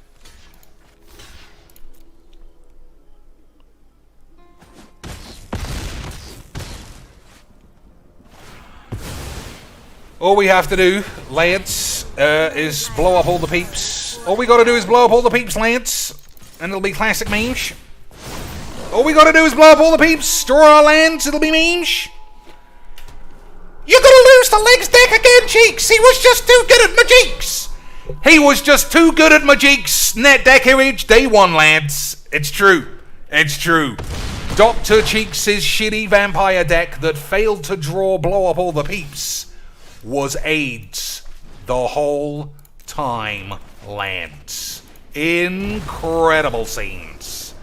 All we have to do, Lance, is blow up all the peeps. All we gotta do is blow up all the peeps, Lance. And it'll be classic memes. All we gotta do is blow up all the peeps, draw our lands, it'll be memes. You're gonna lose the Legs deck again, Cheeks. He was just too good at Majiks. He was just too good at Majiks. Net deckerage, day one, lads. It's true. It's true. Dr. Cheeks' shitty vampire deck that failed to draw blow up all the peeps was AIDS the whole time, lads. Incredible scenes.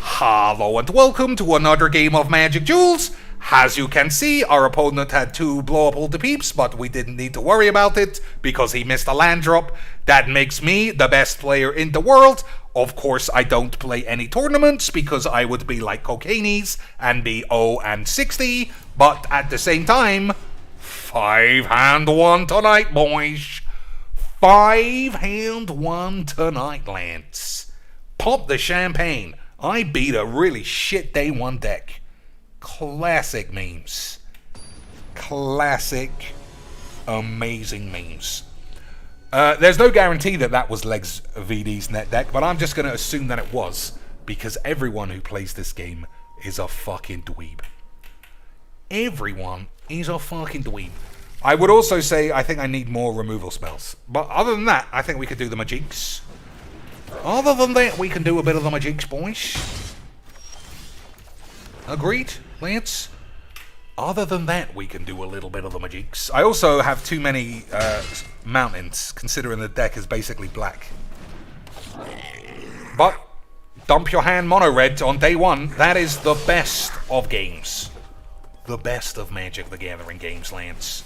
Hello and welcome to another game of Magic Duels. As you can see, our opponent had to blow up all the peeps, but we didn't need to worry about it because he missed a land drop. That makes me the best player in the world. Of course, I don't play any tournaments because I would be like Cocainies and be 0-60, but at the same time, 5-1 tonight, boys. 5-1 tonight, Lance. Pop the champagne. I beat a really shit day one deck. Classic memes. Classic, amazing memes. There's no guarantee that that was Legs VD's net deck, but I'm just going to assume that it was, because everyone who plays this game is a fucking dweeb. Everyone is a fucking dweeb. I would also say I think I need more removal spells. But other than that, I think we could do the Majiks. Other than that, we can do a bit of the Majiks, boys. Agreed, Lance? Other than that, we can do a little bit of the Majiks. I also have too many mountains, considering the deck is basically black. But dump your hand mono red on day one. That is the best of games. The best of Magic the Gathering games, Lance.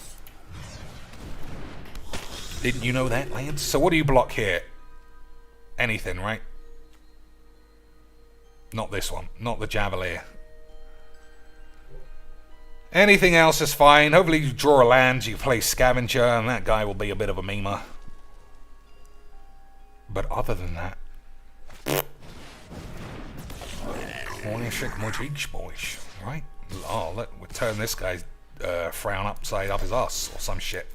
Didn't you know that, Lance? So what do you block here? Anything, right? Not this one. Not the Javelier. Anything else is fine. Hopefully you draw a land, you play Scavenger, and that guy will be a bit of a memer. But other than that... classic Majiks, boys. Right? Oh, we'll turn this guy's frown upside up his ass, or some shit.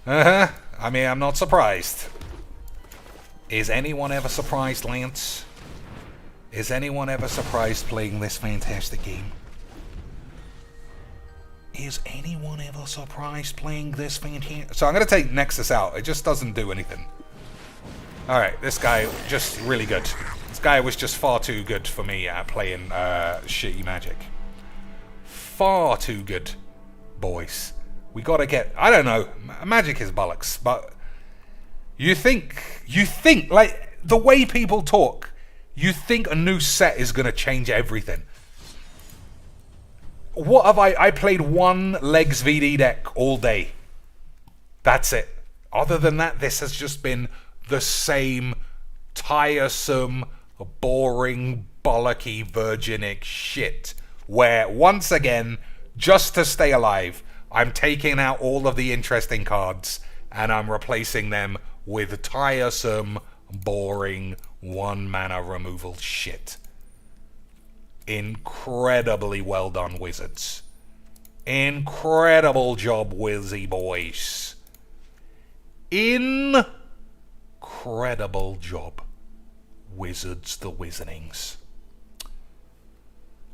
I mean, I'm not surprised. Is anyone ever surprised, Lance? Is anyone ever surprised playing this fantastic game? Is anyone ever surprised playing this fantastic... So I'm going to take Nexus out. It just doesn't do anything. Alright, this guy, just really good. This guy was just far too good for me at playing shitty Magic. Far too good, boys. We gotta get... I don't know. Magic is bollocks, but... You think, like, the way people talk, you think a new set is gonna change everything. What have I played one Legs VD deck all day. That's it. Other than that, this has just been the same tiresome, boring, bollocky, virginic shit. Where, once again, just to stay alive, I'm taking out all of the interesting cards and I'm replacing them with tiresome, boring, one-mana removal shit. Incredibly well done, Wizards. Incredible job, Wizzy boys. Incredible job, Wizards the Wizardings.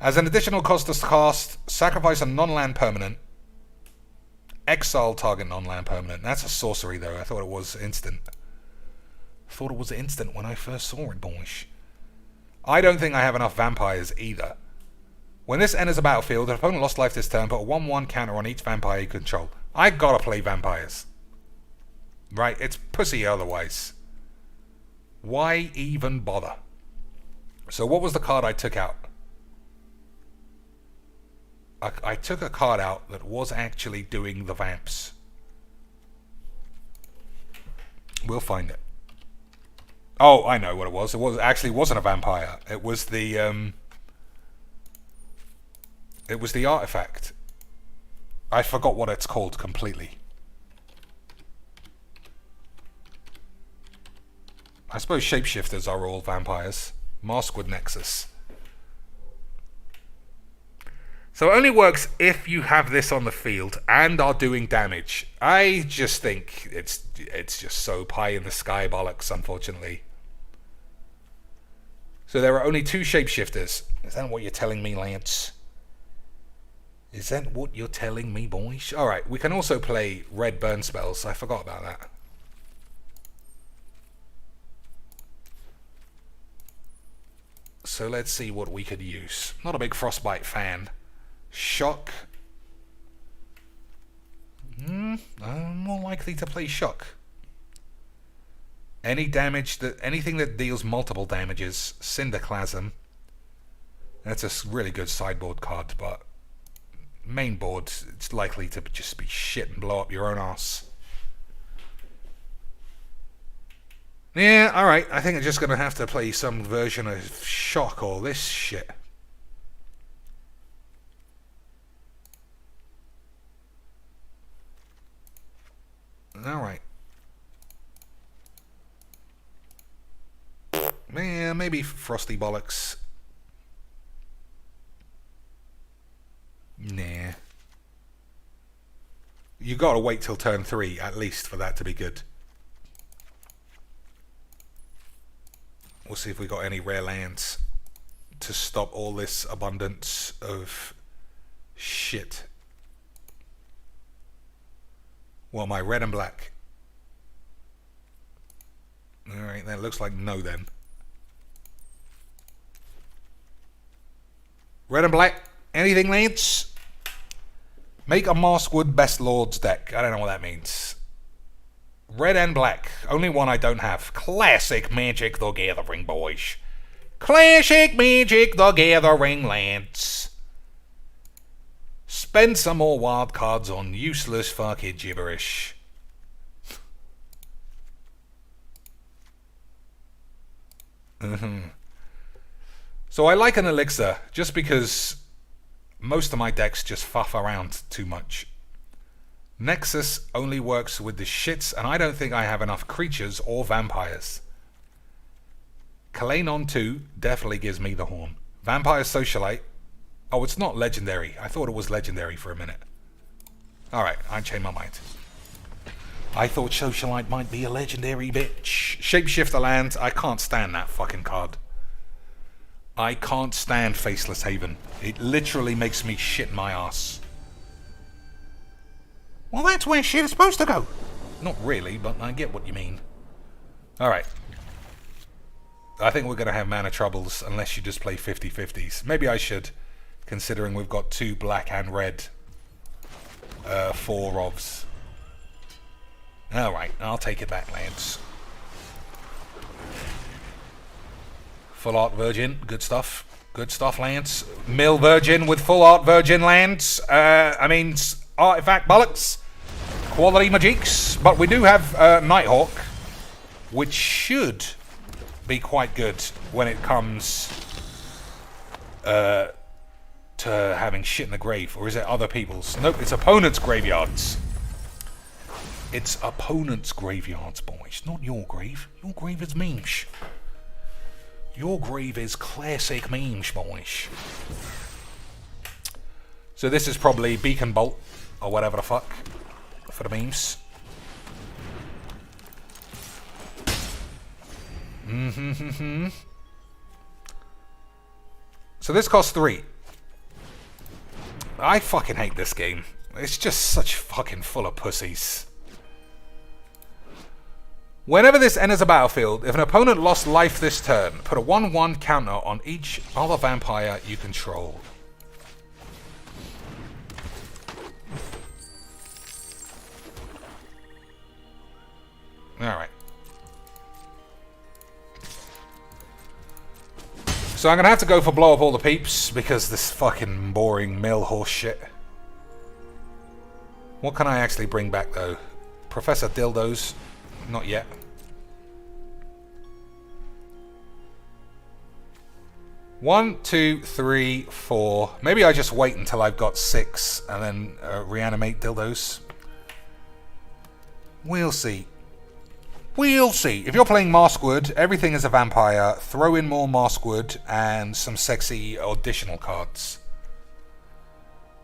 As an additional cost to cast, sacrifice a non-land permanent. Exile target non-land permanent. That's a sorcery, though. I thought it was instant. Thought it was instant when I first saw it, boys. I don't think I have enough vampires either. When this enters the battlefield, an opponent lost life this turn, put a 1/1 counter on each vampire you control. I gotta play vampires. Right? It's pussy otherwise. Why even bother? So what was the card I took out? I took a card out that was actually doing the vamps. We'll find it. Oh, I know what it was. It wasn't a vampire. It was the artifact. I forgot what it's called completely. I suppose shapeshifters are all vampires. Maskwood Nexus. So it only works if you have this on the field and are doing damage. I just think it's just so pie in the sky bollocks, unfortunately. So there are only 2 shapeshifters. Is that what you're telling me, Lance? Is that what you're telling me, boys? Alright, we can also play red burn spells. I forgot about that. So let's see what we could use. Not a big Frostbite fan. Shock. I'm more likely to play Shock. Anything that deals multiple damages. Cinderclasm. That's a really good sideboard card, but main board, it's likely to just be shit and blow up your own ass. Yeah, alright, I think I'm just gonna have to play some version of Shock or this shit. Alright. Yeah, maybe Frosty Bollocks. Nah. You gotta wait till turn 3, at least, for that to be good. We'll see if we got any rare lands to stop all this abundance of shit. Well, my red and black. Alright, that looks like no then. Red and black. Anything, Lance? Make a Maskwood Best Lords deck. I don't know what that means. Red and black. Only one I don't have. Classic Magic the Gathering, boys. Classic Magic the Gathering, Lance. Spend some more wild cards on useless fucking gibberish. So I like an elixir just because most of my decks just fuff around too much. Nexus only works with the shits, and I don't think I have enough creatures or vampires. Kalanon 2 definitely gives me the horn. Vampire Socialite. Oh, it's not legendary. I thought it was legendary for a minute. Alright, I changed my mind. I thought Socialite might be a legendary bitch. Shapeshifter land. I can't stand that fucking card. I can't stand Faceless Haven. It literally makes me shit my ass. Well, that's where shit is supposed to go. Not really, but I get what you mean. Alright. I think we're going to have mana troubles unless you just play 50-50s. Maybe I should, considering we've got 2 black and red 4 Rovs. Alright, I'll take it back, Lance. Full Art Virgin, good stuff. Good stuff, Lance. Mill Virgin with Full Art Virgin lands. Artifact Bollocks. Quality Magics. But we do have Nighthawk, which should be quite good when it comes to having shit in the grave. Or is it other people's? Nope, it's opponents' graveyards. It's opponents' graveyards, boys. Not your grave. Your grave is memes. Your grave is classic memes, boys. So this is probably Beacon Bolt, or whatever the fuck, for the memes. So this costs 3. I fucking hate this game. It's just such fucking full of pussies. Whenever this enters a battlefield, if an opponent lost life this turn, put a 1/1 counter on each other vampire you control. Alright. So I'm gonna have to go for blow up all the peeps because this fucking boring mill horse shit. What can I actually bring back though? Professor Dildos? Not yet. One, two, three, four. Maybe I just wait until I've got 6 and then reanimate dildos. We'll see. We'll see. If you're playing Maskwood, everything is a vampire. Throw in more Maskwood and some sexy additional cards.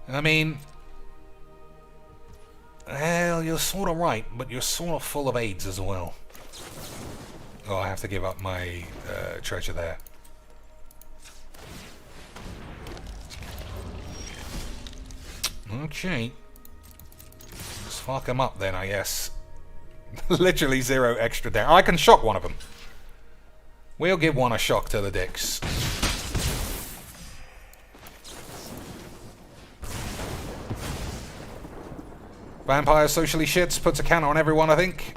I mean, well, you're sort of right, but you're sort of full of AIDS as well. Oh, I have to give up my treasure there. Okay. Let's fuck him up then, I guess. Literally 0 extra damage. I can shock one of them. We'll give one a shock to the dicks. Vampire socially shits, puts a counter on everyone, I think.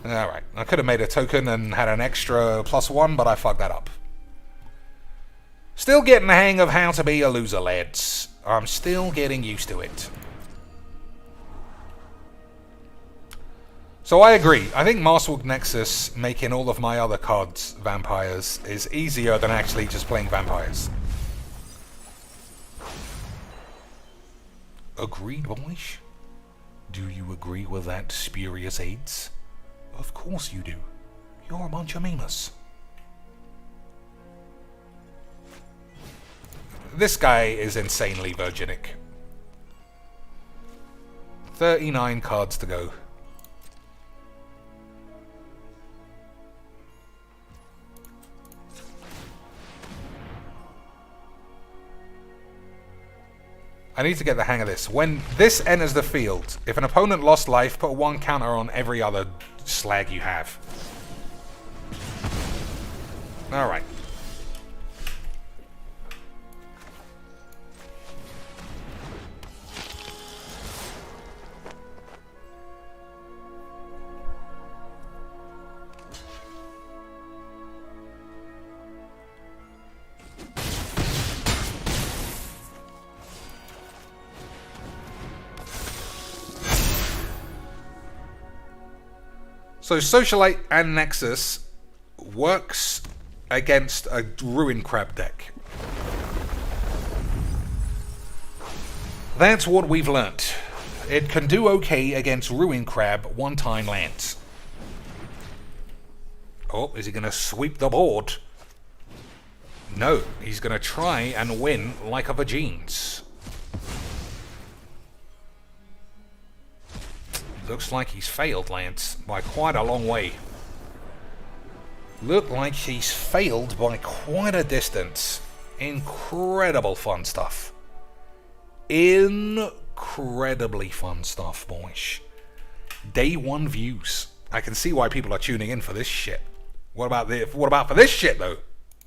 Alright, I could have made a token and had an extra +1, but I fucked that up. Still getting the hang of how to be a loser, lads. I'm still getting used to it. So I agree. I think Maskwood Nexus, making all of my other cards vampires, is easier than actually just playing vampires. Agreed, boys? Do you agree with that, spurious AIDS? Of course you do. You're a bunch of memers. This guy is insanely virginic. 39 cards to go. I need to get the hang of this. When this enters the field, if an opponent lost life, put 1 counter on every other slag you have. Alright. So Socialite and Nexus works against a Ruin Crab deck. That's what we've learnt. It can do okay against Ruin Crab one-time lands. Oh, is he going to sweep the board? No, he's going to try and win like a Vagines. Looks like he's failed, Lance, by quite a long way. Look like he's failed by quite a distance. Incredible fun stuff. Incredibly fun stuff, boys. Day 1 views. I can see why people are tuning in for this shit. What about for this shit, though?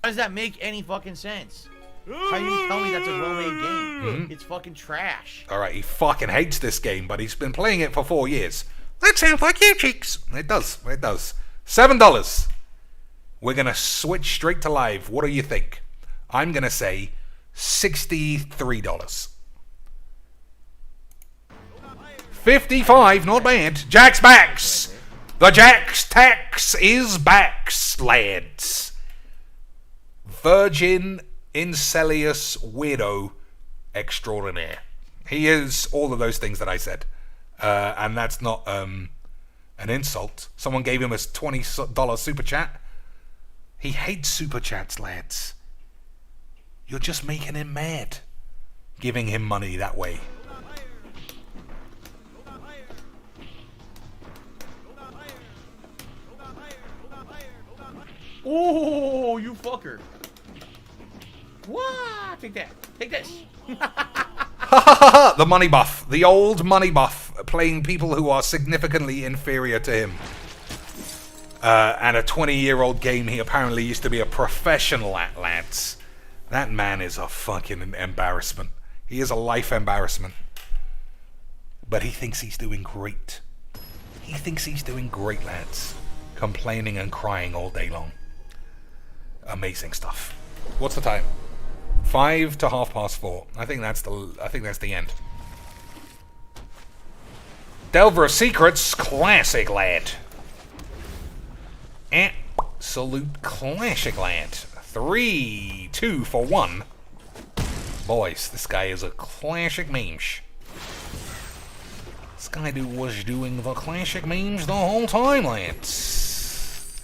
How does that make any fucking sense? How you tell me that's a well-made game? Mm-hmm. It's fucking trash. Alright, he fucking hates this game, but he's been playing it for 4 years. That sounds like you, cheeks. It does, it does. $7. We're gonna switch straight to live. What do you think? I'm gonna say $63. 55, not bad. Jack's backs. The Jack's tax is backs, lads. Virgin Incelius weirdo extraordinaire. He is all of those things that I said. And that's not an insult. Someone gave him a $20 super chat. He hates super chats, lads. You're just making him mad, giving him money that way. Oh, you fucker. What? Take that. Take this. The money buff. The old money buff. Playing people who are significantly inferior to him. And a 20-year-old game he apparently used to be a professional at, lads. That man is a fucking embarrassment. He is a life embarrassment. But he thinks he's doing great. He thinks he's doing great, lads. Complaining and crying all day long. Amazing stuff. What's the time? 5 to 4:30. I think that's the end. Delver of Secrets, classic lad. Absolute classic lad. 3, 2 for 1. Boys, this guy is a classic memes. This guy was doing the classic memes the whole time, lads.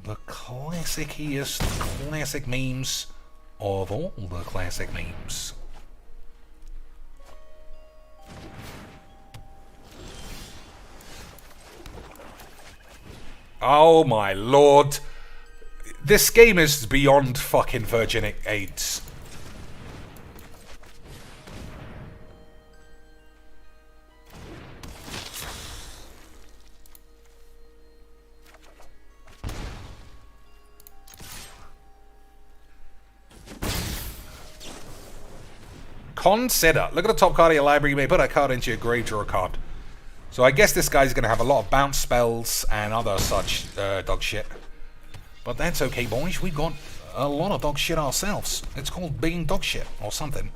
The classiciest classic memes of all the classic memes. Oh my lord. This game is beyond fucking Virgin AIDS. Consider. Look at the top card of your library. You may put a card into your grave, draw a card. So I guess this guy's going to have a lot of bounce spells and other such dog shit. But that's okay, boys. We've got a lot of dog shit ourselves. It's called being dog shit or something.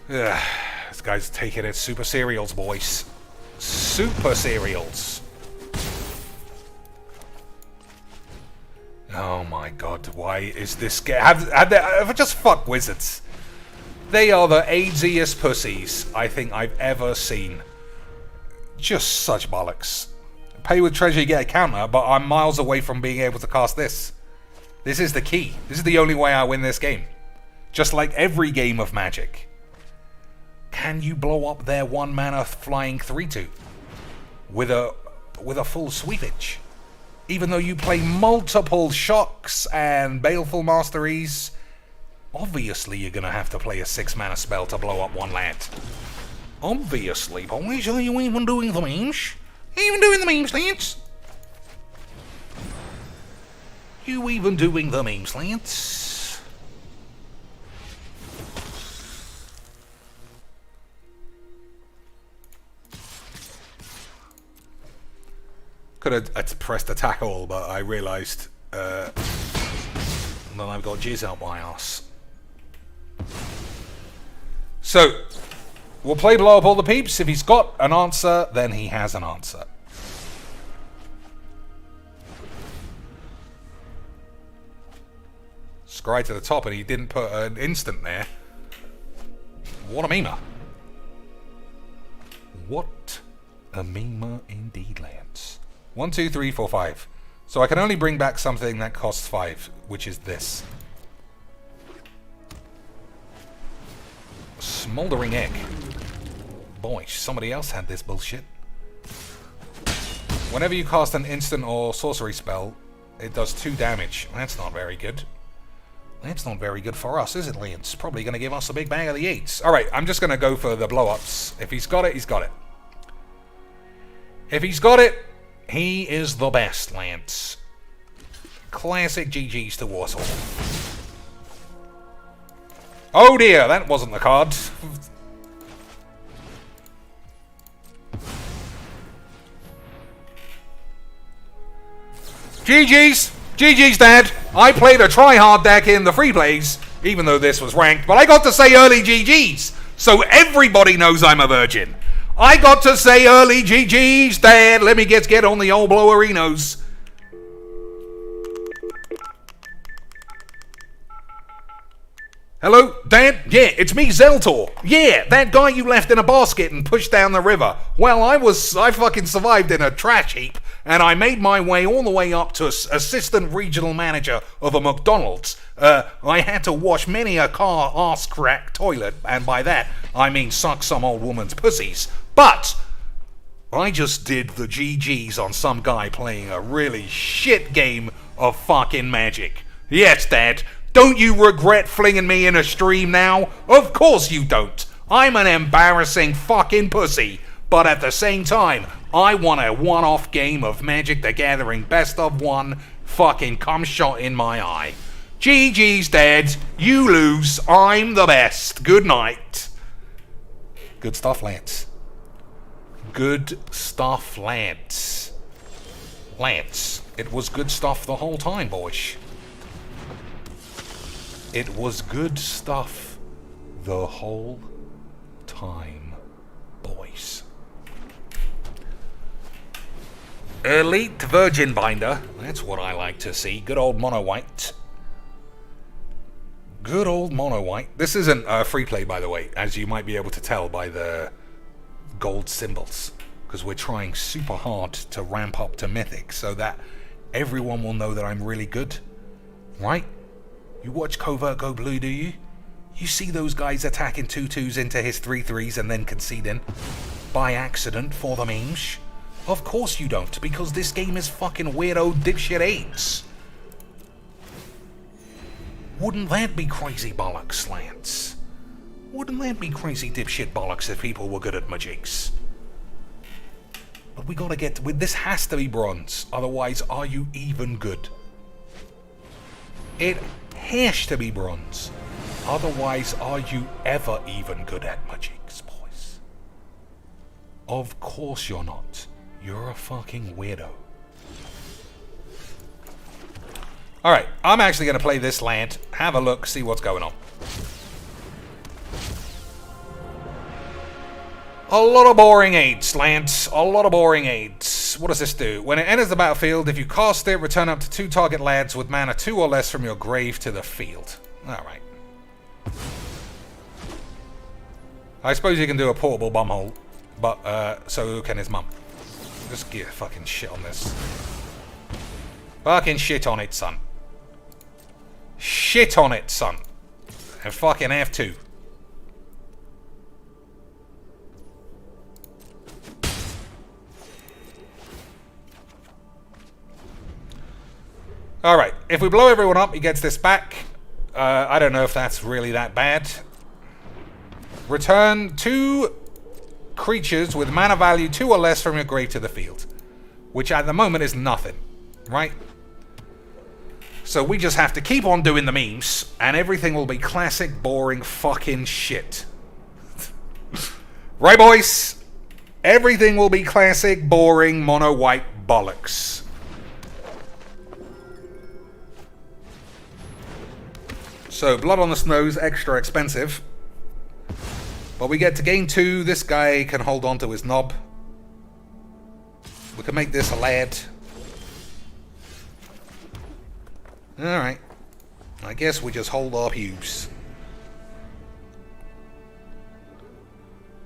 Ugh, this guy's taking it super cereals, boys. Super cereals. Oh my god, why is this game... Have just fuck wizards. They are the AIDSiest pussies I think I've ever seen. Just such bollocks. Pay with treasure, you get a counter, but I'm miles away from being able to cast this. This is the key. This is the only way I win this game. Just like every game of Magic. Can you blow up their 1 mana flying 3/2 with a full sweepage? Even though you play multiple shocks and baleful masteries, obviously you're gonna have to play a 6 mana spell to blow up 1 land. Obviously, boys, are you even doing the memes? Even doing the memes, lads? You even doing the memes, lads? Could have pressed attack all, but I realised that I've got jizz out my ass. So, we'll play blow up all the peeps. If he's got an answer, then he has an answer. Scry to the top, and he didn't put an instant there. What a memer. What a memer indeed, lads. 1, 2, 3, 4, 5. So I can only bring back something that costs 5, which is this. Smoldering Egg. Boy, somebody else had this bullshit. Whenever you cast an instant or sorcery spell, it does 2 damage. That's not very good. That's not very good for us, is it, Lee? It's probably going to give us a big bang of the 8s. Alright, I'm just going to go for the blow-ups. If he's got it, he's got it. If he's got it, he is the best, lads. Classic GG's to Warsaw. Oh dear, that wasn't the card. GG's! GG's, Dad! I played a try-hard deck in the free plays, even though this was ranked, but I got to say early GG's, so everybody knows I'm a virgin. I got to say early GG's, Dad. Let me get on the old blowerinos. Hello, Dad? Yeah, it's me, Zeltor. Yeah, that guy you left in a basket and pushed down the river. Well, I fucking survived in a trash heap, and I made my way all the way up to assistant regional manager of a McDonald's. I had to wash many a car arse crack toilet, and by that, I mean suck some old woman's pussies. But I just did the GG's on some guy playing a really shit game of fucking Magic. Yes, Dad. Don't you regret flinging me in a stream now? Of course you don't. I'm an embarrassing fucking pussy. But at the same time, I want a one-off game of Magic the Gathering best of one fucking cum shot in my eye. GG's dead. You lose. I'm the best. Good night. Good stuff, Lance. Good stuff, Lance. Lance, it was good stuff the whole time, boys. It was good stuff the whole time, boys. Elite Virgin Binder. That's what I like to see. Good old mono white. Good old mono white. This isn't free play, by the way, as you might be able to tell by the gold symbols. Because we're trying super hard to ramp up to Mythic so that everyone will know that I'm really good. Right? You watch Covert go blue, do you? You see those guys attacking 2/2s into his 3/3s and then conceding by accident for the memes? Of course you don't, because this game is fucking weirdo dipshit 8s. Wouldn't that be crazy bollocks, Lance? Wouldn't that be crazy dipshit bollocks if people were good at magics? But we gotta get... This has to be bronze, otherwise are you even good? It has to be bronze. Otherwise, are you ever even good at magics, boys? Of course you're not. You're a fucking weirdo. Alright, I'm actually going to play this land, have a look, see what's going on. A lot of boring aids, Lance. A lot of boring aids. What does this do? When it enters the battlefield, if you cast it, return up to 2 target lands with mana 2 or less from your grave to the field. Alright. I suppose you can do a portable bumhole, but so can his mum. Just get fucking shit on this. Fucking shit on it, son. Shit on it, son. And fucking F2. Alright, if we blow everyone up, he gets this back. I don't know if that's really that bad. Return 2 creatures with mana value 2 or less from your grave to the field. Which at the moment is nothing, right? So we just have to keep on doing the memes, and everything will be classic, boring fucking shit. Right, boys? Everything will be classic, boring, mono-white bollocks. So, Blood on the Snow's extra expensive. But we get to gain 2. This guy can hold on to his knob. We can make this a lad. Alright. I guess we just hold our pubes.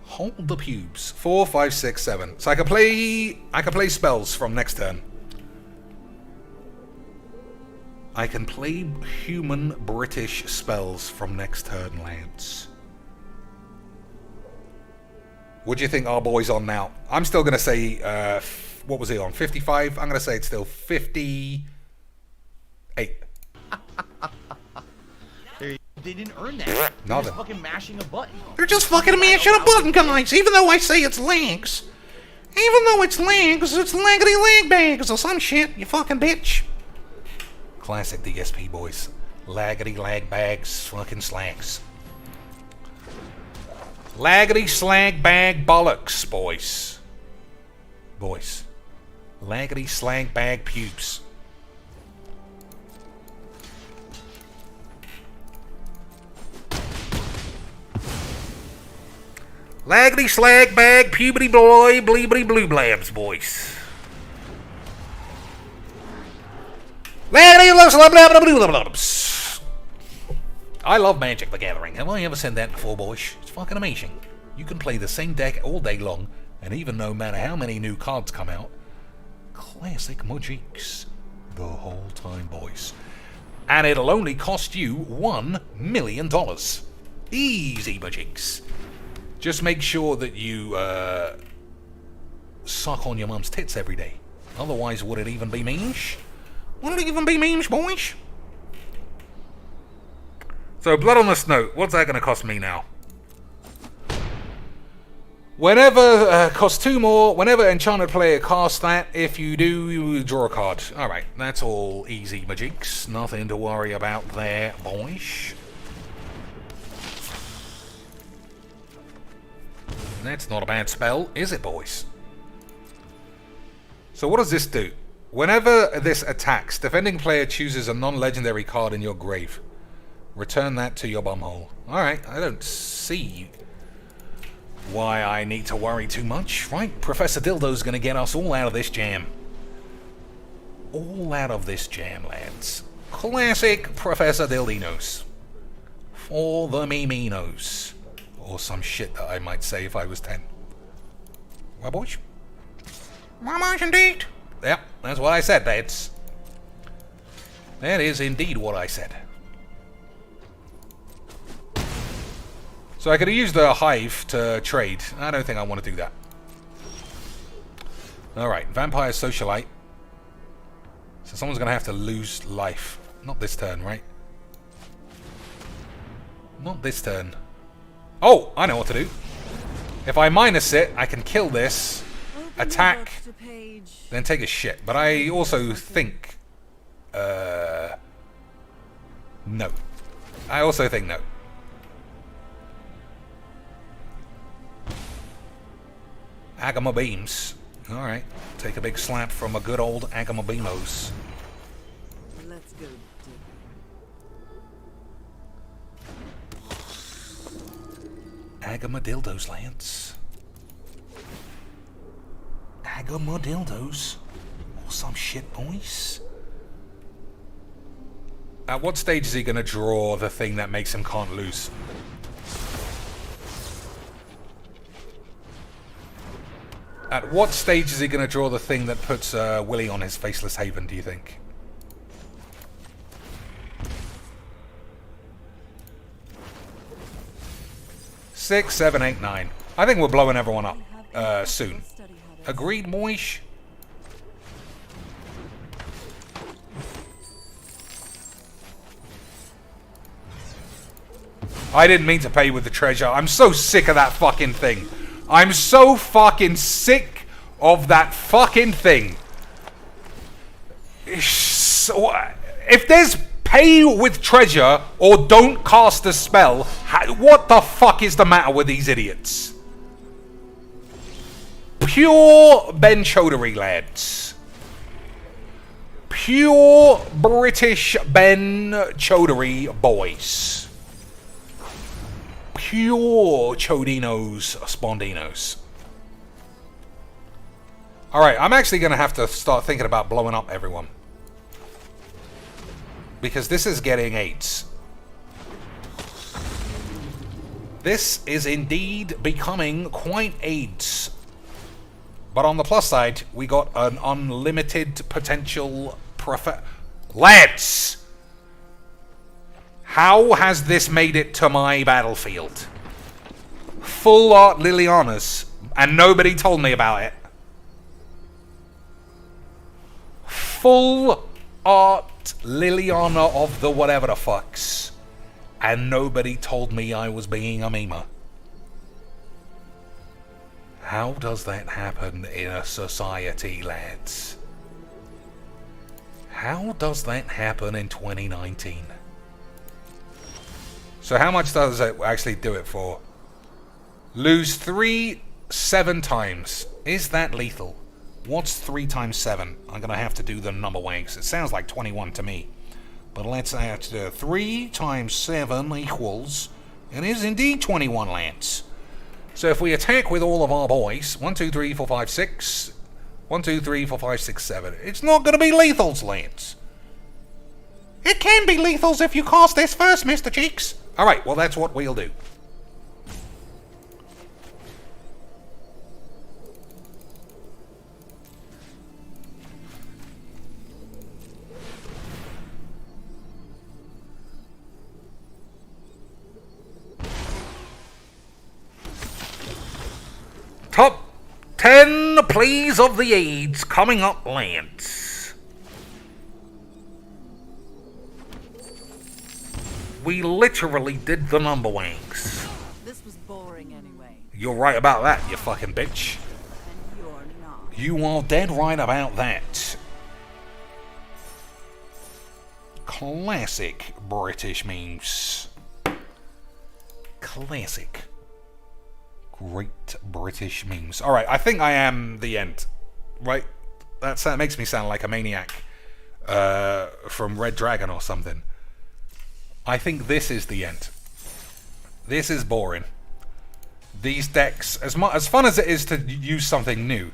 Hold the pubes. 4, 5, 6, 7. So I can play spells from next turn. I can play human British spells from next turn, lads. What do you think our boy's on now? I'm still going to say, what was he on? 55? I'm going to say it's still 58. They didn't earn that. They're just fucking mashing a button. They're just fucking mashing a button, guys. Even though I say it's legs. Even though it's legs, it's laggity leg bags or some shit, you fucking bitch. Classic DSP, boys. Laggity lag bags, fucking slacks. Laggity slag bag bollocks, boys. Boys. Laggity slag bag pubes. Laggity slag bag puberty boy bleebity blue blabs, boys. I love Magic the Gathering. Have I ever said that before, boys? It's fucking amazing. You can play the same deck all day long, and even no matter how many new cards come out, classic Magics the whole time, boys. And it'll only cost you $1 million. Easy Magics. Just make sure that you suck on your mum's tits every day. Otherwise, would it even be memes? Would it even be memes, boys? So, Blood on the Snow. What's that going to cost me now? Whenever, costs 2 more. Whenever enchanted player casts that, if you do, you draw a card. Alright, that's all easy magics. Nothing to worry about there, boys. That's not a bad spell, is it, boys? So what does this do? Whenever this attacks, defending player chooses a non-legendary card in your grave. Return that to your bumhole. Alright, I don't see why I need to worry too much. Right, Professor Dildo's gonna get us all out of this jam. All out of this jam, lads. Classic Professor Dildinos. For the Miminos. Or some shit that I might say if I was 10. Well, boys? My boys, indeed. Yep, that's what I said, lads. That is indeed what I said. So I could have used the hive to trade. I don't think I want to do that. Alright, Vampire Socialite. So someone's going to have to lose life. Not this turn, right? Not this turn. Oh, I know what to do. If I minus it, I can kill this, attack, then take a shit. But I also think... no. I also think no. Agama Beams. Alright. Take a big slap from a good old Agama Beamos. Let's go. Agama Dildos, Lance. Agama Dildos. Or some shit, boys. At what stage is he going to draw the thing that makes him can't lose? At what stage is he going to draw the thing that puts Willy on his Faceless Haven, do you think? Six, 7, 8, 9. I think we're blowing everyone up soon. Agreed, Moish? I didn't mean to pay with the treasure. I'm so sick of that fucking thing. I'm so fucking sick of that fucking thing. So, if there's pay with treasure or don't cast a spell, what the fuck is the matter with these idiots? Pure Ben Chodery, lads. Pure British Ben Chodery boys. Pure Chodinos Spondinos. Alright, I'm actually going to have to start thinking about blowing up everyone. Because this is getting AIDS. This is indeed becoming quite AIDS. But on the plus side, we got an unlimited potential Lads! How has this made it to my battlefield? Full art Lilianas, and nobody told me about it. Full art Liliana of the whatever the fucks, and nobody told me I was being a memer. How does that happen in a society, lads? How does that happen in 2019? So how much does it actually do it for? Lose 3, 7 times. Is that lethal? What's 3 times 7? I'm going to have to do the number wanks. It sounds like 21 to me. But let's add 3 times 7 equals... It is indeed 21, lads. So if we attack with all of our boys... 1, 2, 3, 4, 5, 6... 1, 2, 3, 4, 5, 6, 7. It's not going to be lethals, lads. It can be lethals if you cast this first, Mr. Cheeks. Alright, well that's what we'll do. Top 10 plays of the AIDS coming up, Lance. We literally did the number wanks. This was boring anyway, You're right about that, you fucking bitch. and you're not. You are dead right about that. Classic British memes. Classic. Great British memes. Alright, I think I am the end. Right? That makes me sound like a maniac from Red Dragon or something. I think this is the end. This is boring. These decks, as fun as it is to use something new,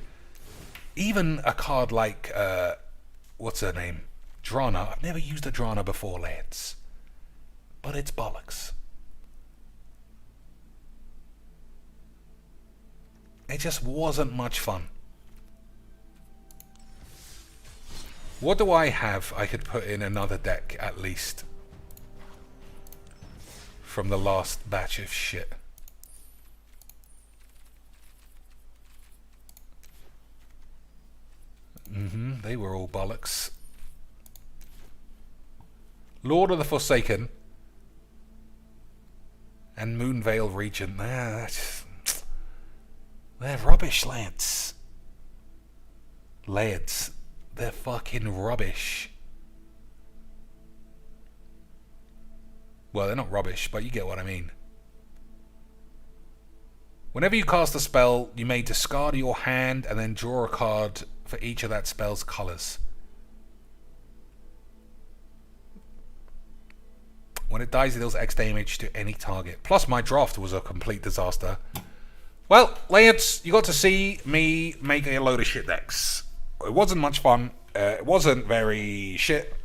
even a card like, what's her name? Drana. I've never used a Drana before, lads. But it's bollocks. It just wasn't much fun. What do I have I could put in another deck, at least? From the last batch of shit. They were all bollocks. Lord of the Forsaken and Moonvale Regent. They're rubbish, lads. Lads, they're fucking rubbish. Well, they're not rubbish, but you get what I mean. Whenever you cast a spell, you may discard your hand and then draw a card for each of that spell's colors. When it dies, it deals X damage to any target. Plus, my draft was a complete disaster. Well, lads, you got to see me make a load of shit decks. It wasn't much fun. It wasn't very shit.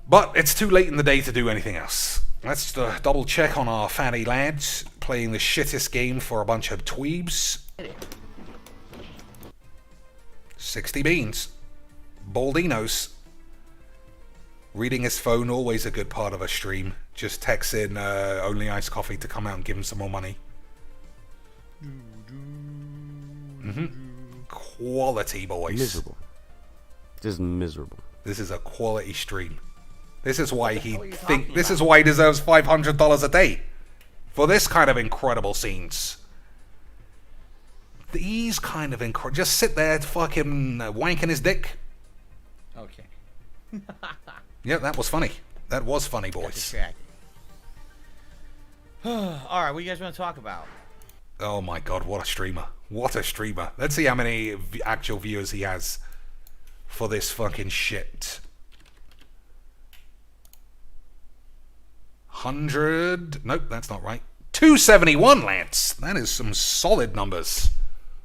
But it's too late in the day to do anything else. Let's double check on our fatty lads playing the shittest game for a bunch of tweebs. 60 beans. Baldinos. Reading his phone, always a good part of a stream. Just text in only iced coffee to come out and give him some more money. Quality, boys. Miserable. Just miserable. This is a quality stream. This is why this is why he deserves $500 a day for this kind of incredible scenes. These kind of incredible. Just sit there, fucking wanking his dick. Okay. Yeah, that was funny. That was funny, boys. Alright, what do you guys want to talk about? Oh my god, what a streamer. What a streamer. Let's see how many actual viewers he has for this fucking shit. 100. Nope, that's not right. 271, Lance. That is some solid numbers.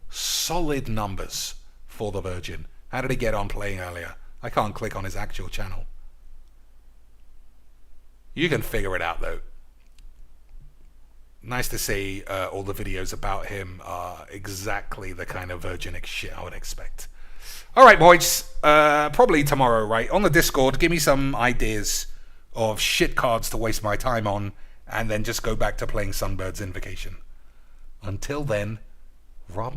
Solid numbers for the Virgin. How did he get on playing earlier? I can't click on his actual channel. You can figure it out, though. Nice to see all the videos about him are exactly the kind of Virginic shit I would expect. Alright, boys. Probably tomorrow, right? On the Discord, give me some ideas of shit cards to waste my time on, and then just go back to playing Sunbird's Invocation. Until then, Rob